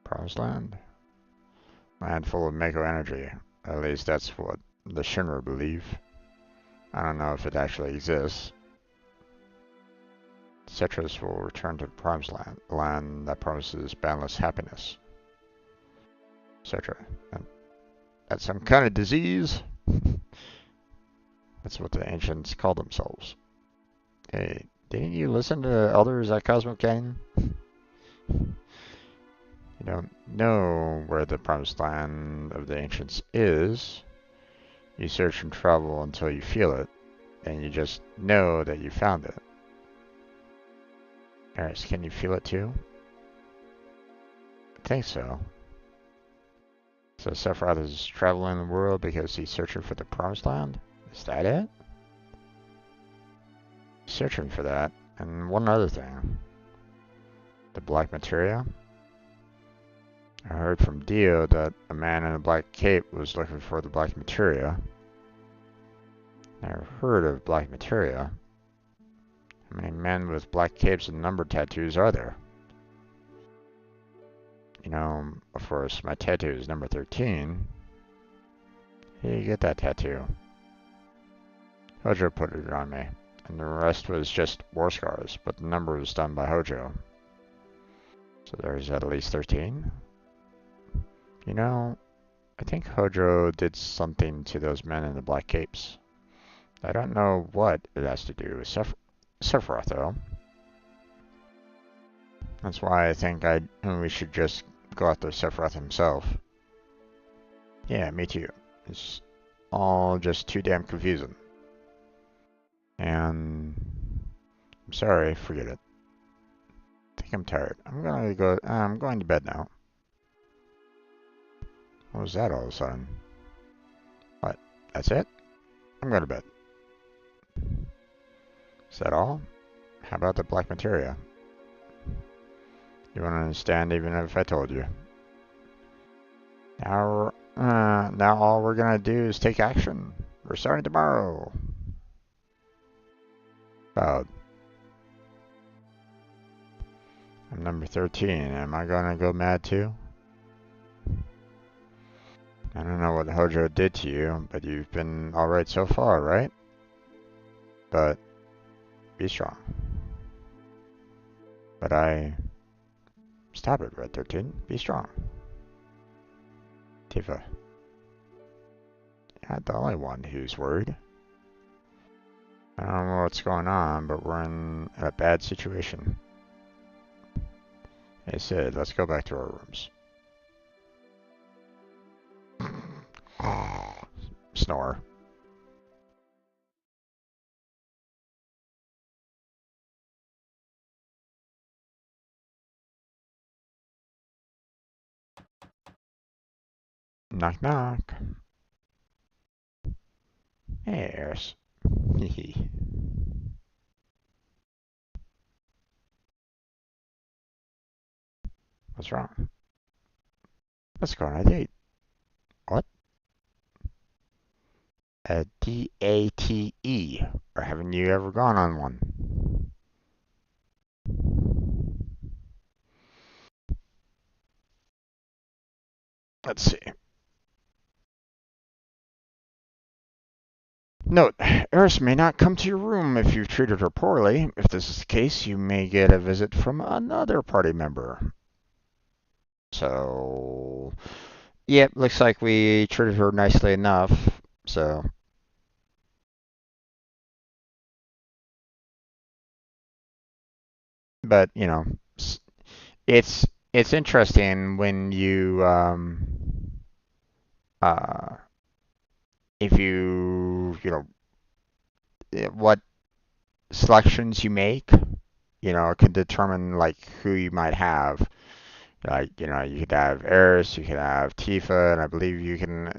Promised Land? Land full of Mako energy. At least that's what the Shinra believe. I don't know if it actually exists. Cetrus will return to the Promised Land, the land that promises boundless happiness. Etc. That's some kind of disease? That's what the ancients called themselves. Hey, didn't you listen to elders at Cosmic Canyon? You don't know where the Promised Land of the ancients is. You search and travel until you feel it, and you just know that you found it. Alright, so can you feel it too? I think so. So Sephiroth is traveling the world because he's searching for the Promised Land? Is that it? Searching for that. And one other thing. The black materia? I heard from Dio that a man in a black cape was looking for the black materia. Never heard of black materia. How many men with black capes and number tattoos are there? You know, of course, my tattoo is number 13. How do you get that tattoo? Hojo put it on me, and the rest was just war scars, but the number was done by Hojo. So there's at least 13? You know, I think Hojo did something to those men in the black capes. I don't know what it has to do with Sephiroth, though. That's why I think we should just go after Sephiroth himself. Yeah, me too. It's all just too damn confusing. And I'm sorry, forget it. I think I'm tired. I'm going to bed now. What was that all of a sudden? What? That's it? I'm going to bed. Is that all? How about the black materia? You won't understand even if I told you. Now all we're gonna do is take action. We're starting tomorrow. Cloud. I'm number 13. Am I gonna go mad too? I don't know what Hojo did to you, but you've been alright so far, right? But be strong. Stop it, Red 13. Be strong. Tifa. You're not the only one who's worried. I don't know what's going on, but we're in a bad situation. Hey Sid, let's go back to our rooms. Snore. Knock knock. Hey, Eris. Hehe. What's wrong? Let's go on a date. What? A D-A-T-E. Or haven't you ever gone on one? Let's see. Note, Eris may not come to your room if you've treated her poorly. If this is the case, you may get a visit from another party member. So, yep, looks like we treated her nicely enough. So, but you know, it's it's interesting when you uh if what selections you make, can determine like who you might have. Like, you could have Eris, you could have Tifa, and I believe you can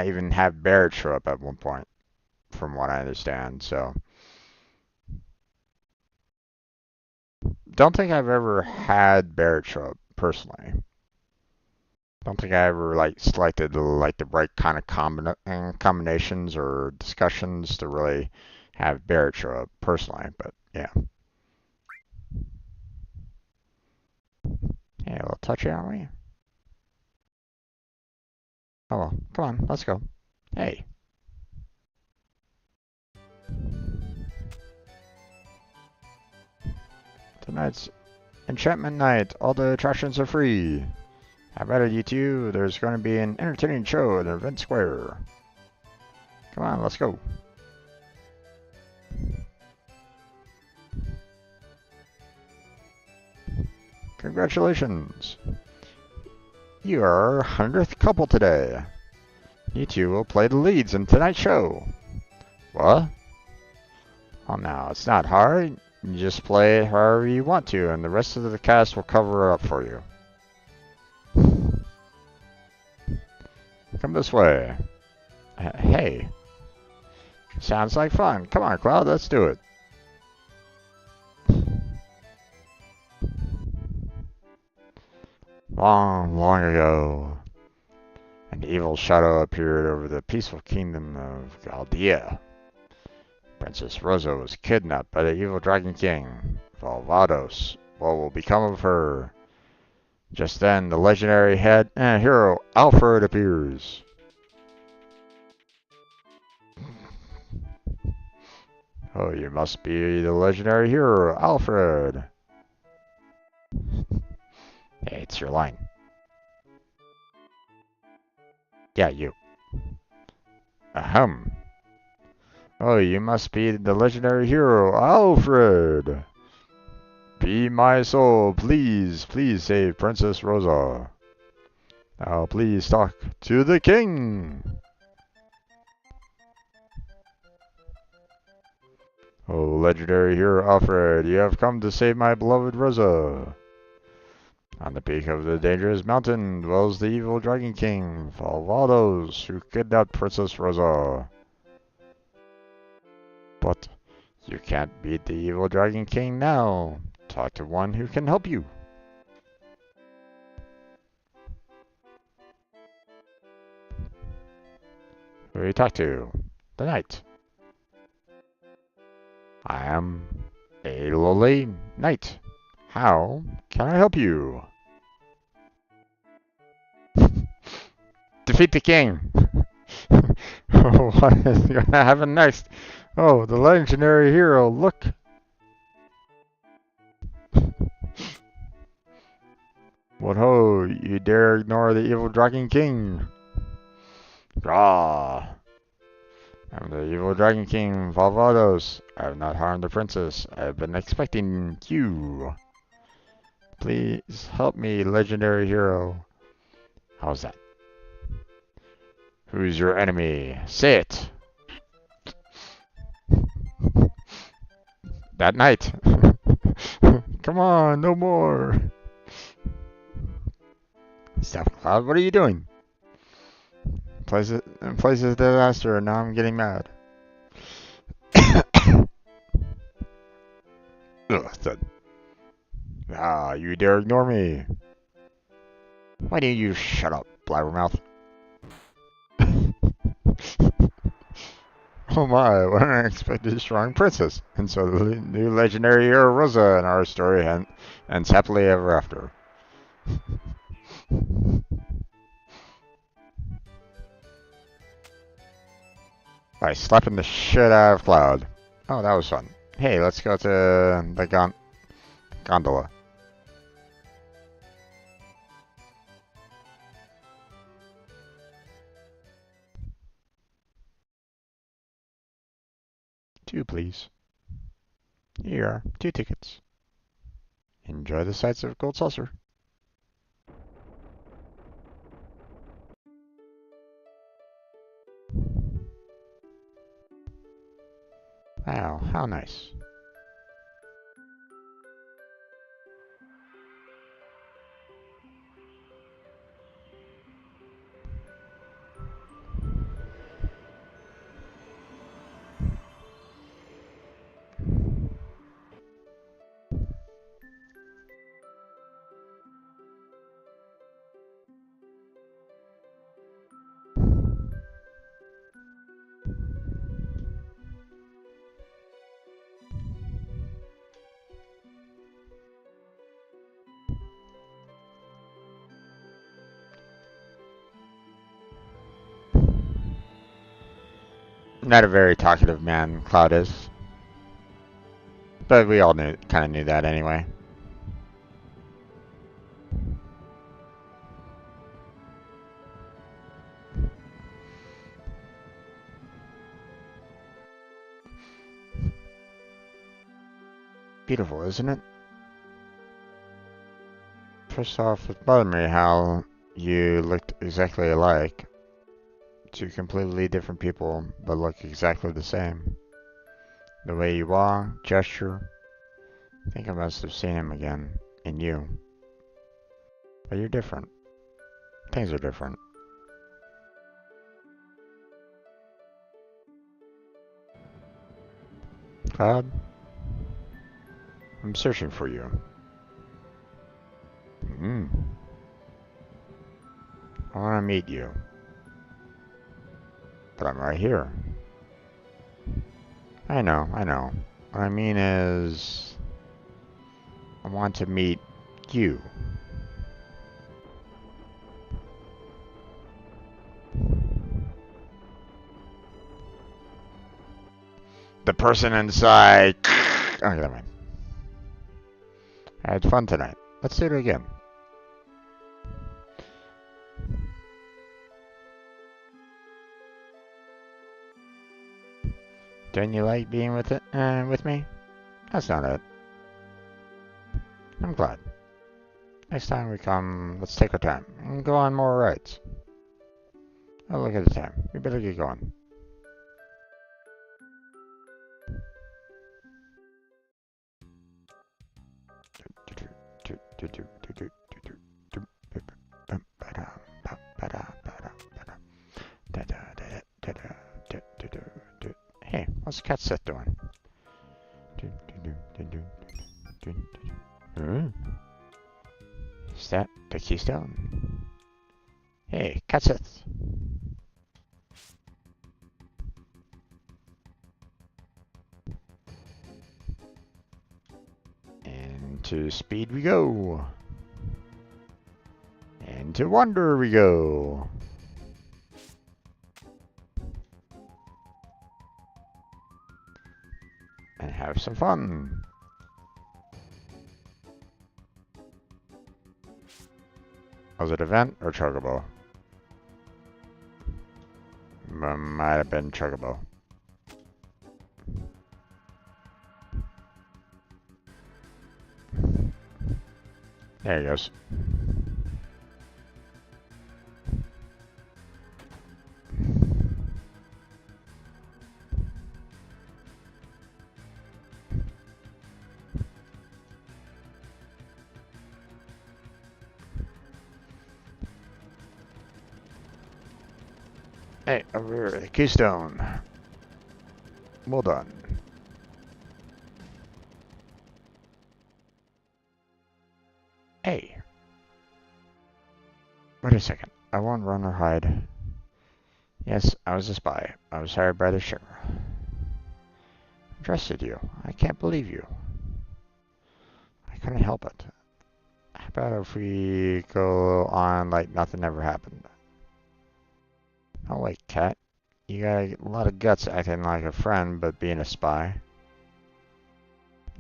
even have Barrett show up at one point, from what I understand. So, don't think I've ever had Barrett show up personally. Don't think I ever like selected like the right kind of combinations or discussions to really have Barrett show up personally. But yeah, a little touchy, aren't we? Oh well, come on, let's go. Hey, tonight's enchantment night. All the attractions are free. How about it, you two? There's going to be an entertaining show at the event square. Come on, let's go. Congratulations. You are our 100th couple today. You two will play the leads in tonight's show. What? Oh, no, it's not hard. You just play however you want to, and the rest of the cast will cover it up for you. Come this way. Hey. Sounds like fun. Come on, Cloud, let's do it. Long, long ago, an evil shadow appeared over the peaceful kingdom of Chaldea. Princess Rosa was kidnapped by the evil Dragon King, Valvados. What will become of her? Just then, the legendary hero Alfred appears. Oh, you must be the legendary hero, Alfred. Hey, it's your line. Yeah, you. Ahem. Oh, you must be the legendary hero, Alfred! Be my soul, please, please save Princess Rosa. Now please talk to the king! Oh, legendary hero Alfred, you have come to save my beloved Rosa. On the peak of the dangerous mountain dwells the evil Dragon King, VODs, who kidnapped Princess Rosa. But you can't beat the evil Dragon King now. Talk to one who can help you. Who do you talk to? The knight. I am a lowly knight. How can I help you? Defeat the king. What is going to happen next? Oh, the legendary hero, look. What ho, you dare ignore the evil Dragon King? Ah, I'm the evil Dragon King, VODs. I have not harmed the princess. I have been expecting you. Please help me, legendary hero. How's that? Who's your enemy? Say it. That knight. Come on, no more. Stop, Cloud. What are you doing? Place is a disaster, and now I'm getting mad. Ugh, ah, you dare ignore me. Why don't you shut up, blabbermouth? Oh my, what an unexpected strong princess. And so the new legendary hero Rosa in our story ends happily ever after. By slapping the shit out of Cloud. Oh, that was fun. Hey, let's go to the gondola. Two, please. Here you are, 2 tickets. Enjoy the sights of Gold Saucer. Wow, how nice. Not a very talkative man, Cloud is. But we all kind of knew that anyway. Beautiful, isn't it? First off, it bothered me how you looked exactly alike. 2 completely different people, but look exactly the same. The way you walk, gesture. I think I must have seen him again. In you. But you're different. Things are different. Cloud? I'm searching for you. I want to meet you. But I'm right here. I know. What I mean is, I want to meet you. The person inside. Okay, never mind. I had fun tonight. Let's do it again. Don't you like being with me? That's not it. I'm glad. Next time we come, let's take our time and go on more rides. Oh, look at the time. We better get going. Hey, what's Conceptis doing? Is that the keystone? Hey, Conceptis. Into speed we go. Into wonder we go. And have some fun. Was it event or Chocobo? Might have been Chocobo. There he goes. Hey, over here, keystone. Well done. Hey. Wait a second. I won't run or hide. Yes, I was a spy. I was hired by the shimmer. I trusted you. I can't believe you. I couldn't help it. How about if we go on like nothing ever happened? Oh wait, Cat. You got a lot of guts acting like a friend, but being a spy.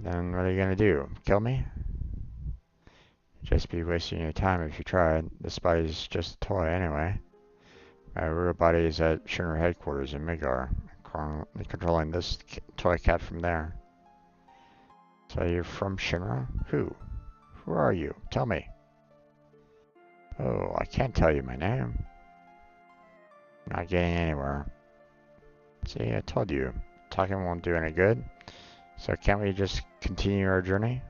Then what are you gonna do? Kill me? Just be wasting your time if you tried. The spy is just a toy anyway. My real body is at Shinra headquarters in Midgar, controlling this toy cat from there. So you're from Shinra? Who? Who are you? Tell me. Oh, I can't tell you my name. Not getting anywhere. See, I told you. Talking won't do any good. So can't we just continue our journey?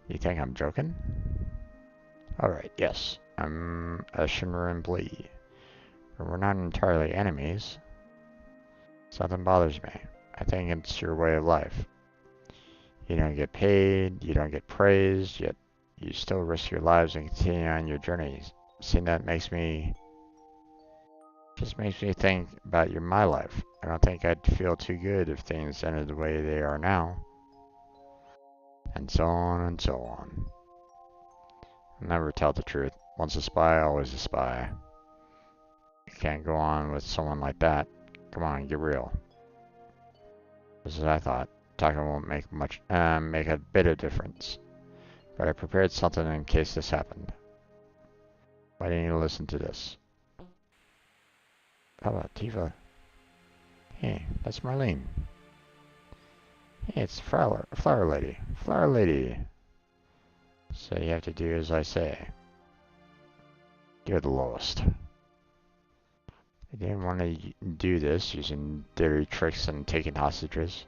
You think I'm joking? Alright, yes. I'm a Shinra employee. But we're not entirely enemies. Something bothers me. I think it's your way of life. You don't get paid, you don't get praised, yet you still risk your lives and continue on your journeys. Seeing that makes me think about my life. I don't think I'd feel too good if things ended the way they are now. And so on and so on. I'll never tell the truth. Once a spy, always a spy. You can't go on with someone like that. Come on, get real. This is what I thought. Talking won't make a bit of difference. But I prepared something in case this happened. Why didn't you listen to this? How about Tifa? Hey, that's Marlene. Hey, it's Flower Lady. Flower Lady. So you have to do as I say. You're the lowest. I didn't want to do this using dirty tricks and taking hostages.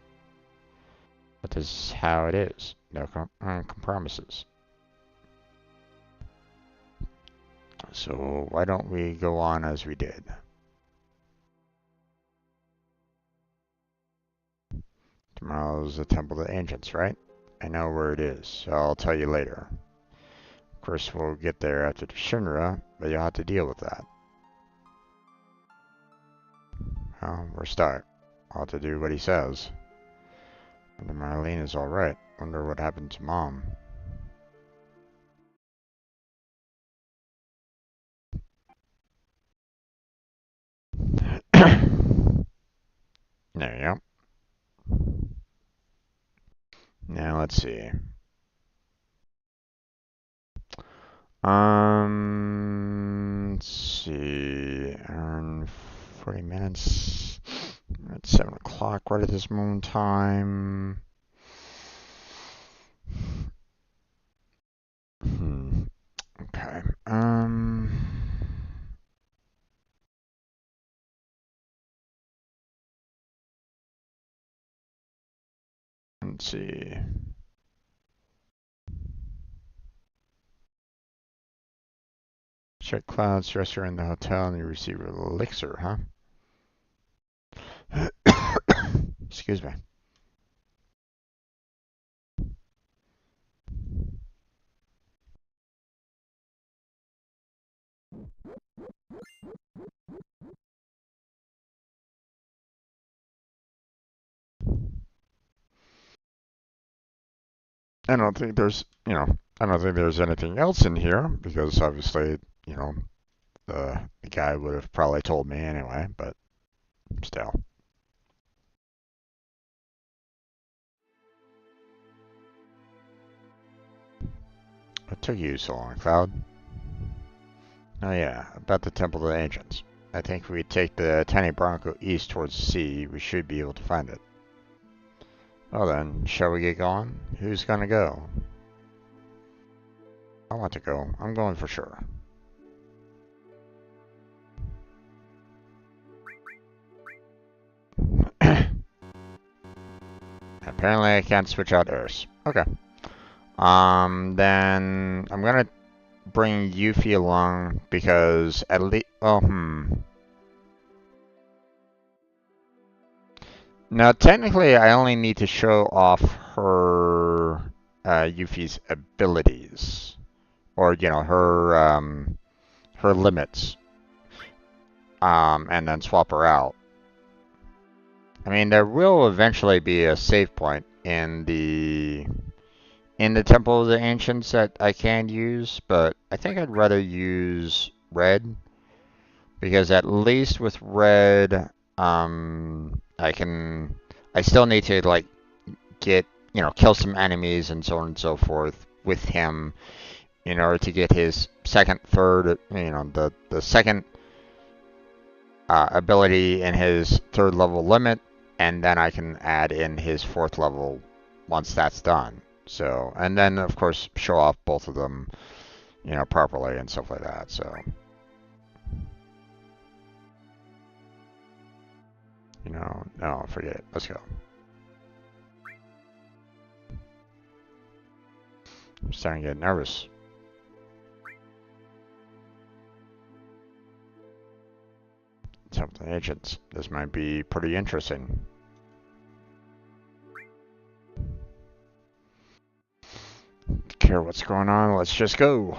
But this is how it is. No compromises. So why don't we go on as we did? Tomorrow's the Temple of the Ancients, right? I know where it is, so I'll tell you later. Of course, we'll get there after the Shinra, but you'll have to deal with that. Well, we're stuck. I'll have to do what he says. Wonder Marlene is alright. Wonder what happened to Mom. There you go. Now let's see. Let's see. Earn 40 minutes. It's 7 o'clock right at this moment in time. Okay. Let's see. Check cloud stressor in the hotel and you receive an elixir, huh? Excuse me. I don't think there's, I don't think there's anything else in here because obviously, the guy would have probably told me anyway, but still. What took you so long, Cloud? Oh yeah, about the Temple of the Ancients. I think if we take the tiny Bronco east towards the sea, we should be able to find it. Well then, shall we get going? Who's gonna go? I want to go. I'm going for sure. Apparently I can't switch out Earths. Okay. Then I'm gonna bring Yuffie along because at least, Now, technically, I only need to show off her, Yuffie's abilities. Or, her limits. And then swap her out. I mean, there will eventually be a save point in the Temple of the Ancients that I can use, but I think I'd rather use Red. Because at least with Red, I still need to, like, get, kill some enemies and so on and so forth with him in order to get his second, third, the second ability in his third level limit, and then I can add in his fourth level once that's done. So, and then of course show off both of them, properly and stuff like that. So, no, forget it. Let's go. I'm starting to get nervous. Temple Agents. This might be pretty interesting. Don't care what's going on. Let's just go.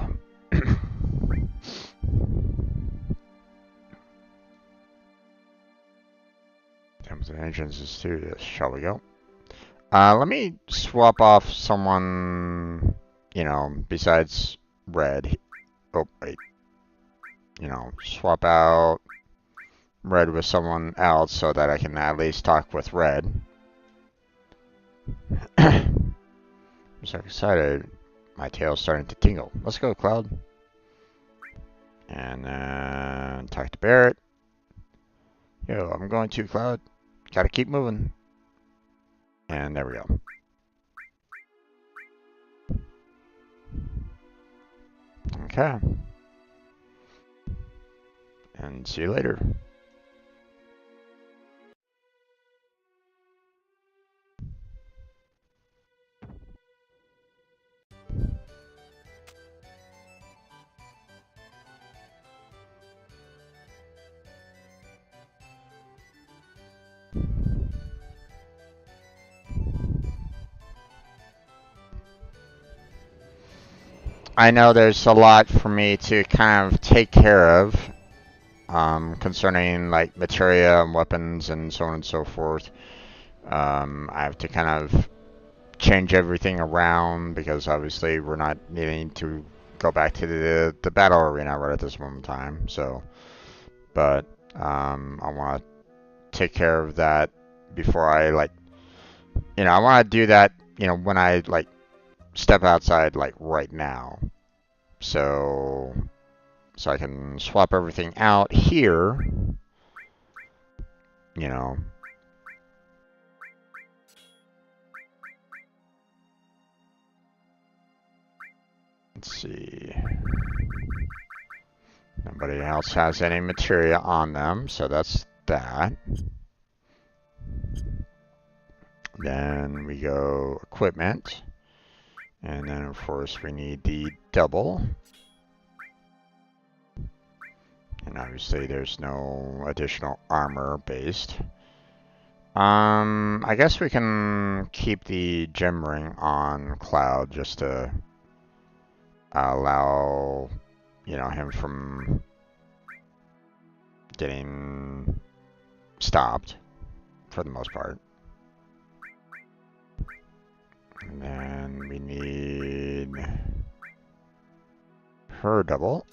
Temple Agents is serious. Shall we go? Let me swap off someone, besides Red. Oh, wait. Swap out Red with someone else so that I can at least talk with Red. I'm so excited. My tail's starting to tingle. Let's go, Cloud. And then talk to Barrett. Yo, I'm going to, Cloud. Gotta keep moving. And there we go. Okay. And see you later. I know there's a lot for me to kind of take care of, concerning like materia and weapons and so on and so forth. I have to kind of change everything around because obviously we're not needing to go back to the battle arena right at this moment in time. So, but I want to take care of that before I I want to do that, when I step outside right now. So I can swap everything out here, Let's see. Nobody else has any materia on them, so that's that. Then we go equipment. And then, of course, we need the double. And obviously, there's no additional armor based. I guess we can keep the gem ring on Cloud just to allow, you know, him from getting stopped for the most part. And then we need her double.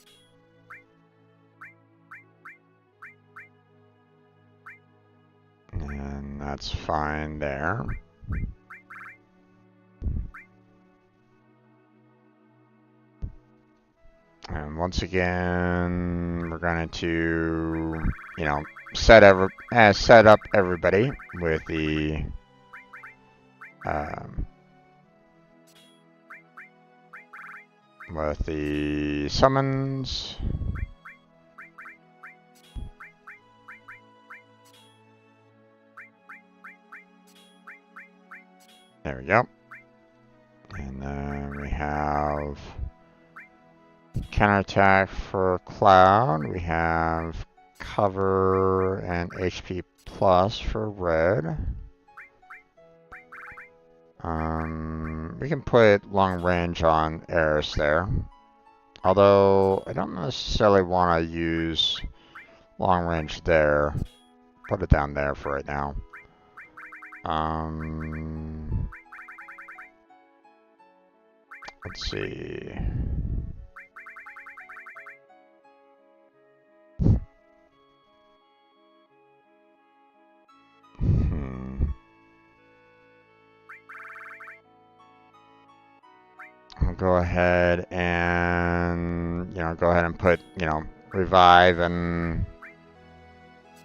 And that's fine there. And once again, we're going to, you know, set up everybody with the summons. There we go. And then we have counterattack for Cloud. We have cover and HP plus for Red. We can put long range on Eris there. Although I don't necessarily want to use long range there. Put it down there for right now. Let's see. I'll go ahead and, you know, put, you know, revive and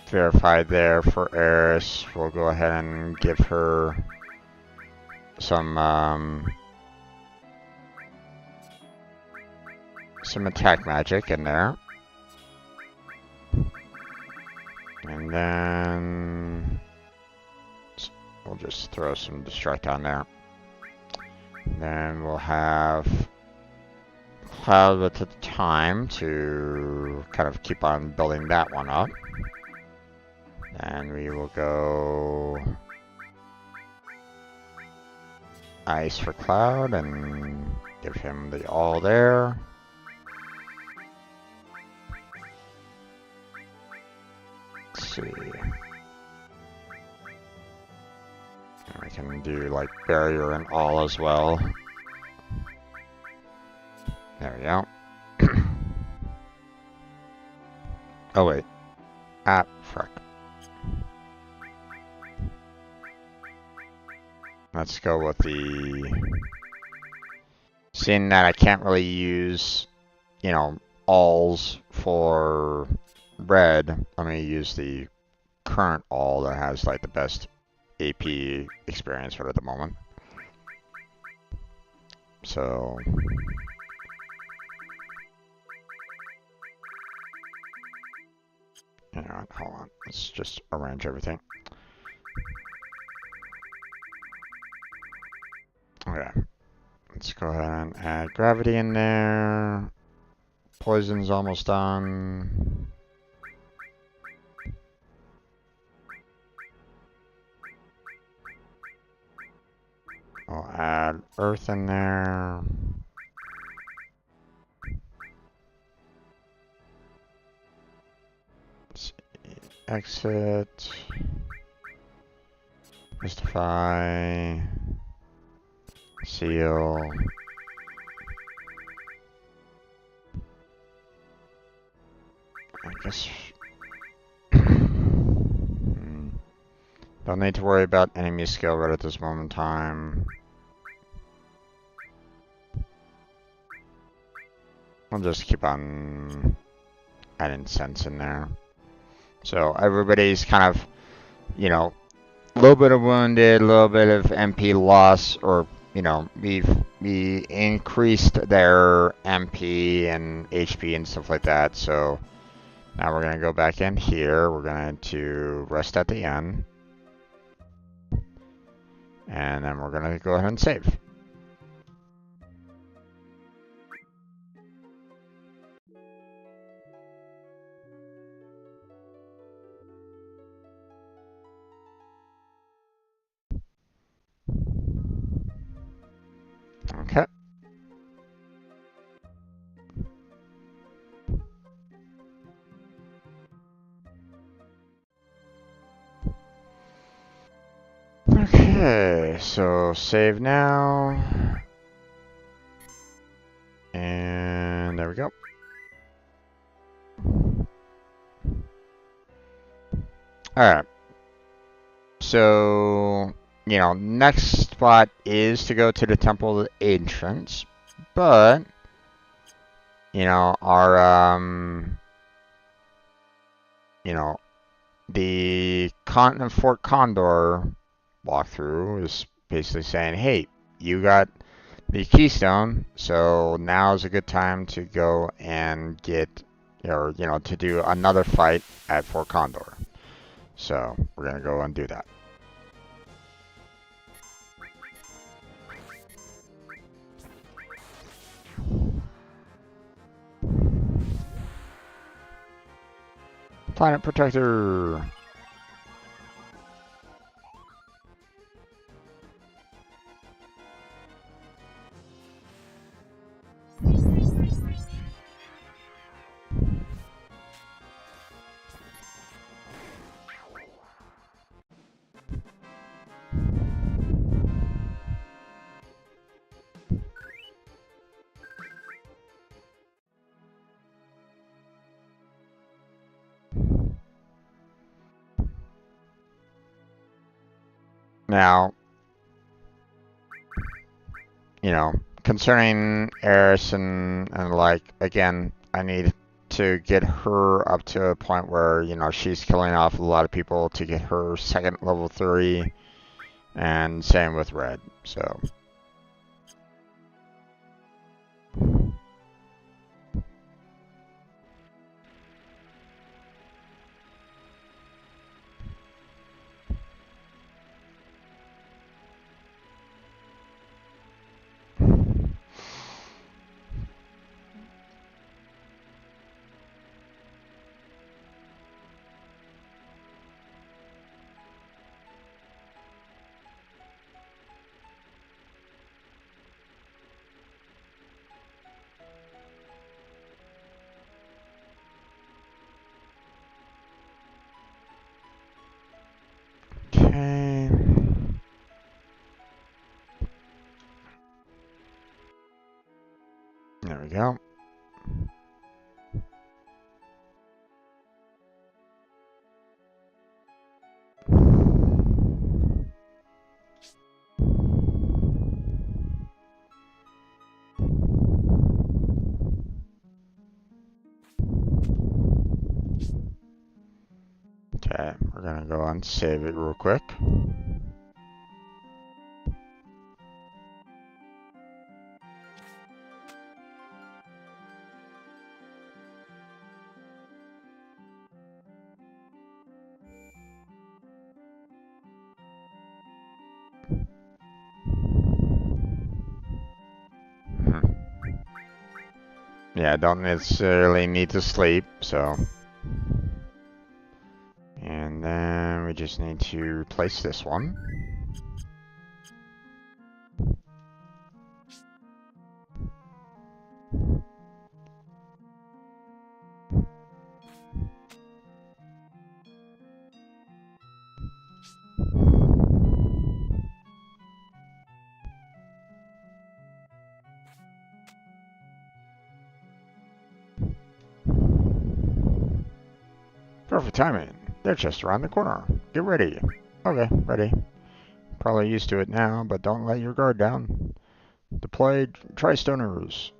verify there for Eris. We'll go ahead and give her some attack magic in there. And then we'll just throw some destruct on there. Then we'll have Cloud at the time to kind of keep on building that one up. And we will go Ice for Cloud and give him the all there. Let's see. And we can do like barrier and all as well. There we go. Oh wait. Ah, frick. Let's go with the... Seeing that I can't really use, you know, alls for Red, I'm going to use the current all that has like the best AP experience for it at the moment. So... You know what, hold on. Let's just arrange everything. Okay. Let's go ahead and add gravity in there. Poison's almost done. I'll add earth in there. Let's see. Exit. Mystify. Seal. I guess... Don't need to worry about enemy skill right at this moment in time. We'll just keep on adding sense in there. So everybody's kind of, you know, a little bit of wounded, a little bit of MP loss, or, you know, we've we increased their MP and HP and stuff like that. So now we're going to go back in here. We're going to rest at the end. And then we're going to go ahead and save. Okay. Okay, so save now. And there we go. Alright. So, you know, next spot is to go to the Temple of the Ancients. But, you know, our, you know, the Continent Fort Condor walkthrough is basically saying, hey, you got the Keystone, so now is a good time to go and get, or, you know, to do another fight at Fort Condor. So, we're going to go and do that. Planet Protector! Now, you know, concerning Eris and like, again, I need to get her up to a point where, you know, she's killing off a lot of people to get her second level 3, and same with Red, so. Okay. There we go. Okay, we're gonna go and save it real quick. Yeah, don't necessarily need to sleep, so. And then we just need to replace this one. Perfect timing. They're just around the corner. Get ready. Okay, ready. Probably used to it now, but don't let your guard down. Deploy Tristoners.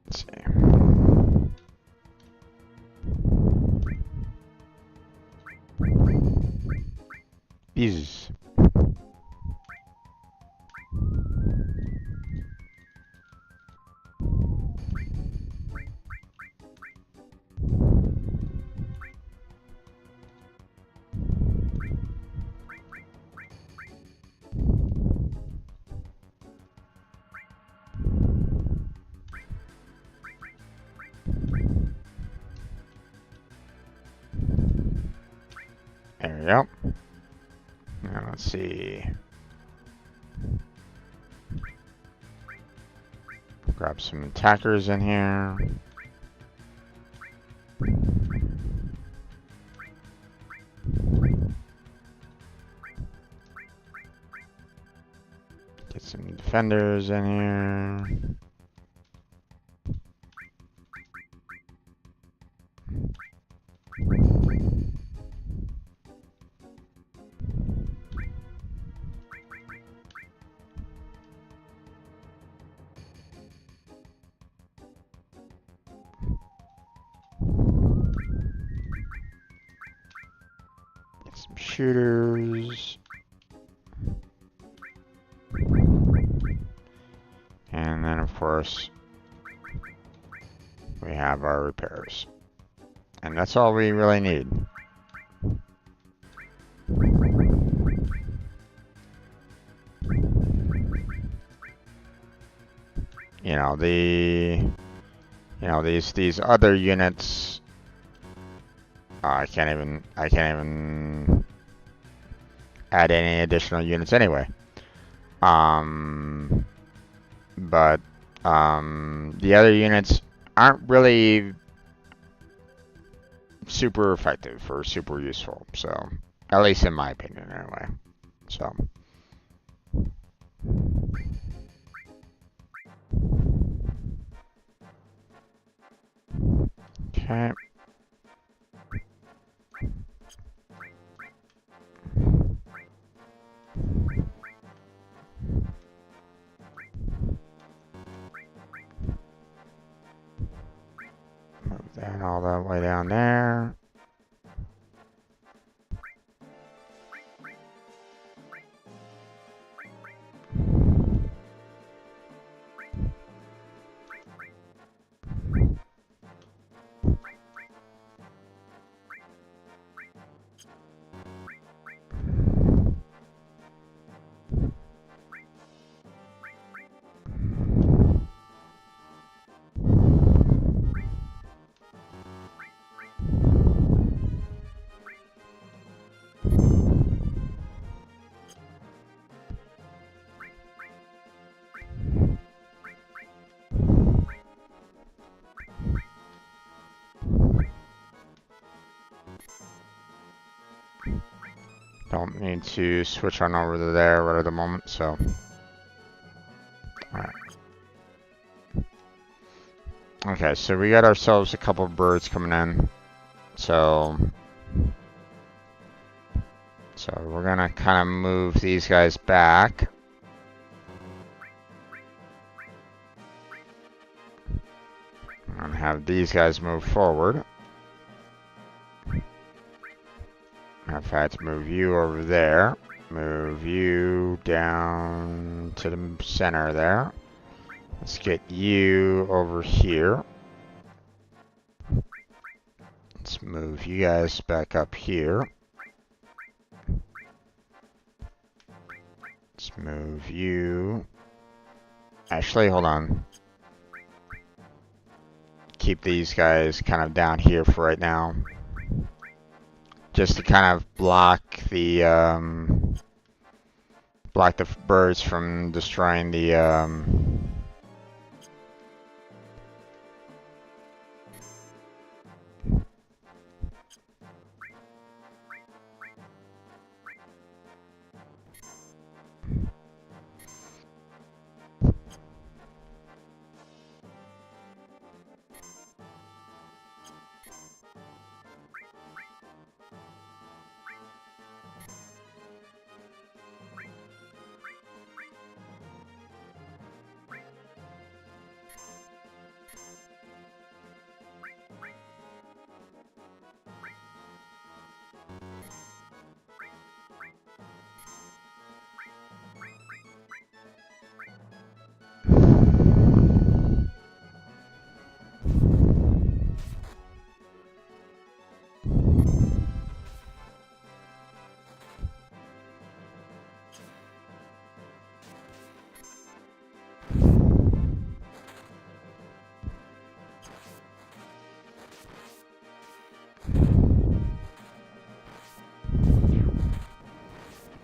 Let's see. Bees. There we go. Now let's see. Grab some attackers in here. Get some defenders in here. Get some shooters. And then, of course, we have our repairs. And that's all we really need. These other units, I can't even add any additional units anyway. But the other units aren't really super effective or super useful, so at least in my opinion anyway. So okay. Move that all that way down there. Don't need to switch on over to there right at the moment, so. Alright. Okay, so we got ourselves a couple of birds coming in. So we're gonna kind of move these guys back. And have these guys move forward. In fact, move you over there. Move you down to the center there. Let's get you over here. Let's move you guys back up here. Let's move you. Actually, hold on. Keep these guys kind of down here for right now. Just to kind of block the birds from destroying the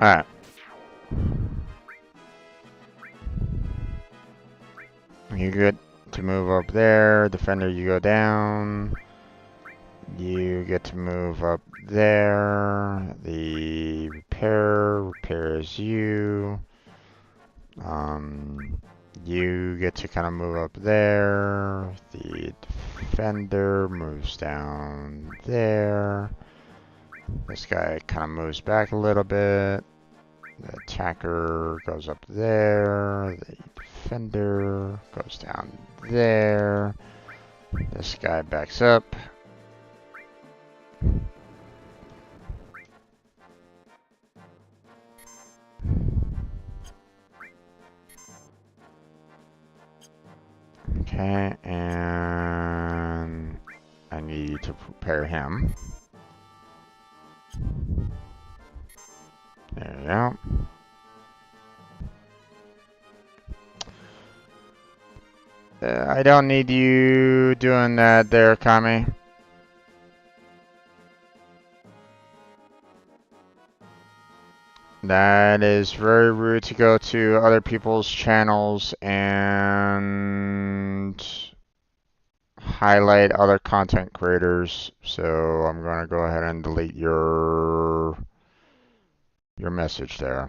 Alright. You get to move up there. Defender, you go down. You get to move up there. The repair repairs you. You get to kind of move up there. The defender moves down there. This guy kind of moves back a little bit. The attacker goes up there. The defender goes down there. This guy backs up. Okay, and I need to prepare him. There we go. I don't need you doing that there, Kami. That is very rude to go to other people's channels and highlight other content creators. So I'm going to go ahead and delete your message there.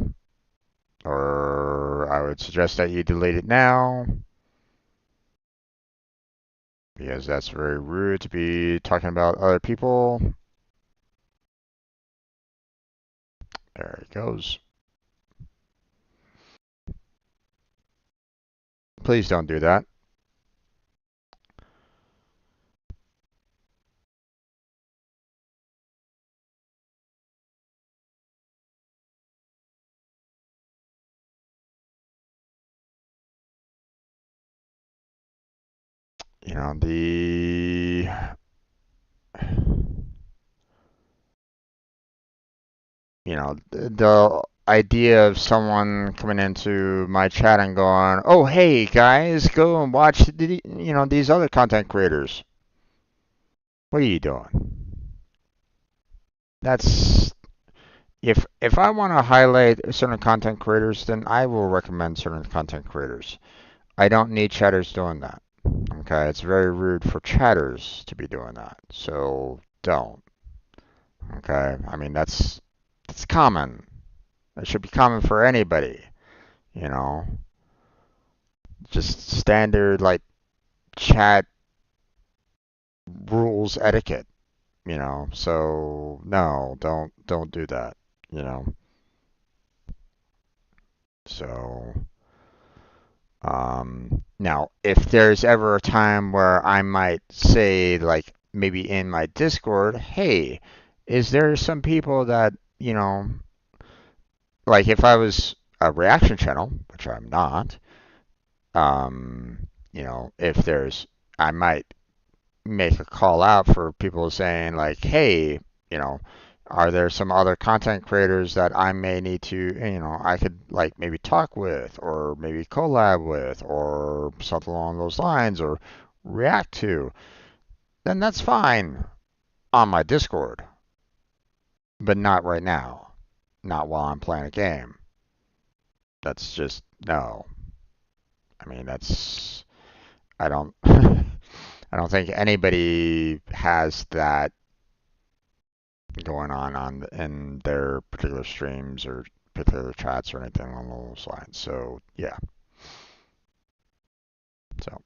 Or I would suggest that you delete it now, because that's very rude to be talking about other people. There it goes. Please don't do that. You know, the idea of someone coming into my chat and going, "Oh, hey guys, go and watch these other content creators." What are you doing? That's if I want to highlight certain content creators, then I will recommend certain content creators. I don't need chatters doing that. Okay, it's very rude for chatters to be doing that. So don't. Okay, I mean that's common. It should be common for anybody, you know. Just standard like chat rules etiquette, you know. So no, don't do that, you know. So now if there's ever a time where I might say like maybe in my Discord, hey, is there some people that, like if I was a reaction channel, which I'm not, if I might make a call out for people saying like, hey, you know, are there some other content creators that I may need to, I could like maybe talk with or maybe collab with or something along those lines or react to, then that's fine on my Discord, but not right now, not while I'm playing a game. That's just no. I mean, I don't I don't think anybody has that going on in their particular streams or particular chats or anything along those lines. So yeah. So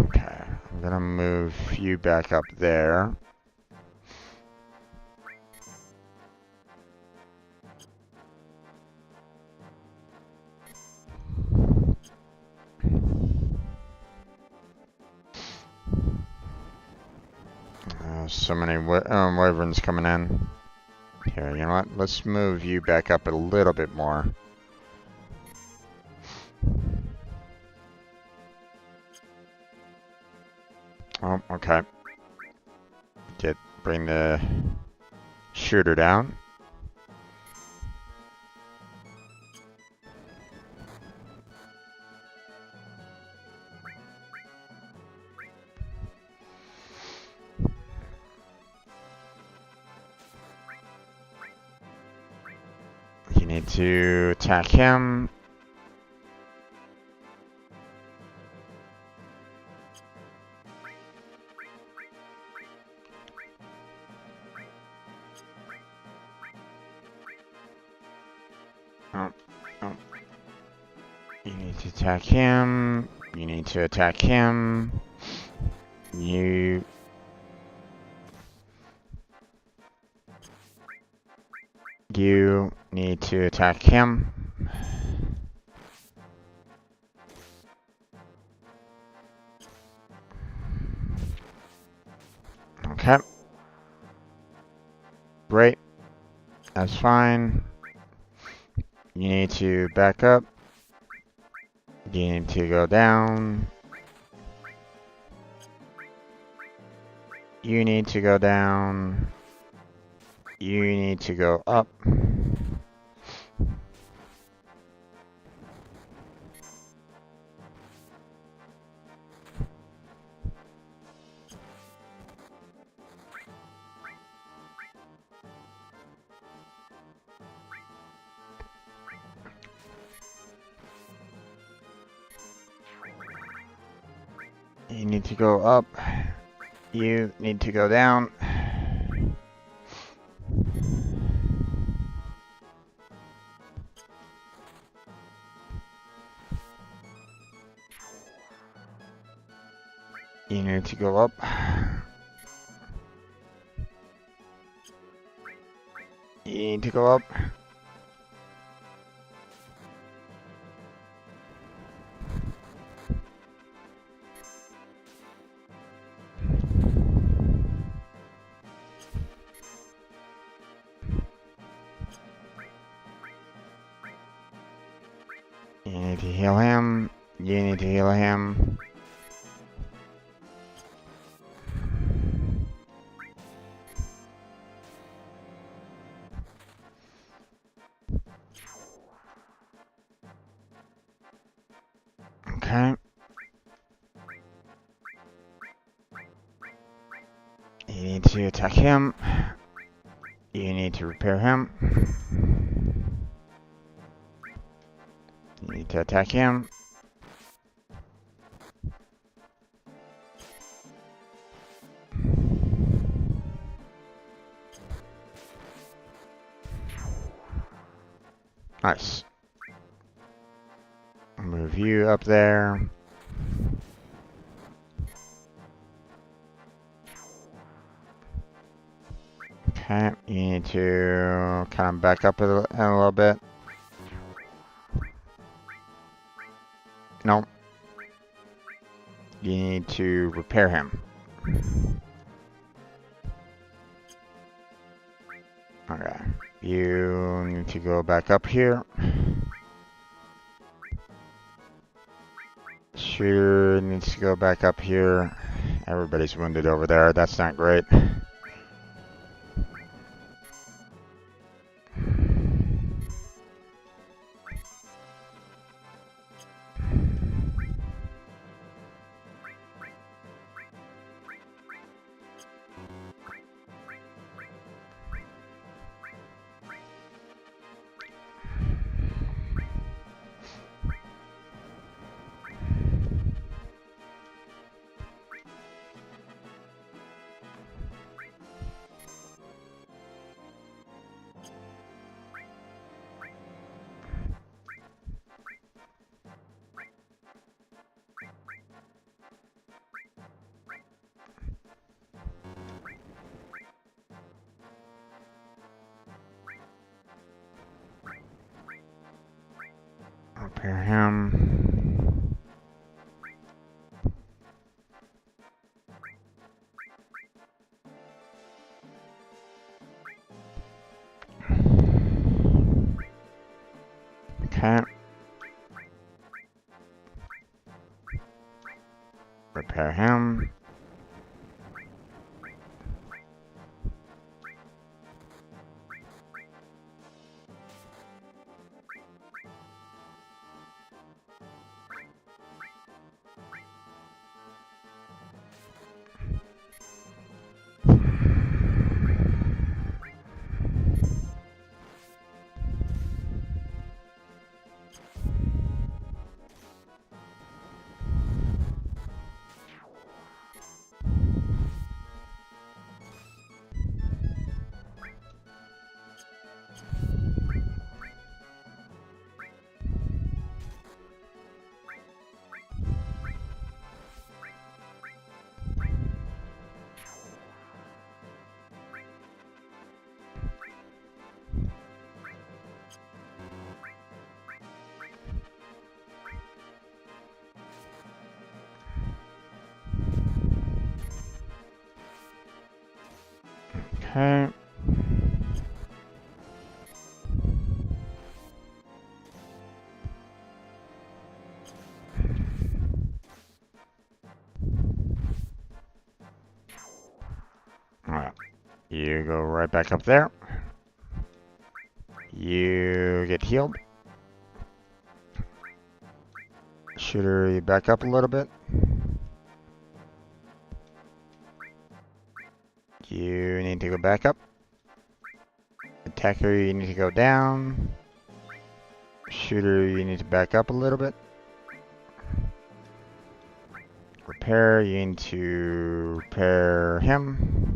okay, I'm gonna move you back up there. So many wyverns coming in. Here, you know what? Let's move you back up a little bit more. Oh, okay. Bring the shooter down. need to attack him. Oh, oh. You need to attack him. You need to attack him. You need to attack him. Okay. Great. That's fine. You need to back up. You need to go down. You need to go down. You need to go up. You need to go up. You need to go down. You need to go up. You need to go up. You need to heal him. You need to heal him. Okay. You need to attack him. You need to repair him. You need to attack him. Nice. Move you up there. Okay, you need to kind of back up a little bit. No. You need to repair him. Okay. You need to go back up here. Shooter needs to go back up here. Everybody's wounded over there. That's not great. Repair him. Okay. Repair him. Okay. Alright. You go right back up there. You get healed. Shooter, you back up a little bit. You need to go back up. Attacker, you need to go down. Shooter, you need to back up a little bit. Repair, you need to repair him.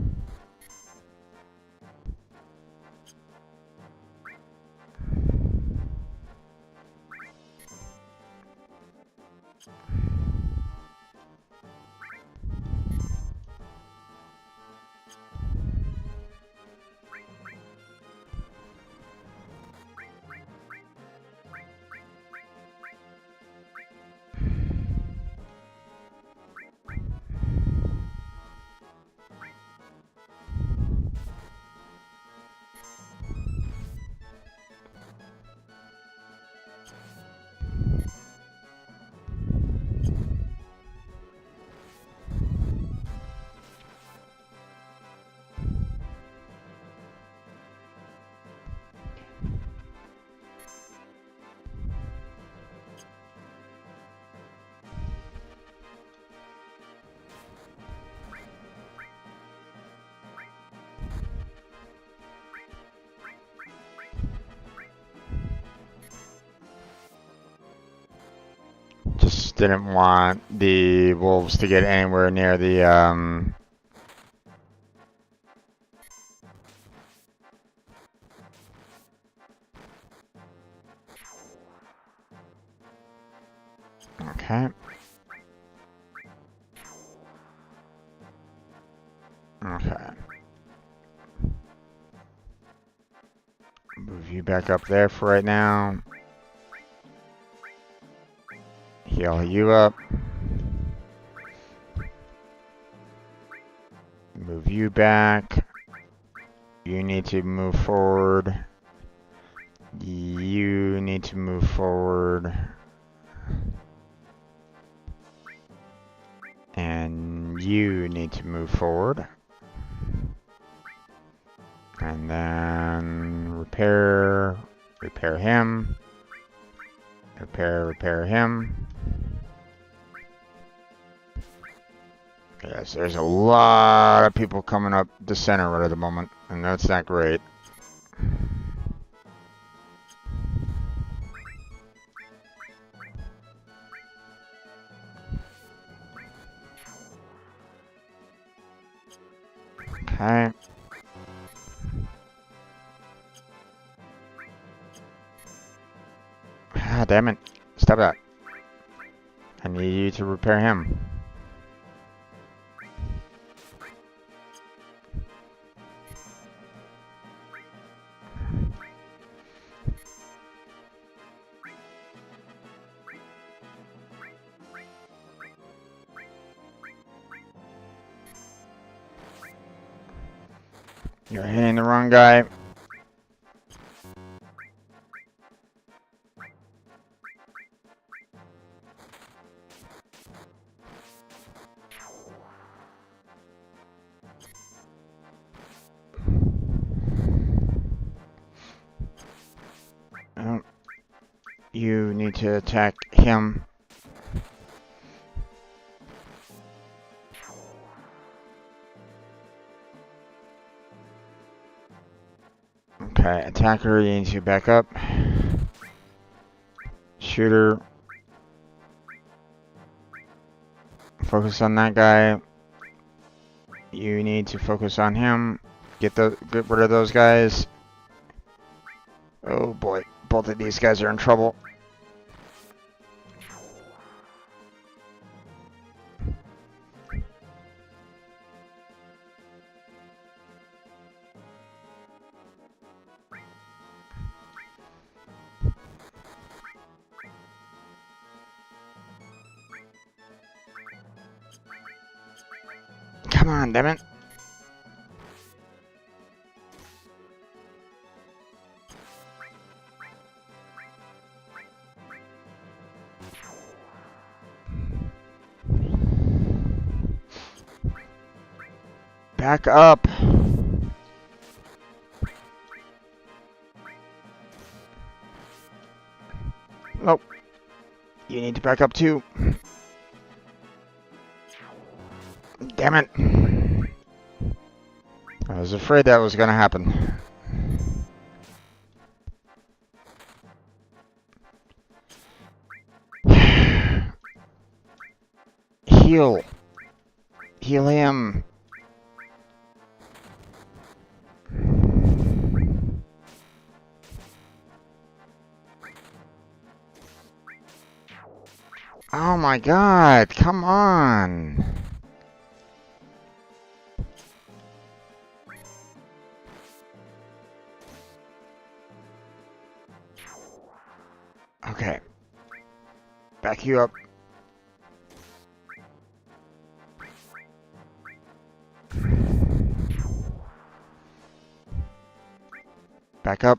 Just didn't want the wolves to get anywhere near the okay. Okay. Move you back up there for right now. Heal you up. Move you back. You need to move forward. You need to move forward. And you need to move forward. And then repair him. Repair him. Yes, there's a lot of people coming up the center right at the moment, and that's not great. Okay. Ah, damn it. Stop that. I need you to repair him. You're hitting the wrong guy. Oh, you need to attack him. Okay, attacker, you need to back up. Shooter, focus on that guy. You need to focus on him. Get rid of those guys. Oh boy, both of these guys are in trouble. Come on, damn it. Back up. Oh, you need to back up too. Damn it. I was afraid that was going to happen. Heal. Heal him. Oh my god, come on. Okay. Back you up. Back up.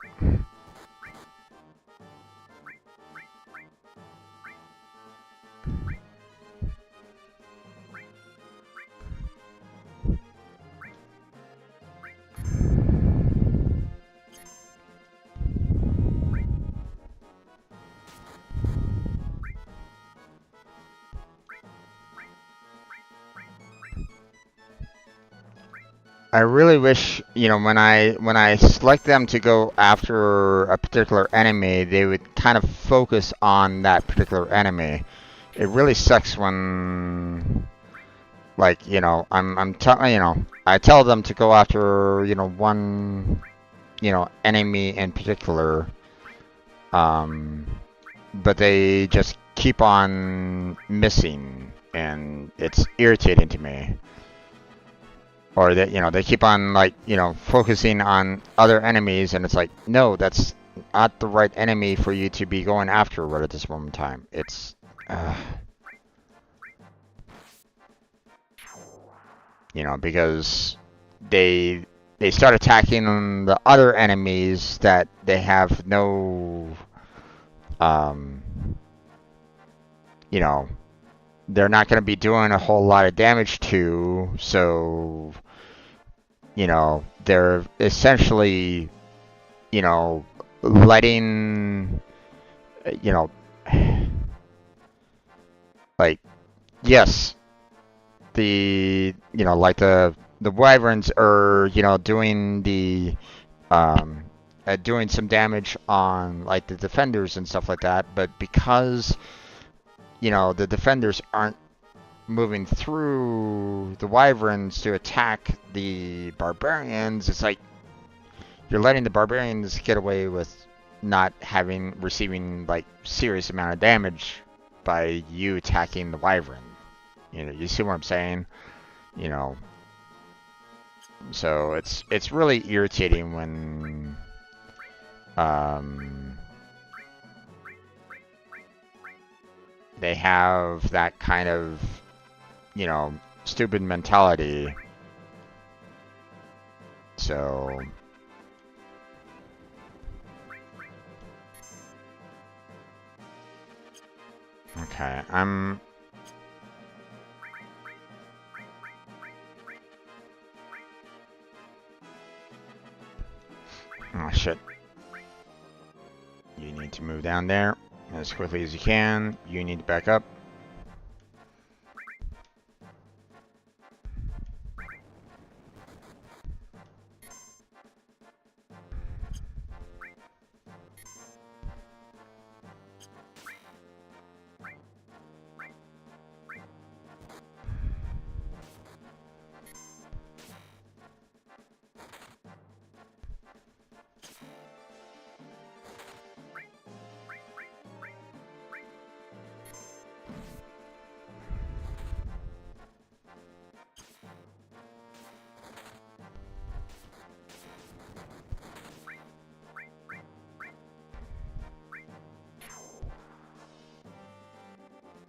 I really wish, you know, when I select them to go after a particular enemy, they would kind of focus on that particular enemy. It really sucks when, like, you know, I tell them to go after, you know, one, you know, enemy in particular, but they just keep on missing, and it's irritating to me. Or that, you know, they keep on, like, you know, focusing on other enemies, and it's like, no, that's not the right enemy for you to be going after right at this moment in time. It's, you know, because they start attacking the other enemies that they have no, you know, they're not going to be doing a whole lot of damage to, so, you know, they're essentially, you know, letting, you know, like, yes, the, you know, like the wyverns are, you know, doing the, doing some damage on, like, the defenders and stuff like that, but because, you know, the defenders aren't moving through the wyverns to attack the barbarians, it's like you're letting the barbarians get away with not receiving like serious amount of damage by you attacking the wyvern. You know, you see what I'm saying? You know, so it's really irritating when they have that kind of, you know, stupid mentality. So okay, oh shit. You need to move down there as quickly as you can. You need to back up.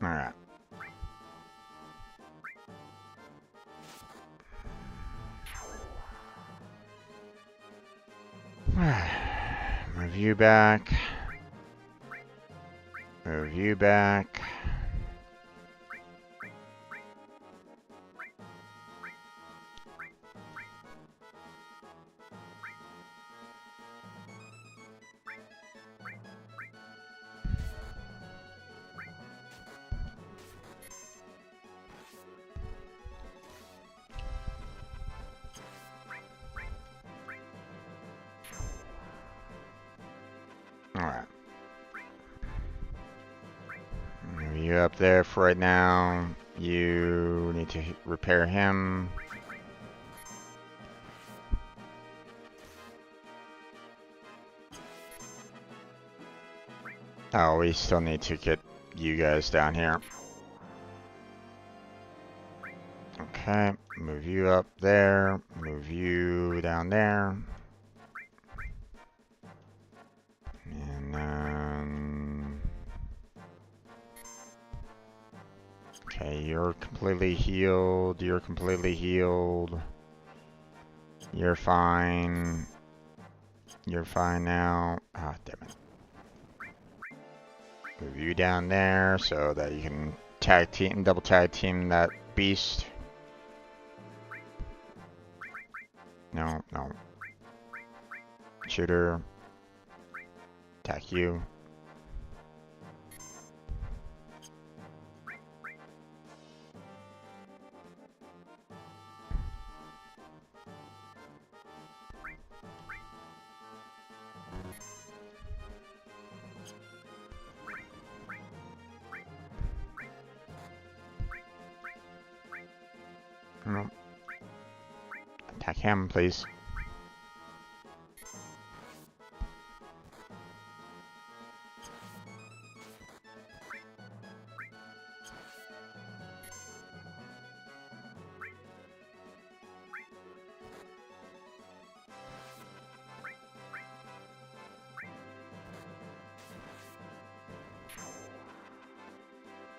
Alright. Move you back. Move you back. up there for right now. You need to repair him. Oh, we still need to get you guys down here. Okay, move you up there, move you down there. And then... Okay, you're completely healed, you're completely healed. You're fine. You're fine now. Ah, damn it. Move you down there so that you can tag team, double tag team that beast. No, no. Shooter. Attack you. No. Attack him, please.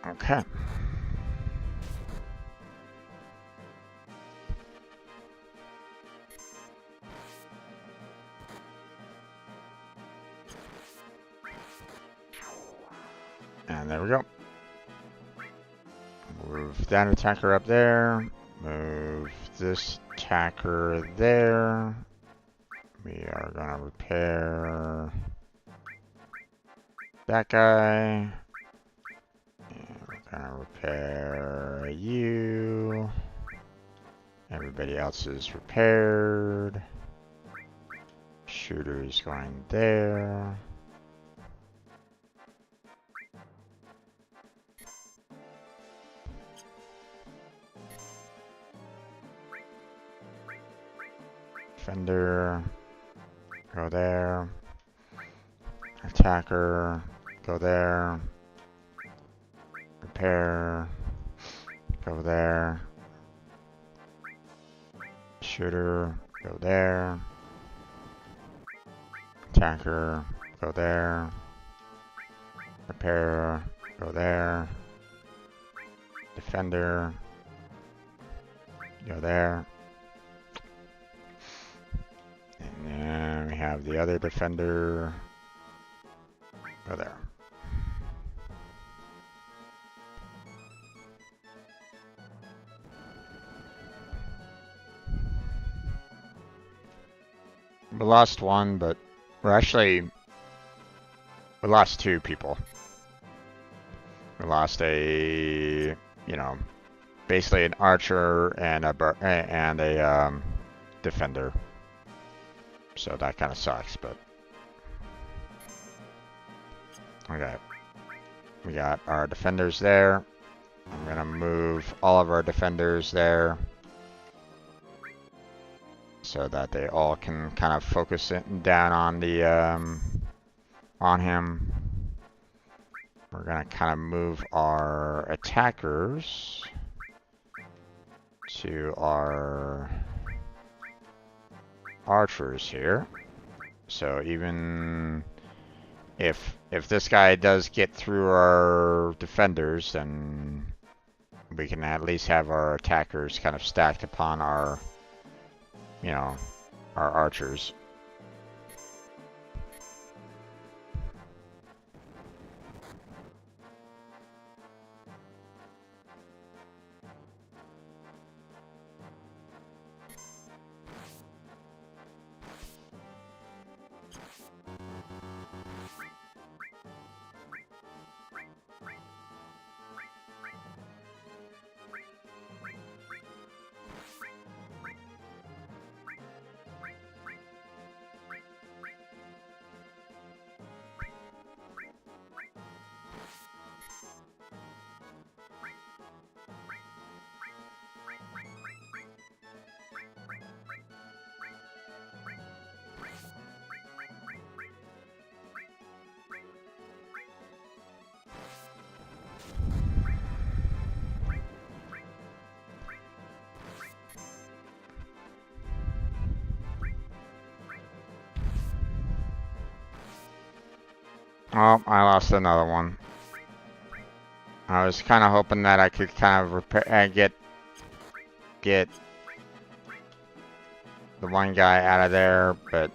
Okay. And there we go. Move that attacker up there. Move this attacker there. We are gonna repair that guy. And we're gonna repair you. Everybody else is repaired. Shooter is going there. Defender, go there. Attacker, go there. Repair, go there. Shooter, go there. Attacker, go there. Repair, go there. Defender, go there. And then we have the other defender, go there. We lost one, but we lost two people. We lost a, basically an archer and a defender. So that kind of sucks, but okay. We got our defenders there. I'm gonna move all of our defenders there so that they all can kind of focus it down on the on him. We're gonna kind of move our attackers to our archers here. So even if this guy does get through our defenders, then we can at least have our attackers kind of stacked upon our, our archers. Oh, I lost another one. I was kind of hoping that I could kind of repair, get the one guy out of there, but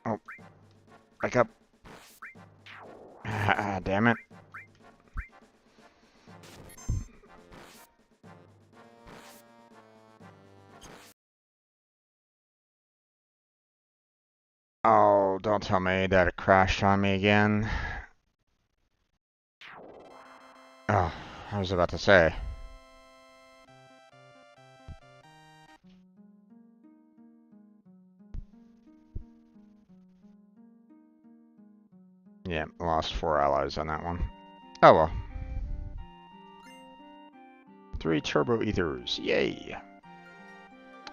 oh, back up! Ah, damn it! Oh, don't tell me that it crashed on me again. Oh, I was about to say. Yeah, lost 4 allies on that one. Oh well. 3 turbo ethers, yay!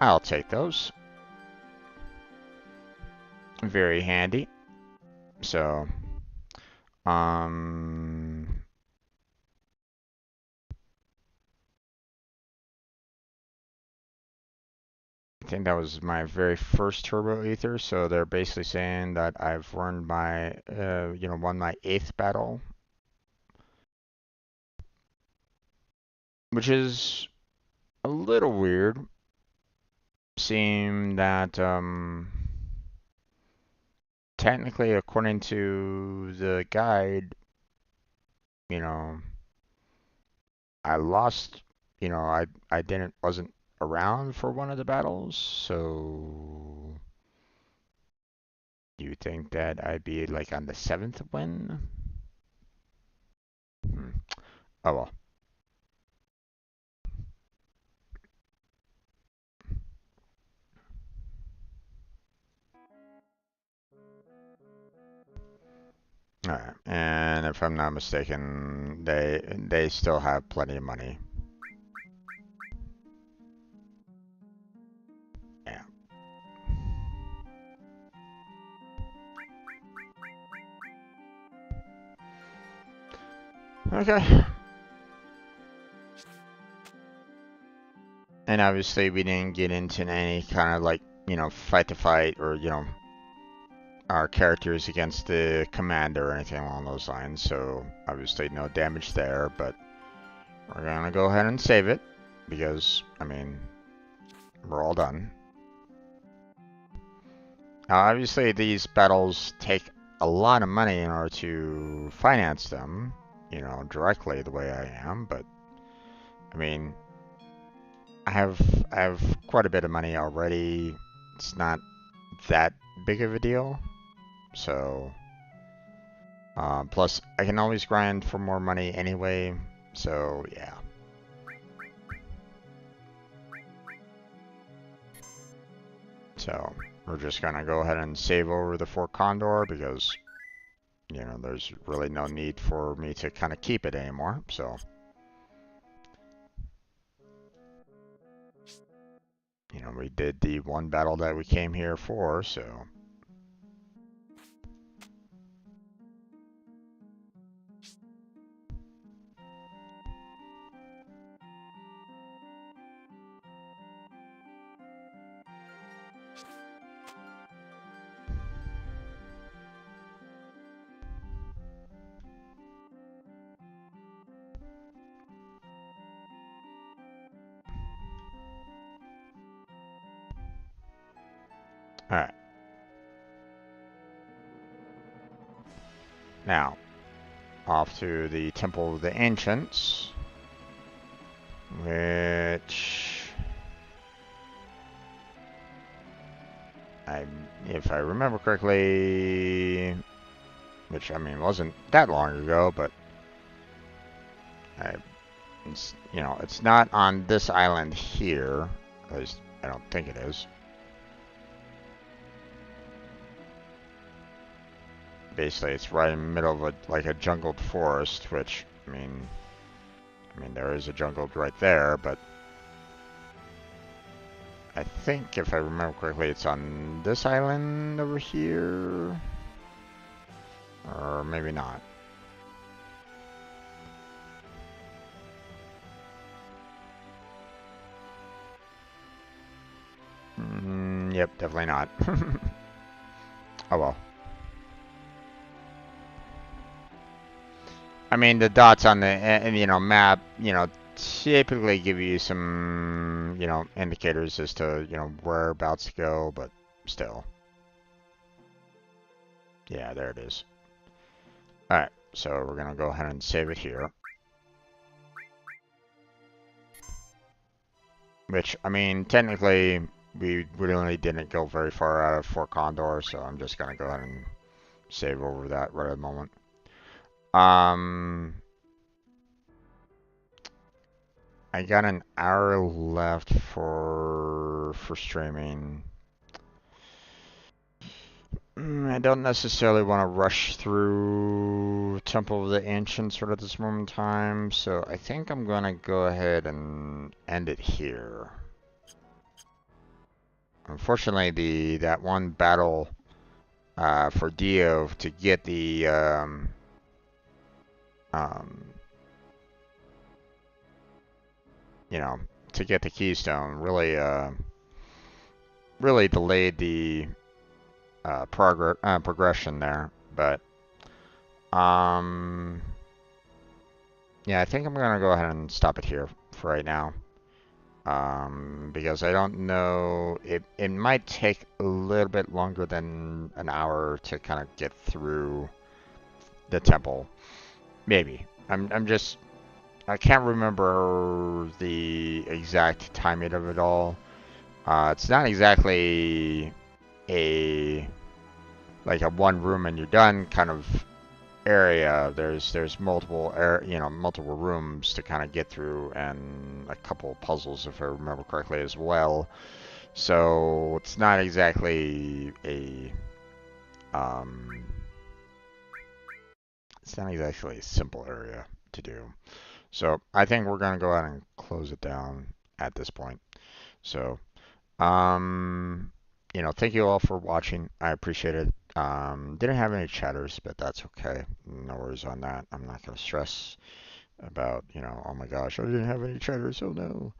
I'll take those. Very handy. So, I think that was my very first turbo ether, so they're basically saying that I've won my, won my 8th battle, which is a little weird, seeing that, technically, according to the guide, you know, I lost, wasn't around for one of the battles, so you think that I'd be like on the 7th win? Hmm. Oh well. Alright, and if I'm not mistaken, they still have plenty of money. Yeah. Okay. And obviously we didn't get into any kind of like, fight to fight or, our characters against the commander or anything along those lines, so obviously no damage there, but we're gonna go ahead and save it because, I mean, we're all done. Now, obviously, these battles take a lot of money in order to finance them, directly the way I am, but, I mean, I have quite a bit of money already. It's not that big of a deal, so, plus, I can always grind for more money anyway, so, yeah. So, we're just gonna go ahead and save over the Fort Condor because, there's really no need for me to kind of keep it anymore, so. We did the one battle that we came here for, so. Alright. Now, off to the Temple of the Ancients, which, if I remember correctly, which, I mean, wasn't that long ago, but it's not on this island here, at least I don't think it is. Basically, it's right in the middle of a jungled forest, which, I mean, there is a jungle right there, but I think if I remember correctly, it's on this island over here, or maybe not. Yep, definitely not. Oh well. I mean, the dots on the map, typically give you some, indicators as to, whereabouts to go, but still. Yeah, there it is. All right, so we're gonna go ahead and save it here. Which, I mean, technically, we really didn't go very far out of Fort Condor, so I'm just gonna go ahead and save over that right at the moment. I got an hour left for streaming. I don't necessarily want to rush through Temple of the Ancients right at this moment in time, so I think I'm gonna go ahead and end it here. Unfortunately, that one battle for Dio to get the to get the keystone really delayed the progression there. But yeah, I think I'm gonna go ahead and stop it here for right now. Because I don't know, it might take a little bit longer than an hour to kind of get through the temple. Maybe. I can't remember the exact timing of it all. It's not exactly a like a one room and you're done kind of area. There's multiple rooms to kind of get through and a couple puzzles if I remember correctly as well. So it's not exactly a simple area to do. So I think we're gonna go ahead and close it down at this point. So thank you all for watching. I appreciate it. Didn't have any chatters, but that's okay. No worries on that. I'm not gonna stress about, oh my gosh, I didn't have any chatters, oh no.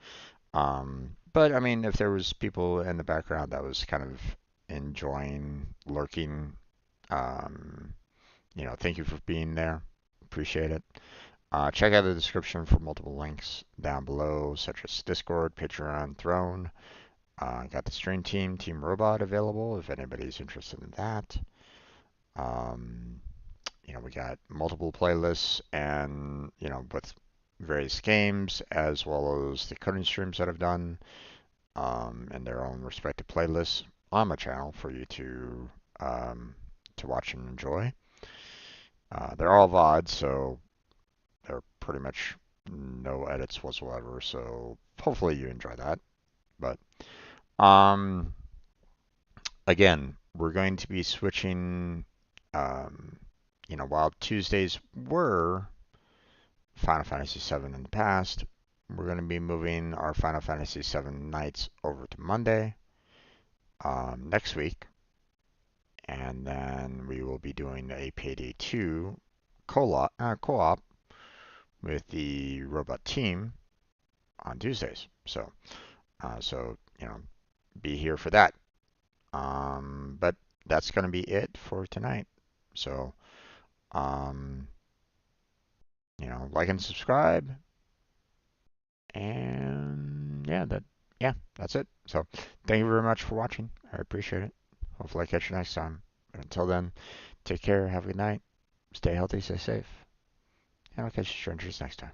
But I mean, if there was people in the background that was kind of enjoying lurking, thank you for being there. Appreciate it. Check out the description for multiple links down below, such as Discord, Patreon, Throne. Got the stream team, Team Robot available if anybody's interested in that. We got multiple playlists and, with various games as well as the coding streams that I've done and their own respective playlists on my channel for you to watch and enjoy. They're all VODs, so they're pretty much no edits whatsoever. So hopefully you enjoy that. But again, we're going to be switching. While Tuesdays were Final Fantasy VII in the past, we're going to be moving our Final Fantasy VII nights over to Monday next week. And then we will be doing a Payday 2 co-op with the robot team on Tuesdays. So, be here for that. But that's going to be it for tonight. So, like and subscribe. And that's it. So, thank you very much for watching. I appreciate it. Hopefully I catch you next time. But until then, take care, have a good night, stay healthy, stay safe, and I'll catch you strangers next time.